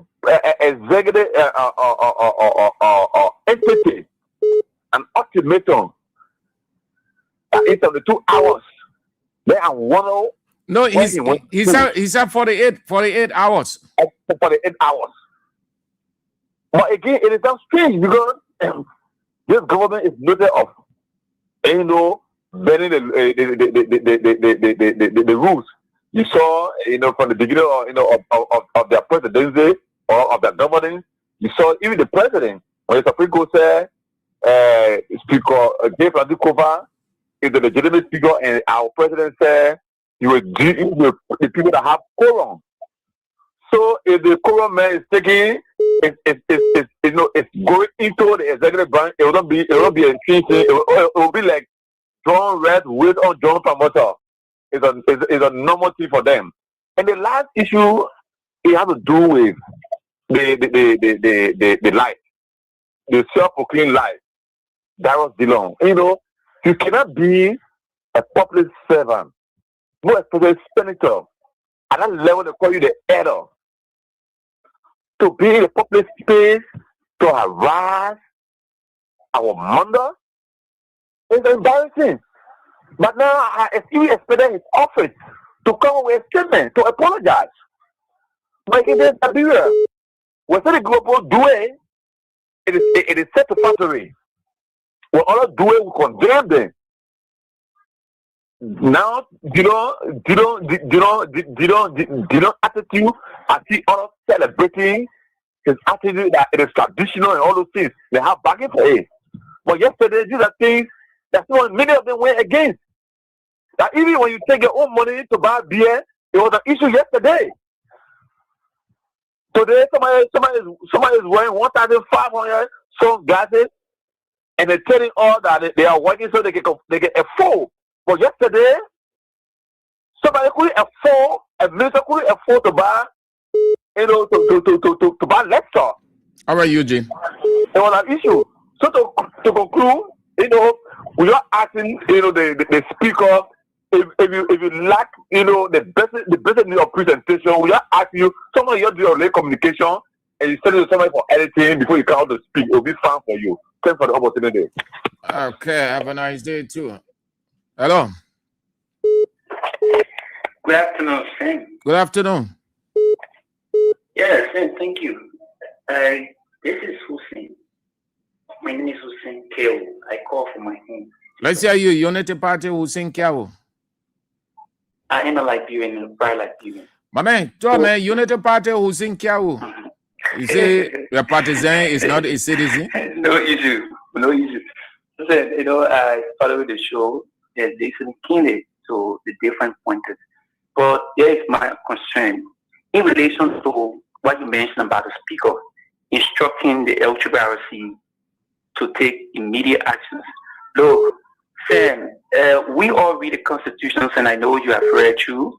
entity an ultimatum that it's on the 2 hours. Then I wonder. No, he said 48 hours. 48 hours. But again, it is not strange because this government is noted of, bending the rules. You saw, from the beginning of their presidency or of their governance, you saw even the president, when the Supreme Court said, Speaker Dave Radikova is the legitimate speaker, and our president said he will deal with the people that have quorum. So if the quorum man is taking, it's going into the executive branch, it will not be a thing. It will be like John Red with or John Promoter. It's a normal thing for them. And the last issue, it has to do with the life, the self-proclaimed life. That was Dillon. You cannot be a public servant, no especially senator. At that level, they call you the elder. To be in a public space, to harass our mother, it's embarrassing. But now I expected his office to come with a statement, to apologize. But it is Liberia. When the global doing, it is satisfactory. When other doing, we condemn them. Now, attitude, I see others celebrating his attitude that it is traditional and all those things. They have backing for it. But yesterday, these are things that many of them went against. That even when you take your own money to buy beer, it was an issue yesterday. Today, somebody is wearing 1,500 some glasses, and they're telling all that they are working so they can afford. But yesterday, somebody couldn't afford, a minister couldn't afford to buy, to buy laptop. All right, Eugene. It was an issue. So to conclude, we are asking, the speaker, if you lack, the basic need of presentation, we are asking you, someone you do your late communication, and you send it to somebody for editing before you come out to speak. It will be fine for you. Thanks for the opportunity. Okay, have a nice day too. Hello. Good afternoon, Sam. Good afternoon. Yes, Sam, thank you. This is Hussein. My name is Hussein Keo. I call from my home. Let's hear you. Unity Party Hussein Keo. I am a Liberian and a proud Liberian. My man, tell me, Unity Party Hussein Keo. You say your partisan is not a citizen? No issue. Listen, I followed the show. They listen keenly to the different pointers. But there is my concern in relation to what you mentioned about the speaker instructing the LTRC to take immediate actions. Look, Sam, we all read the constitutions, and I know you have read too.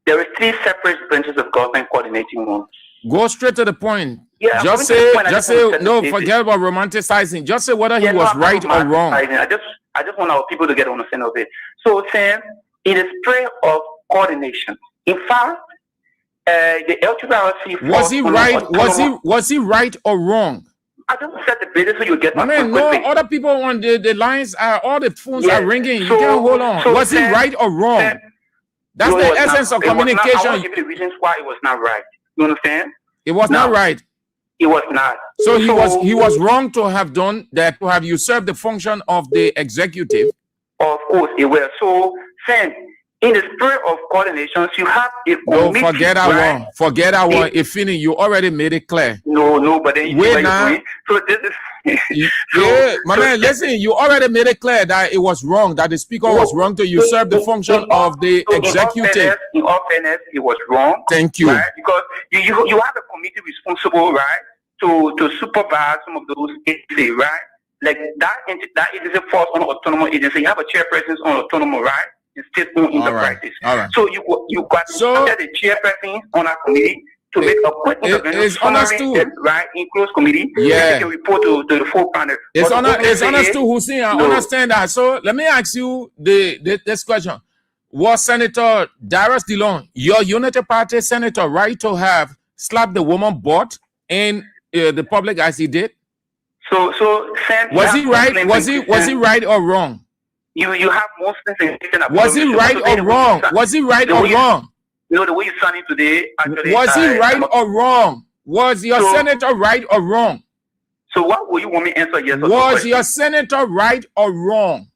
There are 3 separate branches of government coordinating one. Go straight to the point. Yeah, just say, no, forget about romanticizing. Just say whether he was right or wrong. I just want our people to get an understanding of it. So, Sam, in the spirit of coordination, in fact, the LTRC was he right? Was he right or wrong? I just set the business so you get my man, point no, quickly. other people on the lines are, all the phones Yes. are ringing. You So- can't hold on. so Was it then- right or wrong? then- That's No, it the was not- essence of it was not. I want to communication. give you the reasons why it was not right. You understand? It was not No. right. It was not. So he was wrong to have done that, to have usurped the function of the executive. Of course, it was. So, Sam, in the spirit of coordination, you have a No, committee, forget that right? one. Forget that one. Ifini, you already made it clear. No, but then you see Wait what now. you're doing. So this is Yeah, my man, listen, you already made it clear that it was wrong, that the speaker was wrong to usurp the function of the executive. In all fairness, it was wrong. Thank you. Right? Because you have a committee responsible, right, to supervise some of those agencies, right? Like that agency falls on autonomous agency. You have a chairperson on autonomous, right? In state-owned enterprises. All right. So you got the chairperson on our committee to make a quick intervention, it's understood. right, in close committee. Yeah. And you can report to the full panel. It's But the understood, government say, Hussein. I no. understand that. So let me ask you this question. Was Senator Darius Dillon, your Unity Party senator, right to have slapped the woman butt in the public as he did? So Sam, Was he right? Was he right or wrong? You have Muslims in Christian. Was he right or wrong? Was he right or wrong? You know the way you're sounding today. Actually, Was he right or wrong? Was your senator right or wrong? So what will you want me to answer? Yes or no? Was your senator right or wrong?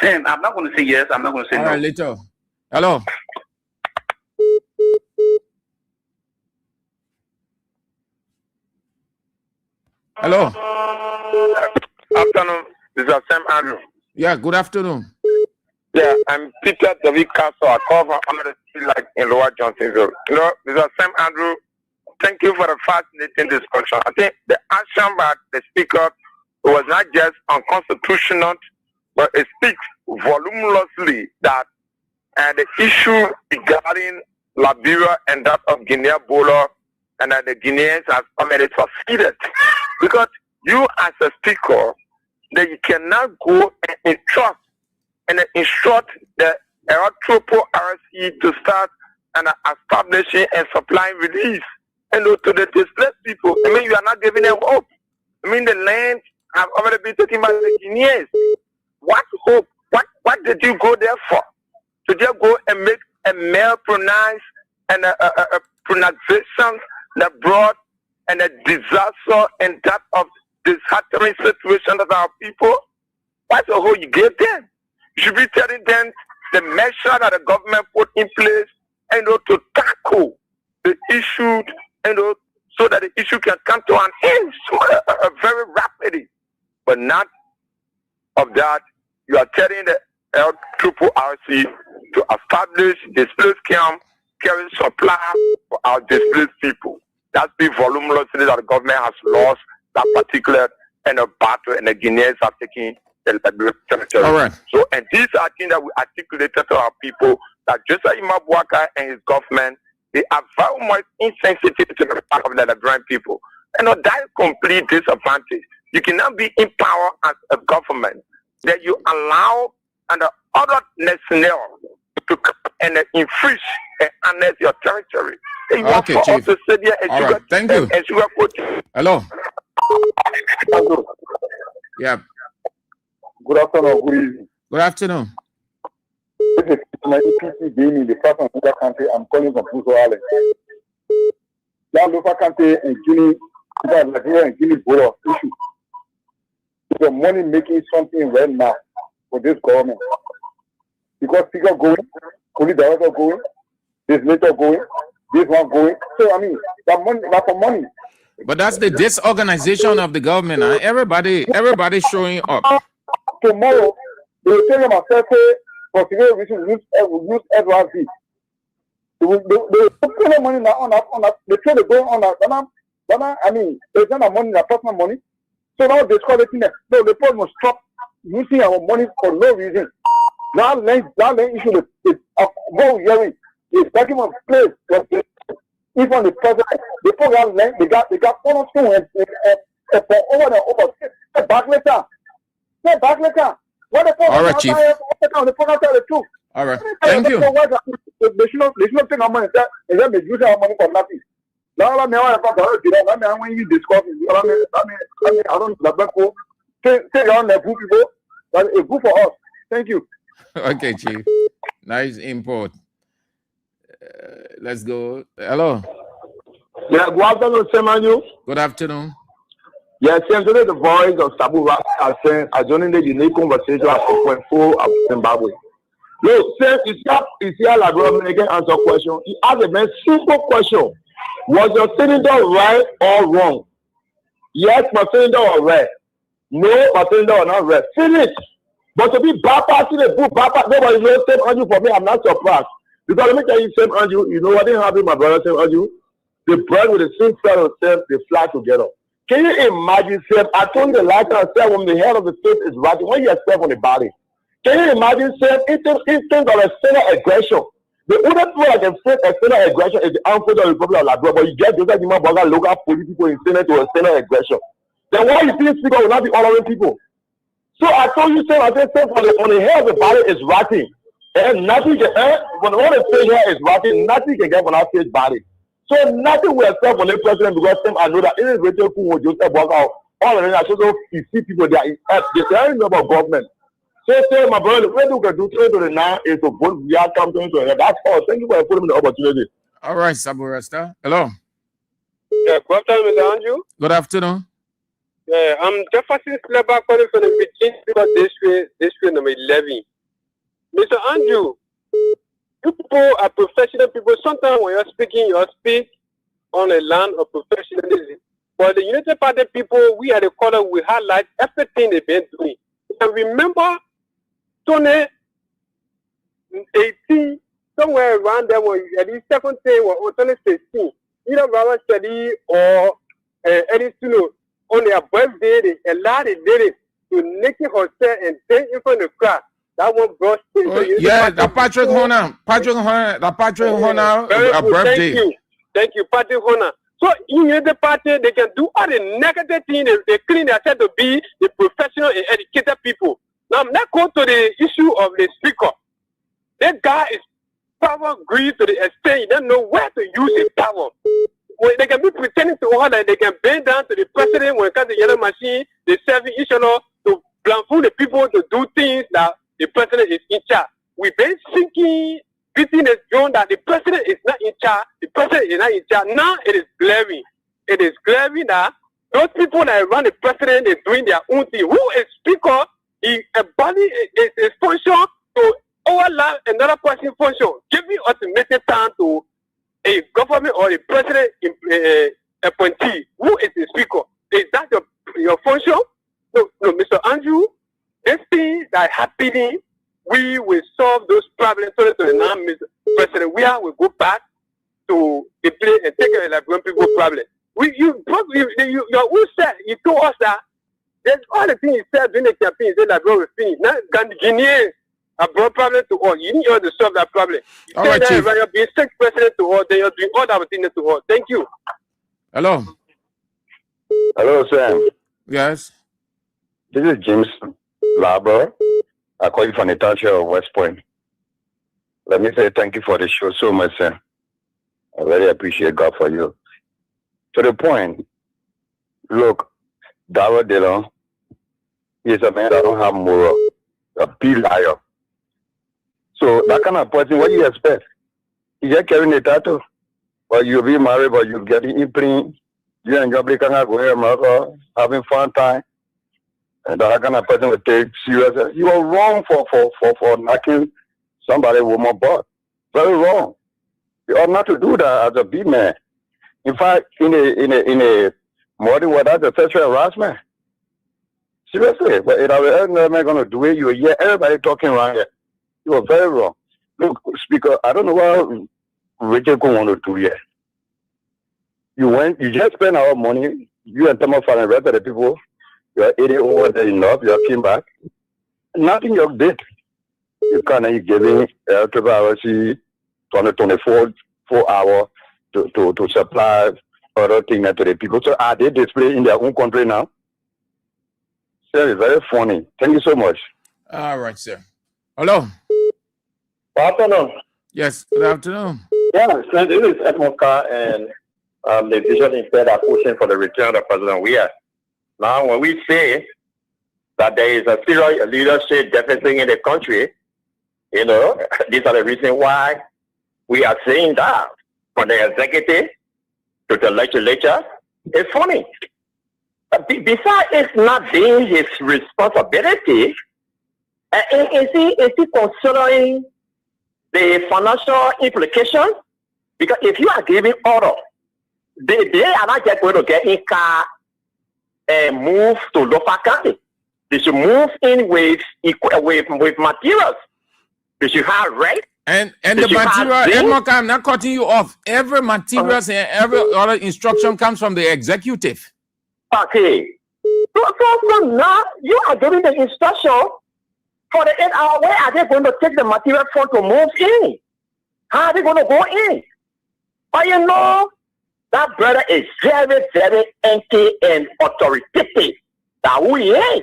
Sam, I'm not going to say yes. I'm not going to say All no. right, later. Hello. Hello. Afternoon, this is Sam Andrew. Yeah, good afternoon. Yeah, I'm Peter David Castle. I call from under the street like in Lower Johnsonville. You know, this is Sam Andrew. Thank you for the fascinating discussion. I think the action by the speaker was not just unconstitutional, but it speaks voluminously that the issue regarding Liberia and that of Guinea-Bola and that the Guineans have already succeeded. Because you as a speaker, that you cannot go and entrust and instruct the Electoral RC to start and establishing and supplying relief and to the displaced people. I mean, you are not giving them hope. I mean, the land have already been taken by the Guineans. What hope? What did you go there for? To just go and make a mal-pronounced and a pronunciation that brought and a disaster and that of disheartening situation of our people? What's the whole you gave them? You should be telling them the measure that the government put in place and to tackle the issue and so that the issue can come to an end very rapidly. But not of that, you are telling the LRRC to establish displaced camp, carry supply for our displaced people. That's the voluminously that the government has lost that particular and a battle and the Guineans are taking the Liberian territory. All right. So, and these are things that we articulated to our people that Joseph Imabwaka and his government, they are very much insensitive to the part of the Liberian people. And that is complete disadvantage. You cannot be in power as a government that you allow and the other national to come and infringe and annex your territory. You want for us to sit there and all right. Thank you. And sugarcoat. Hello. Yeah. Good afternoon. Good evening. Good afternoon. This is my EPC being the person in the country. I'm calling from Buso Island. That local country and Guinea, Nigeria and Guinea border issue. The money making something right now for this government. Because speaker going, police director going, this later going, this one going. So I mean, that money, that's for money. But that's the disorganization of the government. Huh? Everybody showing up. Tomorrow, they will tell them myself, for security reasons, use SRC. They will put money on that. They try to go on that. I mean, there's not money, that personal money. So now they're disqualifying them. So the people must stop using our money for no reason. Now, land issue is more hearing. The document place was even the president. The people got land. They got 1 or 2 and for over. Back later. All right, Chief. All right. Thank you. They should not take our money. They should use our money for nothing. Now, I when you discuss it, I don't know. Say on the people, but it's good for us. Thank you. Okay, Chief. Nice import. Let's go. Hello. Yeah, good afternoon, Semanu. Good afternoon. Yes, essentially the voice of Sabu adjoining the unique conversation at 4.4 of Zimbabwe. Look, Sam, you see how Labrador can answer question. He asked a very simple question. Was your senator right or wrong? Yes, my senator was right. No, my senator was not right. Finish. But to be bypassing the book, nobody knows Sam Andrew for me, I'm not surprised. Because let me tell you, Sam Andrew, you know what didn't happen, my brother Sam Andrew? The bread with the same fellow Sam, they fly together. Can you imagine, Sam? I told you the last time, Sam, when the head of the state is rising, when you are Sam on the body. Can you imagine, Sam, instead of a center aggression? The only people that can face a center aggression is the armed forces of the Republic of Labrador, but you get those human burger local police people in Senate to a center aggression. Then why you think speaker will not be honoring people? So I told you, Sam, I said, Sam, on the head of the body is rotting. And nothing can, when the one stage here is rotting, nothing can get on our stage body. So nothing will accept from the president because Sam, I know that it is Rachel Kumo, Joseph Walker, all of them, I see people that they are in the government. So, my brother, what you can do to now is to vote. We are coming to it. That's all. Thank you for putting me the opportunity. All right, Sabu Rasta. Hello. Yeah, good afternoon, Mr. Andrew. Good afternoon. Yeah, I'm Jefferson Sleba calling from the Virginia district number 11. Mr. Andrew, you people are professional people. Sometimes when you're speaking, you speak on a land of professionalism. For the United Party people, we are the color, we highlight everything they've been doing. And remember, 2018, somewhere around there, at least second day or 2016, either Baba Study or Eddie Suno, on their birthday, they allowed the ladies to naked herself and dance in front of the crowd. That one brought yeah, the Patrick Horner, birthday. Thank you, Patrick Horner. So in the party, they can do all the negative things. They clean themselves to be the professional and educated people. Now, I'm not going to the issue of the speaker. That guy is power greedy to the extent he doesn't know where to use his power. When they can be pretending to all that they can bend down to the president when it comes to yellow machine, they serving each other to blindfold the people to do things that the president is in charge. We've been seeking, beating the drum that the president is not in charge. The president is not in charge. Now it is glaring. It is glaring that those people that run the president is doing their own thing. Who is speaker? He embodies his function to overlap another person's function, giving ultimatum time to a government or a president appointee. Who is the speaker? Is that your function? No, Mr. Andrew, this thing that happening, we will solve those problems so that now, Mr. President Weah will go back to the place and take care of Liberian people's problem. You told us that there's all the things you said during the campaign, you said that will finish. Now, Guineans have brought problem to all. You need to solve that problem. You all say right, that Chief. you're being sex president to all, then you're doing all that things to all. Thank you. Hello. Hello, Sam. Yes. This is James Labor. I call you from the township of West Point. Let me say thank you for the show so much, sir. I very appreciate God for you. To the point, look, Dawa Dillon is a man that don't have moral, a big liar. So that kind of person, what do you expect? You get carrying a tattoo, or you'll be married, but you're getting imprint. You and your brother can go here, America, having fun time. And that kind of person will take serious. You are wrong for knocking somebody with my butt. Very wrong. You ought not to do that as a big man. In fact, in a modern world, that's a sexual harassment. Seriously, but if I was never going to do it, you will hear everybody talking around here. You are very wrong. Look, Speaker, I don't know what Richard could want to do here. You just spend our money, you and Thomas and the rest of the people, you are eating over there enough, you are came back. Nothing you did. You can't giving LRRC 24 hours to supply other things to the people. So are they displaying in their own country now? Sir, it's very funny. Thank you so much. All right, sir. Hello. Good afternoon. Yes, good afternoon. Yeah, so this is Edmond Carr, and the vision instead are pushing for the return of President Weah. Now, when we say that there is a serious leadership deficit in the country, these are the reasons why we are saying that from the executive to the legislature. It's funny. Besides it's not being his responsibility, is he considering the financial implications? Because if you are giving order, they are not just going to get in car and move to local county. They should move in with materials. They should have right. And the material, I'm not cutting you off. Every materials and every other instruction comes from the executive. Okay. So now you are giving the instruction for the 8 hour. Where are they going to take the material from to move in? How are they going to go in? But that brother is very, very empty and authoritative. That's who he is.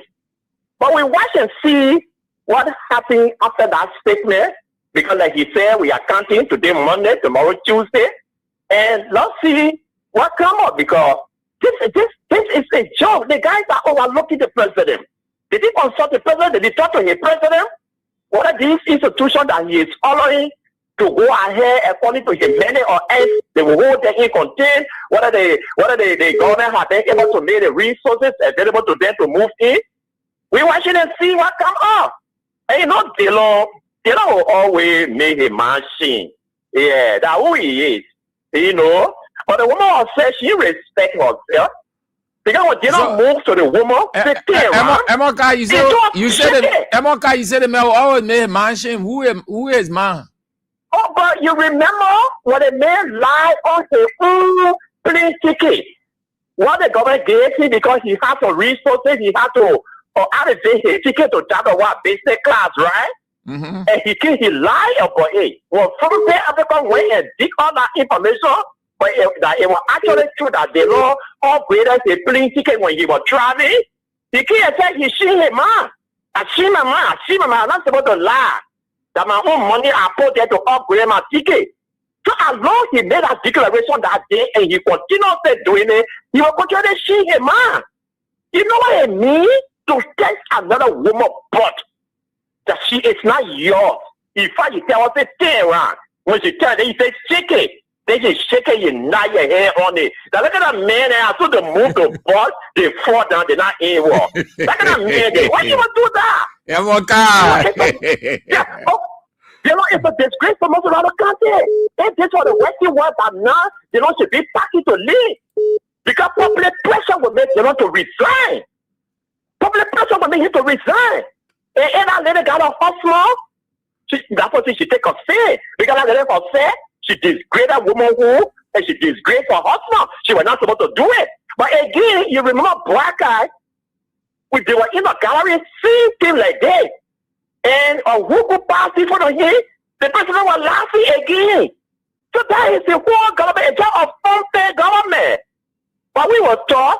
But we watch and see what happened after that statement. Because like he said, we are counting today Monday, tomorrow Tuesday. And let's see what comes up. Because this is a joke. The guys are overlooking the president. Did he consult the president? Did he talk to his president? What are these institutions that he is following to go ahead according to his money, or else they will hold them in contempt? Whether the government have been able to make the resources available to them to move in? We watching and see what comes up. And they don't always make a machine. Yeah, that's who he is. But the woman says she respects herself. Because when they don't move to the woman, they stay around. Emoka, you said the man always made a machine. Who is man? Oh, but you remember when the man lied on his own plane ticket? What the government gave him because he had some resources, he had to allocate his ticket to travel business class, right? Mm-hmm. And he lied about it. Well, from the African went and dig all that information, but it was actually true that the law upgraded the plane ticket when he was traveling. He can't say he see him, man. I see my man. I'm not supposed to lie. That my own money I put there to upgrade my ticket. So as long as he made that declaration that day and he continued doing it, he will continue to see him, man. You know what it means to test another woman butt? That she is not yours. In fact, you tell her to stay around. When she tell her, you say, shake it. Then you shake it, you nod your hair on it. Now look at that man there. As soon as they move the ball, they fall down, they're not in war. Look at that man there. Why you want to do that? It's a disgrace for most of our country. If this was the Western world that now, should be packing to leave. Because public pressure will make to resign. Public pressure will make him to resign. And that lady got a husband. That's what she take a say. Because that lady say she disgraced that woman and she disgraced her husband. She was not supposed to do it. But again, you remember black guy, when they were in the gallery, seeing things like that. And who could pass in front of him? The president was laughing again. So that is the whole government, a job of unfair government. But we were taught,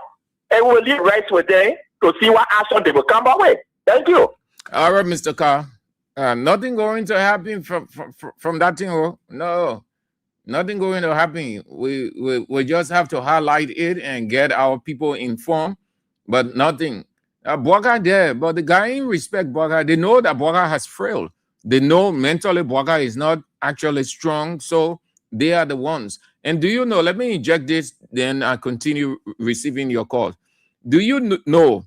and we will leave rights with them to see what action they will come up with. Thank you. All right, Mr. Carr. Nothing going to happen from that thing. No, nothing going to happen. We just have to highlight it and get our people informed, but nothing. Boaga there, but the guy in respect Boaga, they know that Boaga has failed. They know mentally Boaga is not actually strong, so they are the ones. And do you know, let me inject this, then I continue receiving your call. Do you know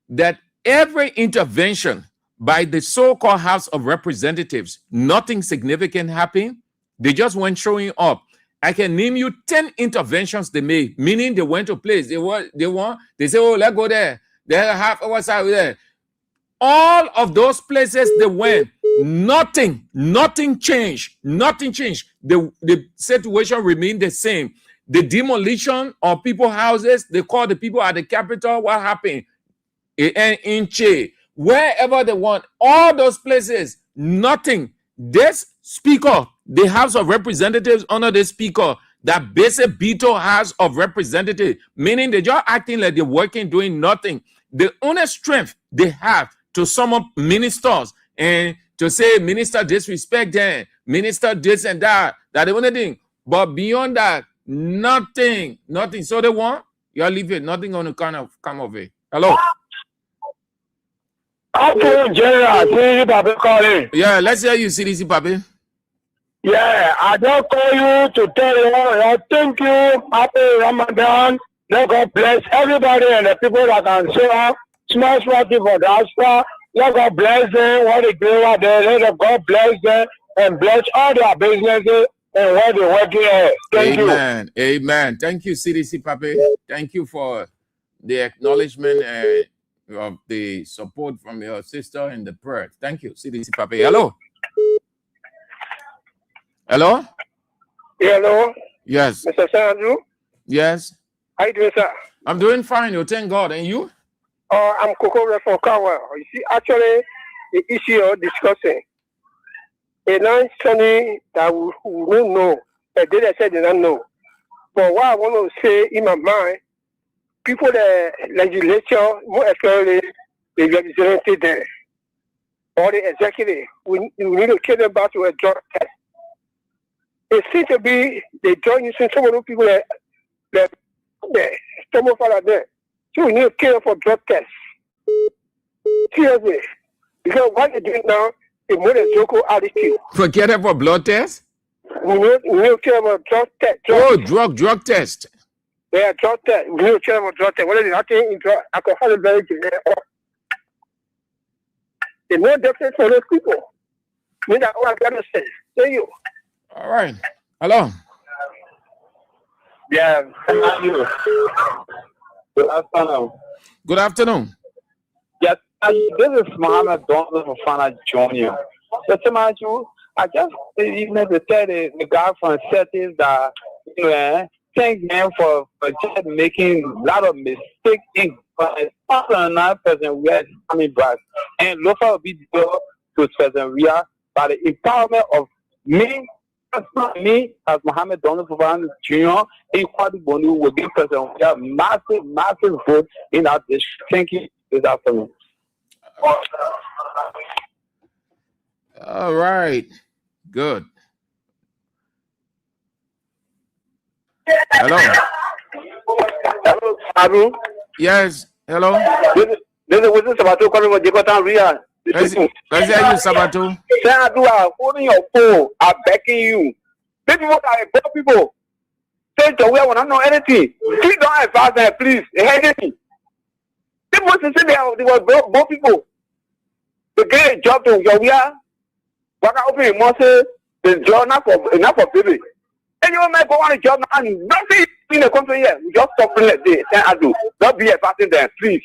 that every intervention by the so-called House of Representatives, nothing significant happened? They just went showing up. I can name you 10 interventions they made, meaning they went to place. They say, oh, let's go there. They have half hour side there. All of those places they went, nothing changed. Nothing changed. The situation remained the same. The demolition of people's houses, they called the people at the Capitol. What happened? In Che, wherever they want, all those places, nothing. This speaker, the House of Representatives under the speaker, that basic veto House of Representatives, meaning they're just acting like they're working, doing nothing. The only strength they have to summon ministers and to say minister disrespect them, minister this and that, the only thing. But beyond that, Nothing. So they want you're leaving. Nothing going to come of it. Hello. Okay, General, CDC Papi calling. Yeah, let's hear you, CDC Papi. Yeah, I just call you to tell you, thank you, happy Ramadan. Let God bless everybody and the people that can show up. Small people for diaspora. Let God bless them. What they do out there, let God bless them and bless all their businesses and what they're working at. Thank you. Amen. Thank you, CDC Papi. Thank you for the acknowledgement of the support from your sister in the prayer. Thank you, CDC Papi. Hello. Hello? Hello? Yes. Mr. Sandru? Yes. How you doing, sir? I'm doing fine. You thank God. And you? I'm Coco from Kawa. You see, actually, the issue you're discussing, a nice funny that we don't know, a day they said they don't know. But what I want to say in my mind, people, the legislature, more especially the representative or the executive, we need to get them back to a drug test. It seems to be the drug using some of those people that some of us there. So we need to kill for drug tests. Seriously. Because what they're doing now is more than local attitude. Forget about blood test? We need to kill for drug test. Drug test. Yeah, drug test. We need to kill for drug test. Whether they're not taking drug, alcohol is very generic. There's no difference for those people. Me, that's all I got to say. Thank you. All right. Hello. Yeah, thank you. Good afternoon. Good afternoon. Yes, this is Mohammed Donald Fana Jr. So, I just even to tell the guy from settings that, thank them for just making a lot of mistakes in another person we are coming back. And look for be to President Weah by the empowerment of me as Mohammed Donald Fofana Jr. Equally Bonu will give President Weah massive vote in our district. Thank you this afternoon. All right. Good. Hello. Hello, Abu. Yes. Hello. This is Sabato calling from Jekota Ria. Let's hear you, Sabato. Say, holding your phone, I'm begging you. These people are poor people. Say to where when I know anything. Please don't advise them, please. They hate me. People say they were poor people. They get a job to Yawia. But I open a muscle, the job not for baby. And you might go on a job now and nothing in the country here. You just stop like this. Say, I do. Don't be advising them, please.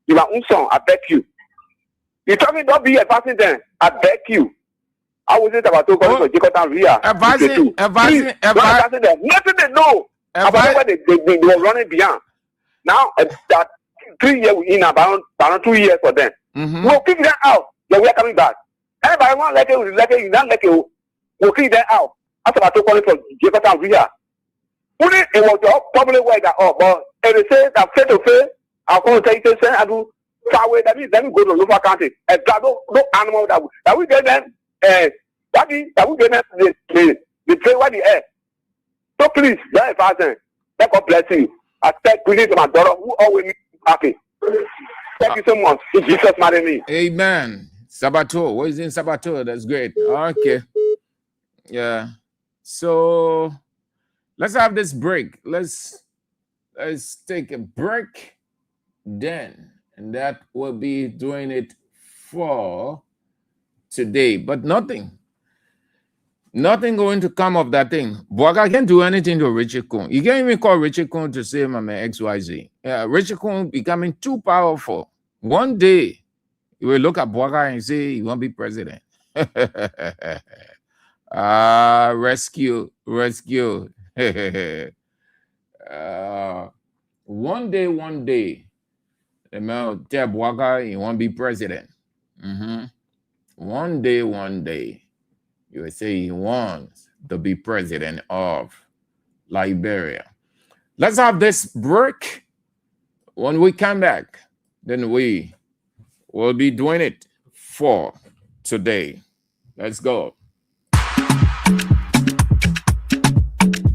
You are unsung, I beg you. You tell me don't be advising them, I beg you. I was it about to go to Jekota Ria. Advising them. Nothing they know about what they were running beyond. Now that 3 years in about 2 years for them. We'll kick them out. Then we're coming back. Everybody want like it, you don't like it. We'll kick them out. That's about to call it for Jekota Ria. Put it in what your public way that but if they say that face to face, I'll go to say I do far away. That means let me go to local country. And no animal that we get them. That we get them the play what the air. So please, let God bless you. I thank you to my daughter who always makes me happy. Thank you so much. In Jesus' mighty name. Amen. Sabato. What is in Sabato? That's great. Okay. Yeah. So let's have this break. Let's take a break then. And that will be doing it for today. But nothing going to come of that thing. Boaga can't do anything to Richard Kuhn. You can't even call Richard Kuhn to say, my man, XYZ. Richard Kuhn becoming too powerful. One day, you will look at Boaga and say, he won't be president. Rescue. One day, the man will tell Boaga he won't be president. One day, you will say he wants to be president of Liberia. Let's have this break. When we come back, then we will be doing it for today. Let's go.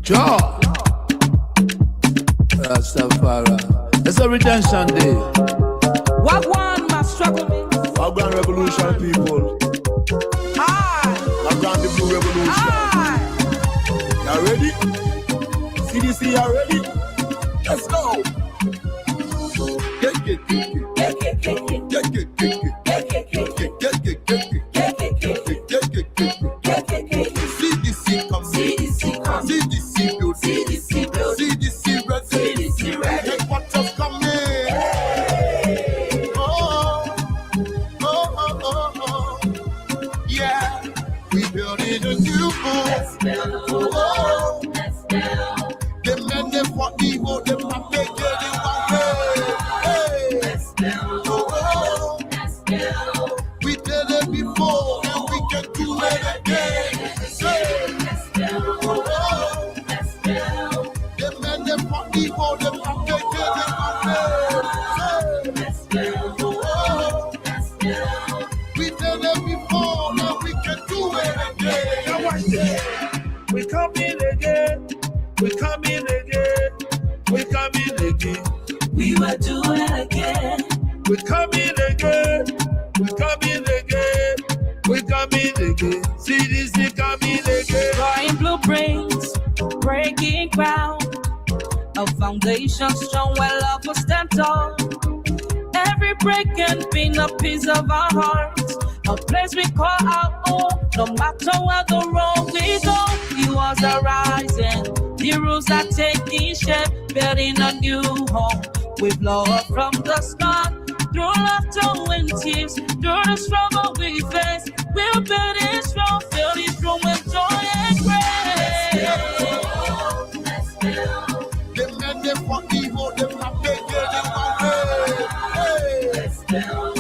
George. Rastafari. It's a redemption day. Wagwan must struggle. Wagwan revolution, people. Wagwan the blue revolution. Y'all ready? CDC, y'all ready? Let's go. CDC come, CDC come, CDC build, CDC build, CDC red, CDC red. Take what just coming. Yeah, we building a new home. Let's build. Let's build. The men they fought the war, them not make it one way. Let's build. Let's build. We did it before, and we can do it again. Let's build. Let's build. The men they fought the war, them not make it one way. Let's build. Let's build. We did it before, now we can do it again. Now watch this. We coming again. We coming again. We coming again. We will do it again. We coming again. We coming again. We coming again. CDC coming again. Drawing blueprints, breaking ground. A foundation strong where love will stand tall. Every break can be a piece of our hearts. A place we call our own. No matter where the road we go, it was a rising. The rules are taking shape, building a new home. With love from the start, through laughter and tears, through the struggle we face, we'll build it strong, fill this room with joy and grace. Let's build. The men they fought the war, them not make it one way. Let's build.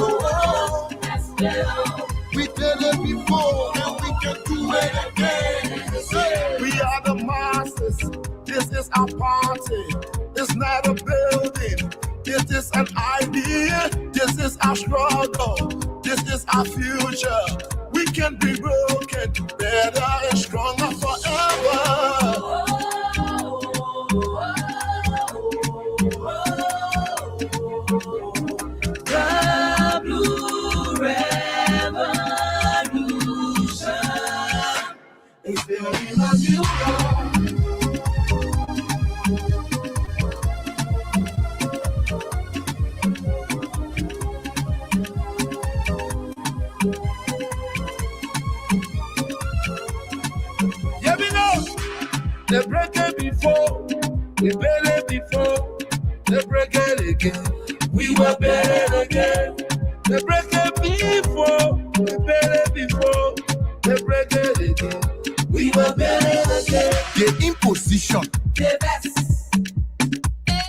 Let's build. We did it before, and we can do it again. We are the masses. This is our party. It's not a building. It is an idea. This is our struggle. This is our future. We can be broken, better and stronger forever. The Blue Revolution is building a new home. Yeah, we know. They break it before, we build it before, they break it again. We will build it again. They break it before, we build it before, they break it again. We will build it again. They in position, The best,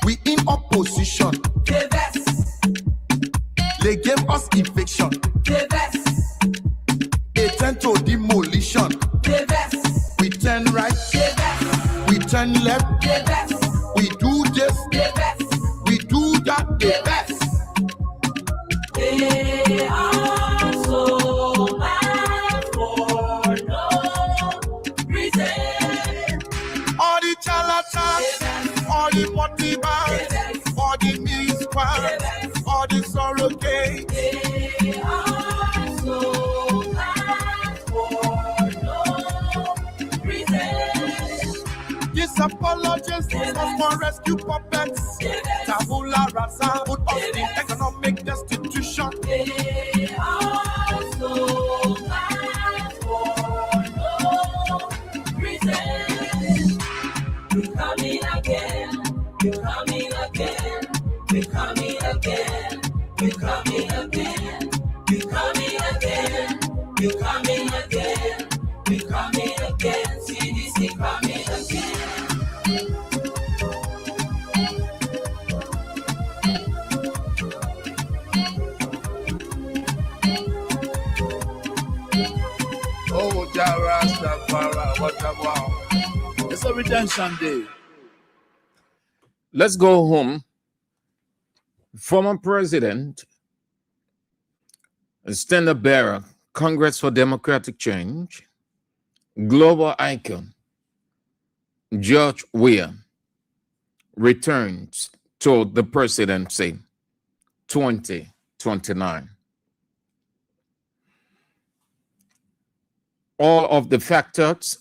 we in opposition. the best, They gave us eviction, the best, they turn to demolition. the best, We turn right, the best, we turn left, the best, we do this, the best. we do that, the best. They are so mad for no reason. All the charlatans, all the motivants, all the miscreants, all the surrogates. They are so mad for no reason. This apologist was for rescue puppets. Tabula rasa put us in economic destitution. They are so mad for no reason. We coming again. We coming again. We coming again. We coming again. We coming again. We coming again. We coming again. CDC coming again. Oh, Rastafari, what a wow. It's a redemption day. Let's go home. Former President, standard bearer, Congress for Democratic Change, global icon, George Weah, returns to the presidency 2029. All of the factors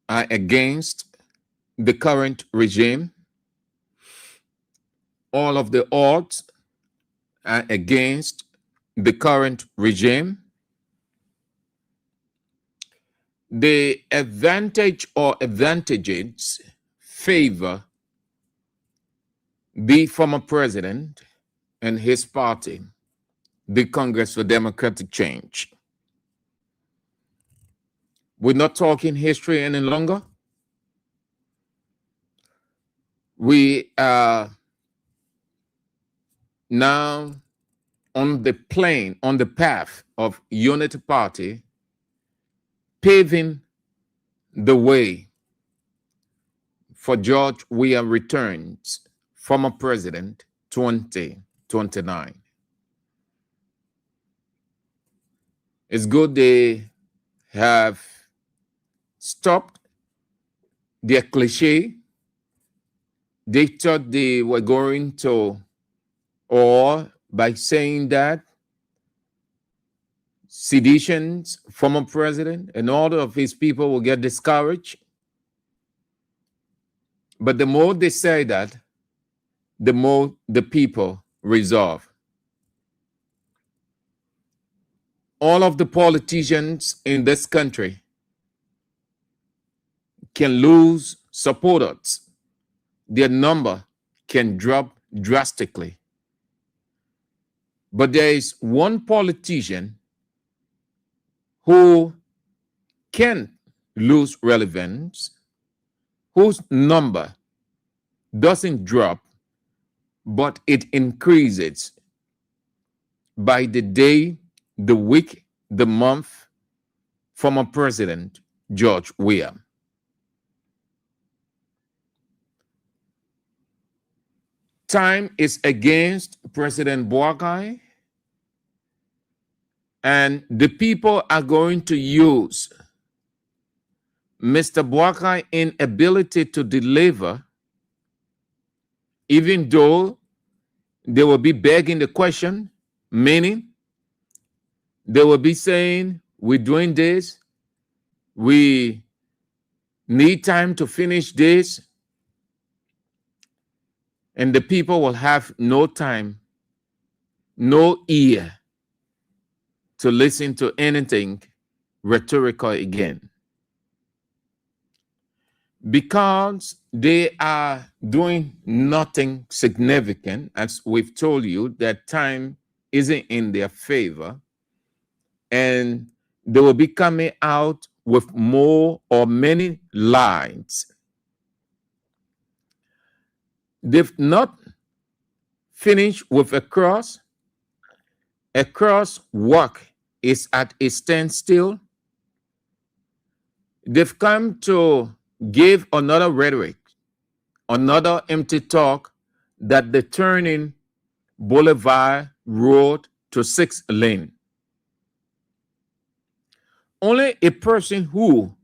are against the current regime. All of the odds are against the current regime. The advantage or advantages favor the former president and his party, the Congress for Democratic Change. We're not talking history any longer. We are now on the plane, on the path of unity party, paving the way for George Weah returns, former president, 2029. It's good they have stopped their cliche. They thought they were going to, or by saying that, seditions, former president, and all of his people will get discouraged. But the more they say that, the more the people resolve. All of the politicians in this country can lose supporters. Their number can drop drastically. But there is one politician who can lose relevance, whose number doesn't drop, but it increases by the day, the week, the month. Former President George Weah. Time is against President Boakai, and the people are going to use Mr. Boakai's inability to deliver, even though they will be begging the question, meaning they will be saying, we're doing this, we need time to finish this, and the people will have no time, no ear to listen to anything rhetorical again. Because they are doing nothing significant, as we've told you, that time isn't in their favor, and they will be coming out with more or many lies. They've not finished with a cross. A cross work is at a standstill. They've come to give another rhetoric, another empty talk, that the turning Boulevard Road to 6 lane. Only a person who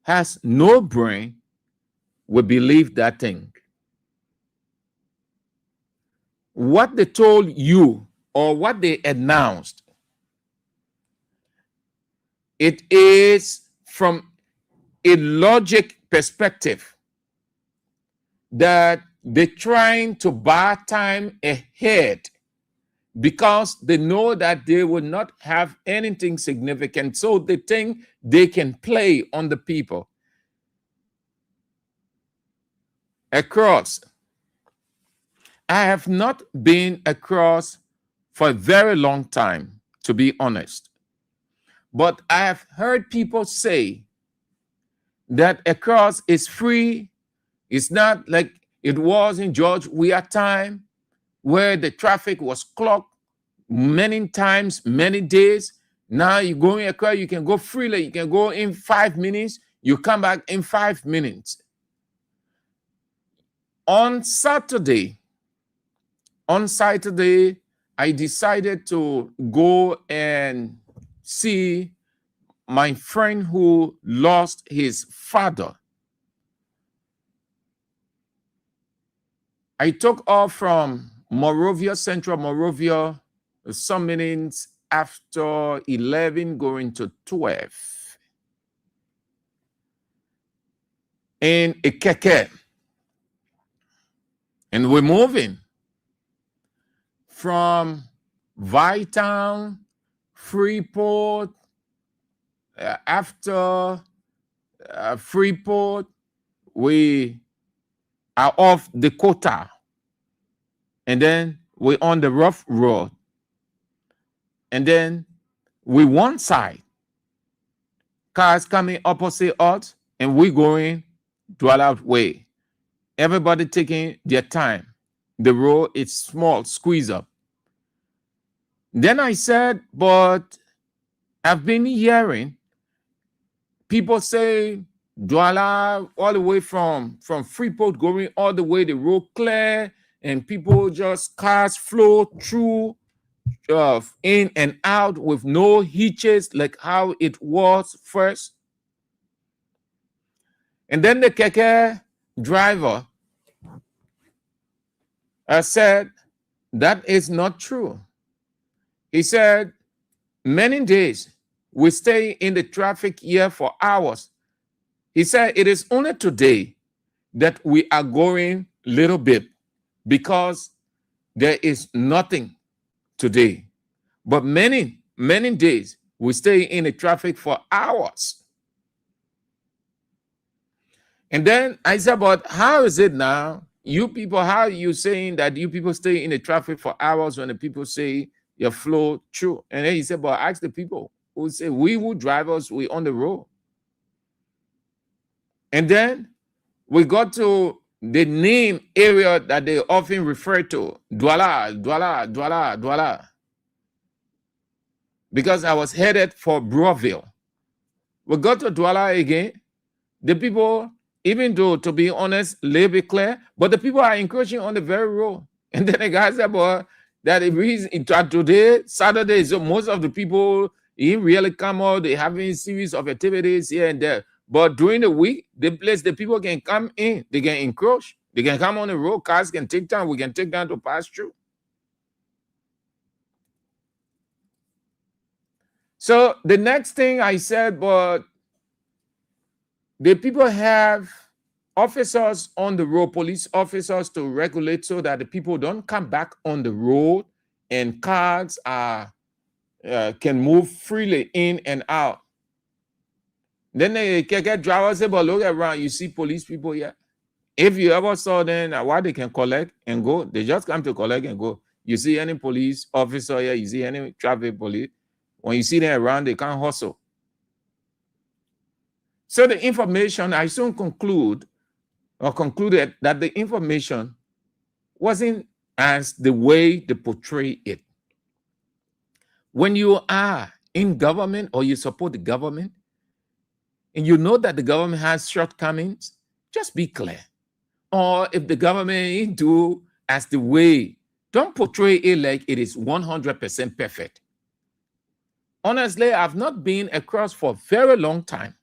has no brain will believe that thing. What they told you or what they announced, it is from a logic perspective that they're trying to buy time ahead because they know that they will not have anything significant. So they think they can play on the people. Across. I have not been across for a very long time, to be honest. But I have heard people say that across is free. It's not like it was in George Weah time, where the traffic was clocked many times, many days. Now you're going across, you can go freely. You can go in 5 minutes. You come back in 5 minutes. On Saturday, I decided to go and see my friend who lost his father. I took off from Morovia, Central Morovia, some minutes after 11 going to 12 in a keke. And we're moving from Vytown, Freeport, after Freeport, we are off Dakota. And then we're on the rough road. And then we one side, cars coming opposite us, and we going Douala way. Everybody taking their time. The road is small, squeeze up. Then I said, but I've been hearing people say Douala all the way from Freeport going all the way, the road clear, and people just cars flow through in and out with no hitches like how it was first. And then the keke driver said that is not true. He said many days we stay in the traffic here for hours. He said it is only today that we are going little bit because there is nothing today. But many days we stay in the traffic for hours. And then I said, but how is it now? You people, how are you saying that you people stay in the traffic for hours when the people say you flow through? And then he said, but ask the people who say we will drive us, we on the road. And then we got to the name area that they often refer to, Douala. Because I was headed for Broadville. We got to Douala again. The people, even though, to be honest, a little bit clear, but the people are encroaching on the very road. And then the guy said, boy, that it is today, Saturday, so most of the people, he really come out, they having a series of activities here and there. But during the week, the people can come in, they can encroach, they can come on the road, cars can take time, we can take time to pass through. So the next thing I said, but the people have officers on the road, police officers to regulate so that the people don't come back on the road and cars can move freely in and out. Then the keke driver say, but look around, you see police people here. If you ever saw them, why they can collect and go, they just come to collect and go. You see any police officer here, you see any traffic police, when you see them around, they can't hustle. So the information, I soon concluded that the information wasn't as the way they portray it. When you are in government or you support the government, and you know that the government has shortcomings, just be clear. Or if the government do as the way, don't portray it like it is 100% perfect. Honestly, I've not been across for a very long time.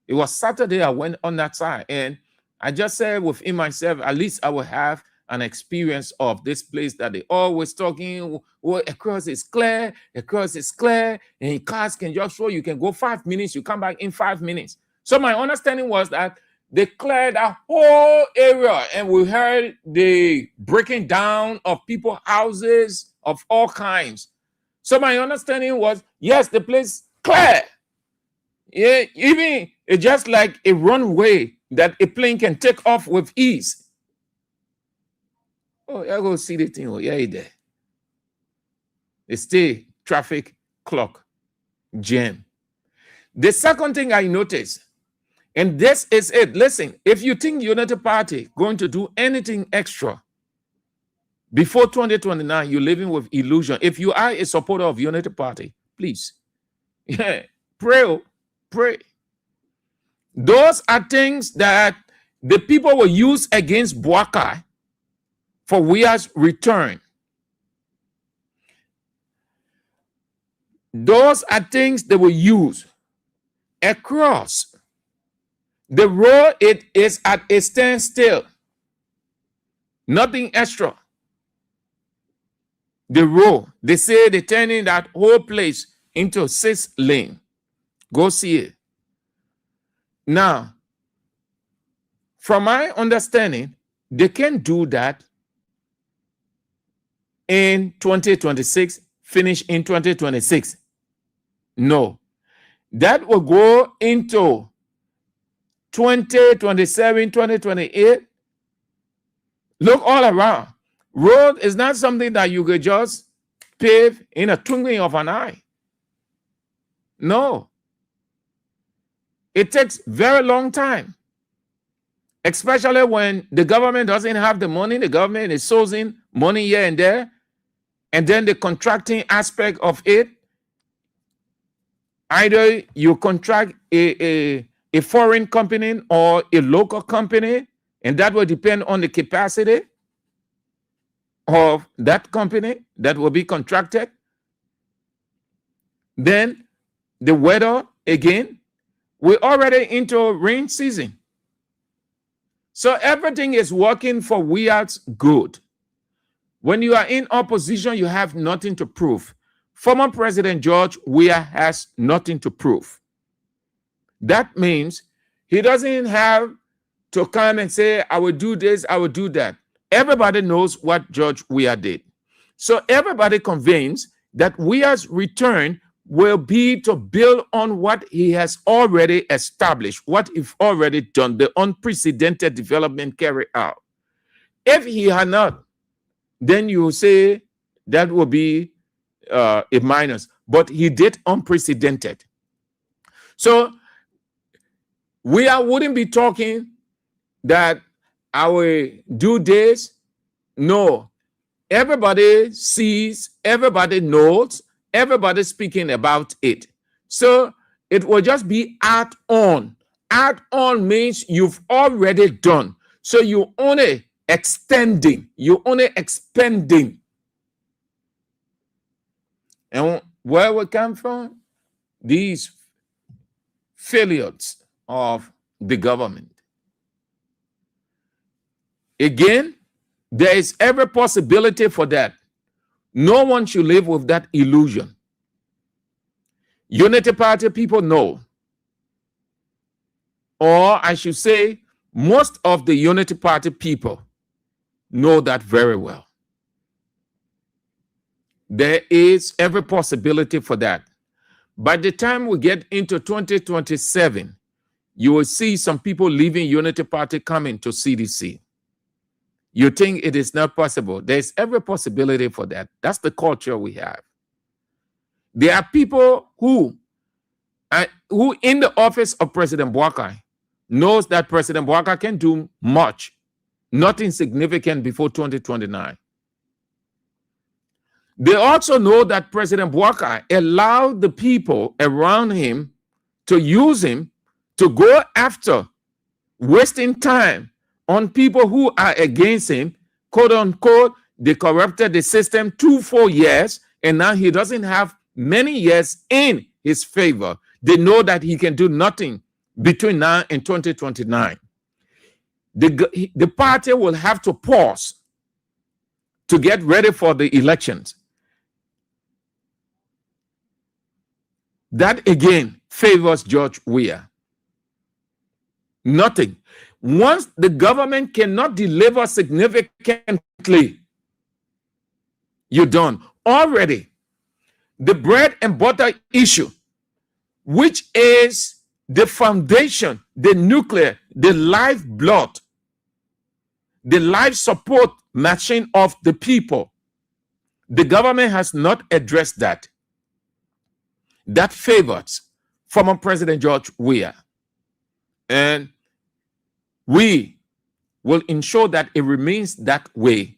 It was Saturday I went on that side, and I just said within myself, at least I will have an experience of this place that they always talking, well, across is clear, and cars can just show you can go 5 minutes, you come back in 5 minutes. So my understanding was that they cleared that whole area, and we heard the breaking down of people's houses of all kinds. So my understanding was, yes, the place clear. Yeah, even it's just like a runway that a plane can take off with ease. Oh, I go see the thing. Oh, yeah, there. They stay traffic clock jam. The second thing I noticed, and this is it. Listen, if you think United Party going to do anything extra before 2029, you're living with illusion. If you are a supporter of United Party, please, pray. Those are things that the people will use against Boakai for Weah's return. Those are things they will use across the road. It is at a standstill. Nothing extra. The road, they say they're turning that whole place into 6 lane. Go see it. Now, from my understanding, they can do that in 2026, finish in 2026. No, that will go into 2027, 2028. Look all around. Road is not something that you could just pave in a twinkling of an eye. No. It takes very long time, especially when the government doesn't have the money. The government is sourcing money here and there, and then the contracting aspect of it. Either you contract a foreign company or a local company, and that will depend on the capacity of that company that will be contracted. Then the weather again. We're already into rain season. So everything is working for Weah's good. When you are in opposition, you have nothing to prove. Former President George Weah has nothing to prove. That means he doesn't have to come and say, I will do this, I will do that. Everybody knows what George Weah did. So everybody convenes that Weah's return will be to build on what he has already established, what he's already done, the unprecedented development carried out. If he had not, then you say that will be a minus, but he did unprecedented. So we wouldn't be talking that I will do this. No, everybody sees, everybody knows, everybody speaking about it. So it will just be add on. Add on means you've already done. So you only extending, you only expanding. And where we come from? These failures of the government. Again, there is every possibility for that. No one should live with that illusion. Unity Party people know, or I should say, most of the Unity Party people know that very well. There is every possibility for that. By the time we get into 2027, you will see some people leaving Unity Party coming to CDC. You think it is not possible. There's every possibility for that. That's the culture we have. There are people who in the office of President Boakai knows that President Boakai can do much, nothing significant before 2029. They also know that President Boakai allowed the people around him to use him to go after wasting time on people who are against him, quote unquote. They corrupted the system 2-4 years, and now he doesn't have many years in his favor. They know that he can do nothing between now and 2029. The party will have to pause to get ready for the elections. That again favors George Weah. Nothing. Once the government cannot deliver significantly, you're done. Already, the bread and butter issue, which is the foundation, the nuclear, the lifeblood, the life support machine of the people, the government has not addressed that. That favors former President George Weah. And we will ensure that it remains that way,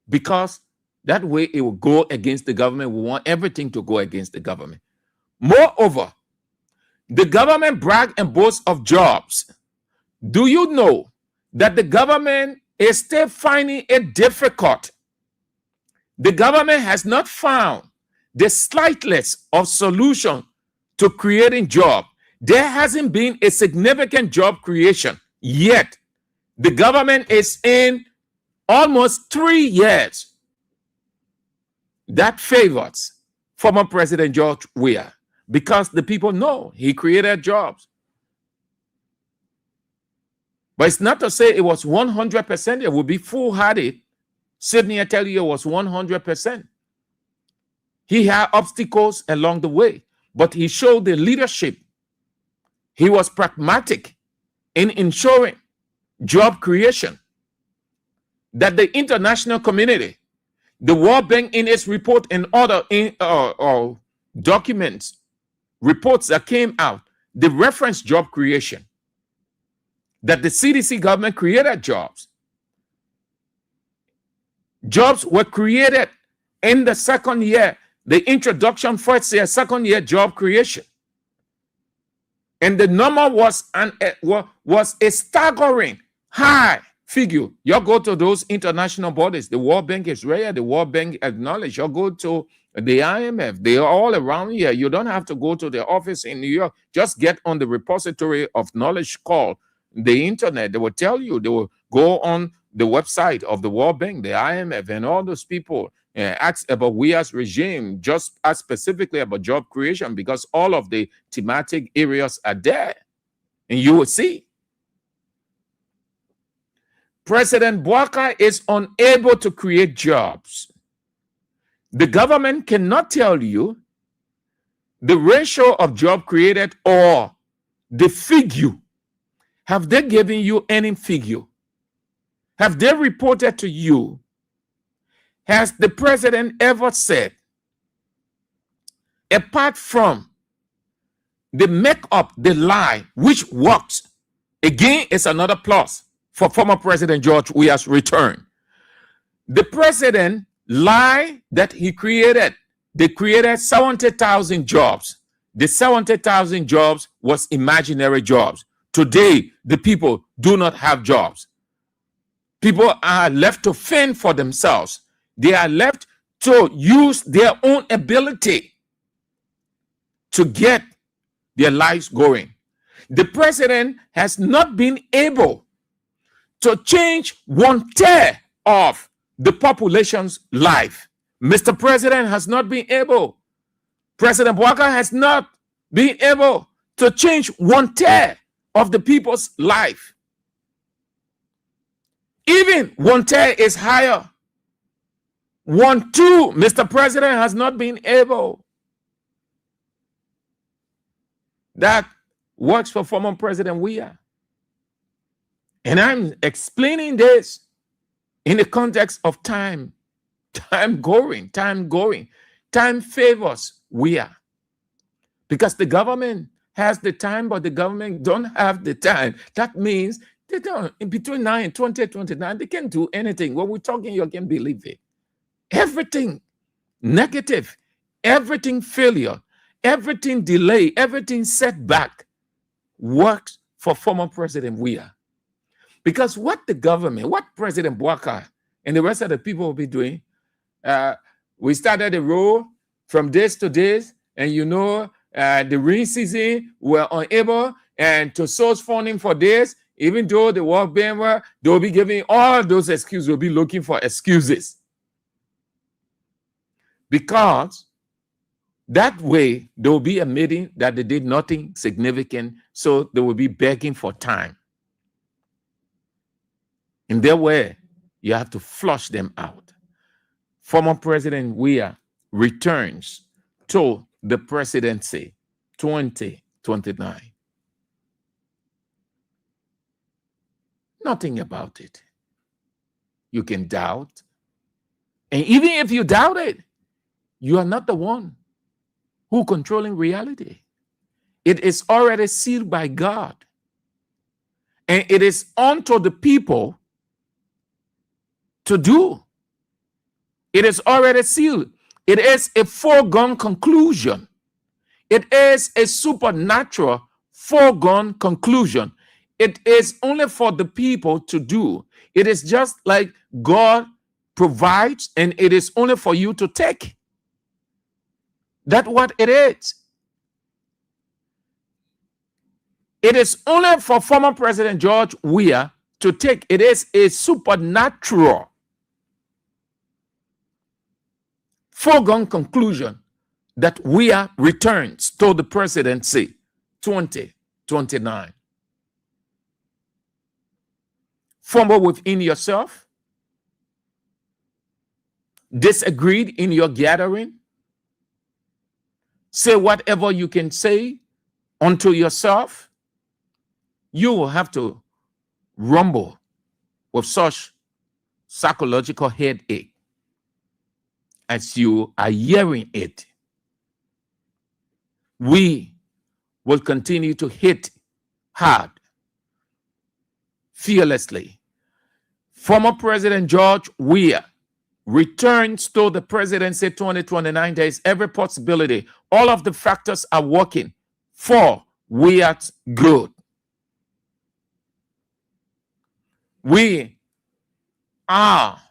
because that way it will go against the government. We want everything to go against the government. Moreover, the government brag and boasts of jobs. Do you know that the government is still finding it difficult? The government has not found the slightest of solution to creating job. There hasn't been a significant job creation yet. The government is in almost 3 years. That favors former President George Weah because the people know he created jobs. But it's not to say it was 100%. It would be foolhardy. Sydney, I tell you, it was 100%. He had obstacles along the way, but he showed the leadership. He was pragmatic in ensuring job creation. That the international community, the World Bank in its report and other documents, reports that came out, they reference job creation. That the CDC government created jobs. Jobs were created in the second year, the introduction first year, second year job creation. And the number was a staggering high figure. You go to those international bodies, the World Bank is rare, the World Bank acknowledged. You go to the IMF, they are all around here. You don't have to go to the office in New York. Just get on the repository of knowledge called the internet. They will tell you, they will go on the website of the World Bank, the IMF, and all those people ask about Weah's regime, just ask specifically about job creation, because all of the thematic areas are there. And you will see. President Boakai is unable to create jobs. The government cannot tell you the ratio of job created or the figure. Have they given you any figure? Have they reported to you? Has the president ever said, apart from the make-up, the lie, which works, again, it's another plus for former President George Weah's return. The president lied that he created, they created 70,000 jobs. The 70,000 jobs was imaginary jobs. Today, the people do not have jobs. People are left to fend for themselves. They are left to use their own ability to get their lives going. The president has not been able to change 1/3 of the population's life. Mr. President has not been able. President Boakai has not been able to change 1/3 of the people's life. Even 1/3 is higher. 1/2, Mr. President has not been able. That works for former President Weah. And I'm explaining this in the context of time. Time going. Time favors Weah. Because the government has the time, but the government don't have the time. That means they don't, in between 9 and 2029, they can't do anything. When we're talking, you can believe it. Everything negative, everything failure, everything delay, everything setback works for former President Weah. Because what the government, what President Boakai and the rest of the people will be doing, we started the road from this to this, and the rain season, we're unable to source funding for this, even though the World Bank, they'll be giving all those excuses, will be looking for excuses. Because that way, they will be admitting that they did nothing significant, so they will be begging for time. In their way, you have to flush them out. Former President Weah returns to the presidency 2029. Nothing about it. You can doubt. And even if you doubt it, you are not the one who controlling reality. It is already sealed by God. And it is unto the people to do. It is already sealed. It is a foregone conclusion. It is a supernatural foregone conclusion. It is only for the people to do. It is just like God provides, and it is only for you to take. That's what it is. It is only for former President George Weah to take. It is a supernatural foregone conclusion that Weah returns to the presidency 2029. Fumble within yourself, disagreed in your gathering, say whatever you can say unto yourself, you will have to rumble with such psychological headache as you are hearing it. We will continue to hit hard, fearlessly. Former President George Weah returns to the presidency 2029. There is every possibility. All of the factors are working for Weah's good. We are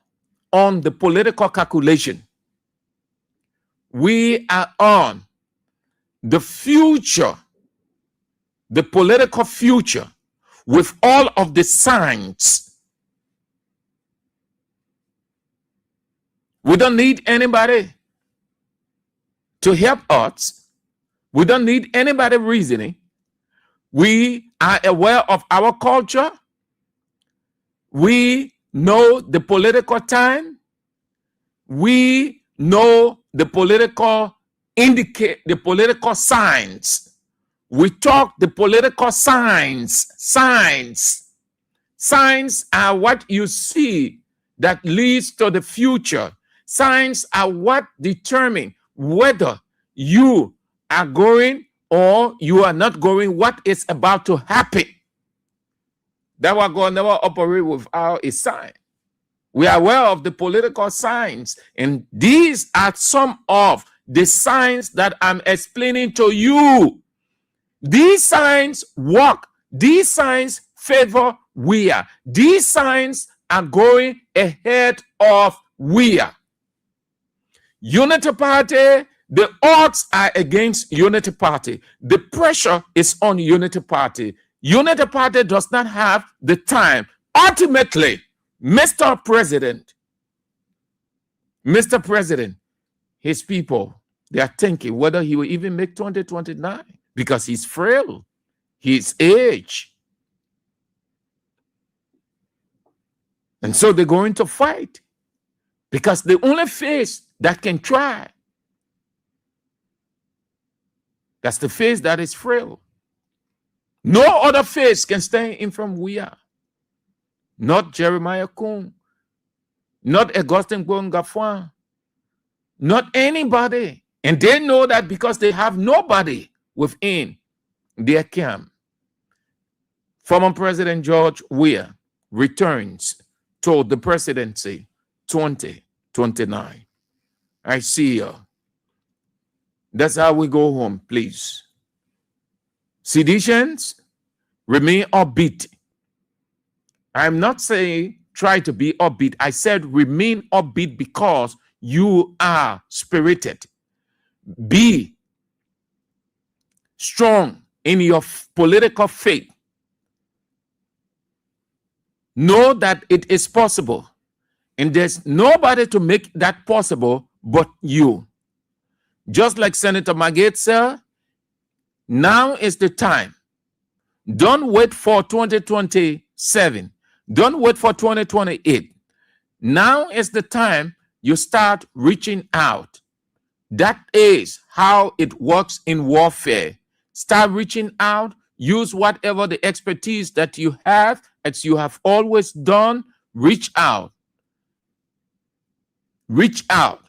on the political calculation. We are on the future, the political future, with all of the signs. We don't need anybody to help us. We don't need anybody reasoning. We are aware of our culture. We know the political time. We know the political signs. We talk the political signs. Signs are what you see that leads to the future. Signs are what determine whether you are going or you are not going, what is about to happen. That we're going to never operate without a sign. We are aware of the political signs, and these are some of the signs that I'm explaining to you. These signs work. These signs favor Weah. These signs are going ahead of Weah. Unity Party, the odds are against Unity Party. The pressure is on Unity Party. Unity Party does not have the time. Ultimately, Mr. President, his people, they are thinking whether he will even make 2029 because he's frail, his age. And so they're going to fight because the only face that can try, that's the face that is frail. No other face can stand in from Weah. Not Jeremiah Kuhn, not Augustin Gwangafwan, not anybody. And they know that because they have nobody within their camp. Former President George Weah returns to the presidency 2029. I see you. That's how we go home, please. Seditions, remain upbeat. I'm not saying try to be upbeat. I said remain upbeat because you are spirited. Be strong in your political faith. Know that it is possible. And there's nobody to make that possible but you. Just like Senator Magate said, now is the time. Don't wait for 2027. Don't wait for 2028. Now is the time you start reaching out. That is how it works in warfare. Start reaching out. Use whatever the expertise that you have, as you have always done. Reach out. Reach out.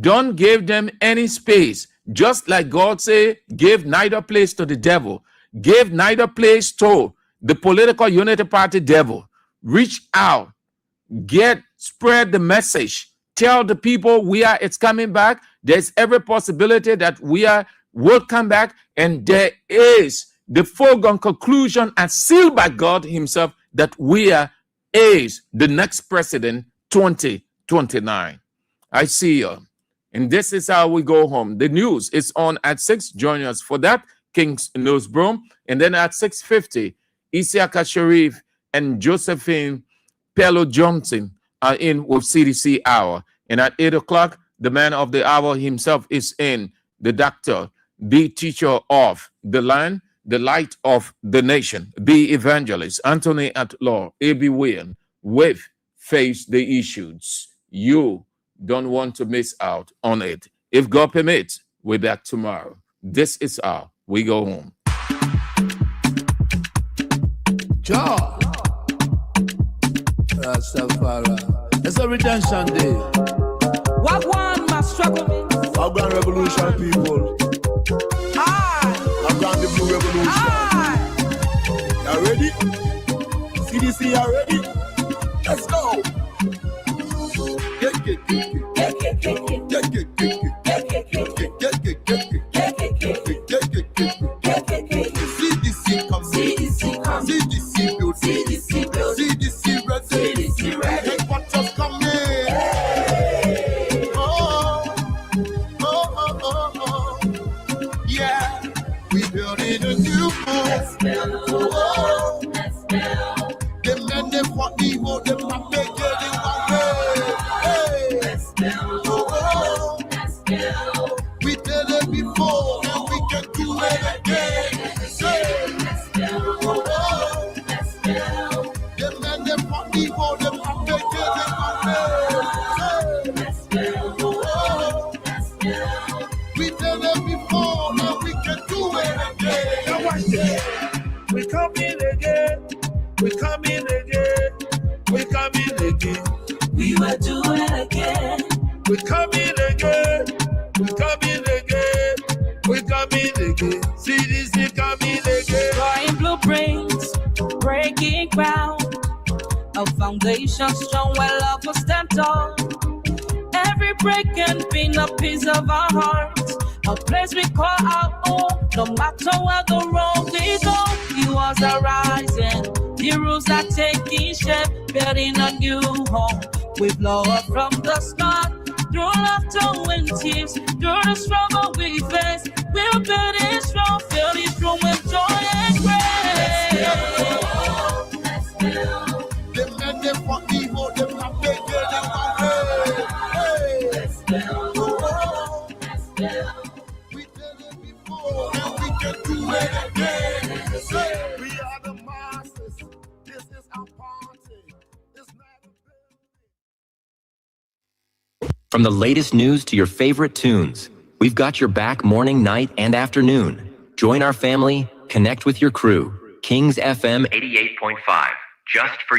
Don't give them any space. Just like God said, give neither place to the devil. Give neither place to the political Unity Party devil. Reach out. Spread the message. Tell the people Weah is coming back. There's every possibility that Weah will come back. And there is the foregone conclusion and sealed by God himself that Weah is the next president 2029. I see you. And this is how we go home. The news is on at 6. Join us for that. King's Newsroom. And then at 6:50, Isiaka Sharif and Josephine Pello Johnson are in with CDC Hour. And at 8 o'clock, The man of the hour himself is in, the doctor, the teacher of the land, the light of the nation, the evangelist, Anthony at Law, A.B. Weah, with Face the Issues. You don't want to miss out on it. If God permits, we're back tomorrow. This is how we go home. Jah, Rastafari. It's a redemption day. What one must struggle? Afghan revolution, people. Afghan the blue revolution. You ready? CDC, you ready? Let's go. CDC come, CDC come, CDC build, CDC build, CDC red, CDC red. Headquarters coming. Yeah, we building a new home. Let's build. Let's build. The men they want me, hold them up, they get it one way. Hey, let's build. Let's build. We did it before, and we can do it again. Say, let's build. Let's build. The men they want me, hold them up, they get it one way. Say, let's build. Let's build. We did it before, now we can do it again. Now watch this. We coming again. We coming again. We coming again. We will do it again. We coming again. We coming again. We coming again. CDC coming again. Drawing blueprints, breaking ground. A foundation strong where love will stand tall. Every break can be a piece of our hearts. A place we call our own. No matter where the road we go, he was arising. The rules are taking shape, building a new home. With love from the start, through laughter when tears, through the struggle we face, we're building strong, fill this room with joy and grace. Let's build. The men they want me, hold them up, they get it one way. Hey, let's build. Let's build. We did it before, and we can do it again. Say, we are the masters. This is our party. It's not a From the latest news to your favorite tunes, we've got your back morning, night, and afternoon. Join our family, connect with your crew. Kings FM 88.5, just for you.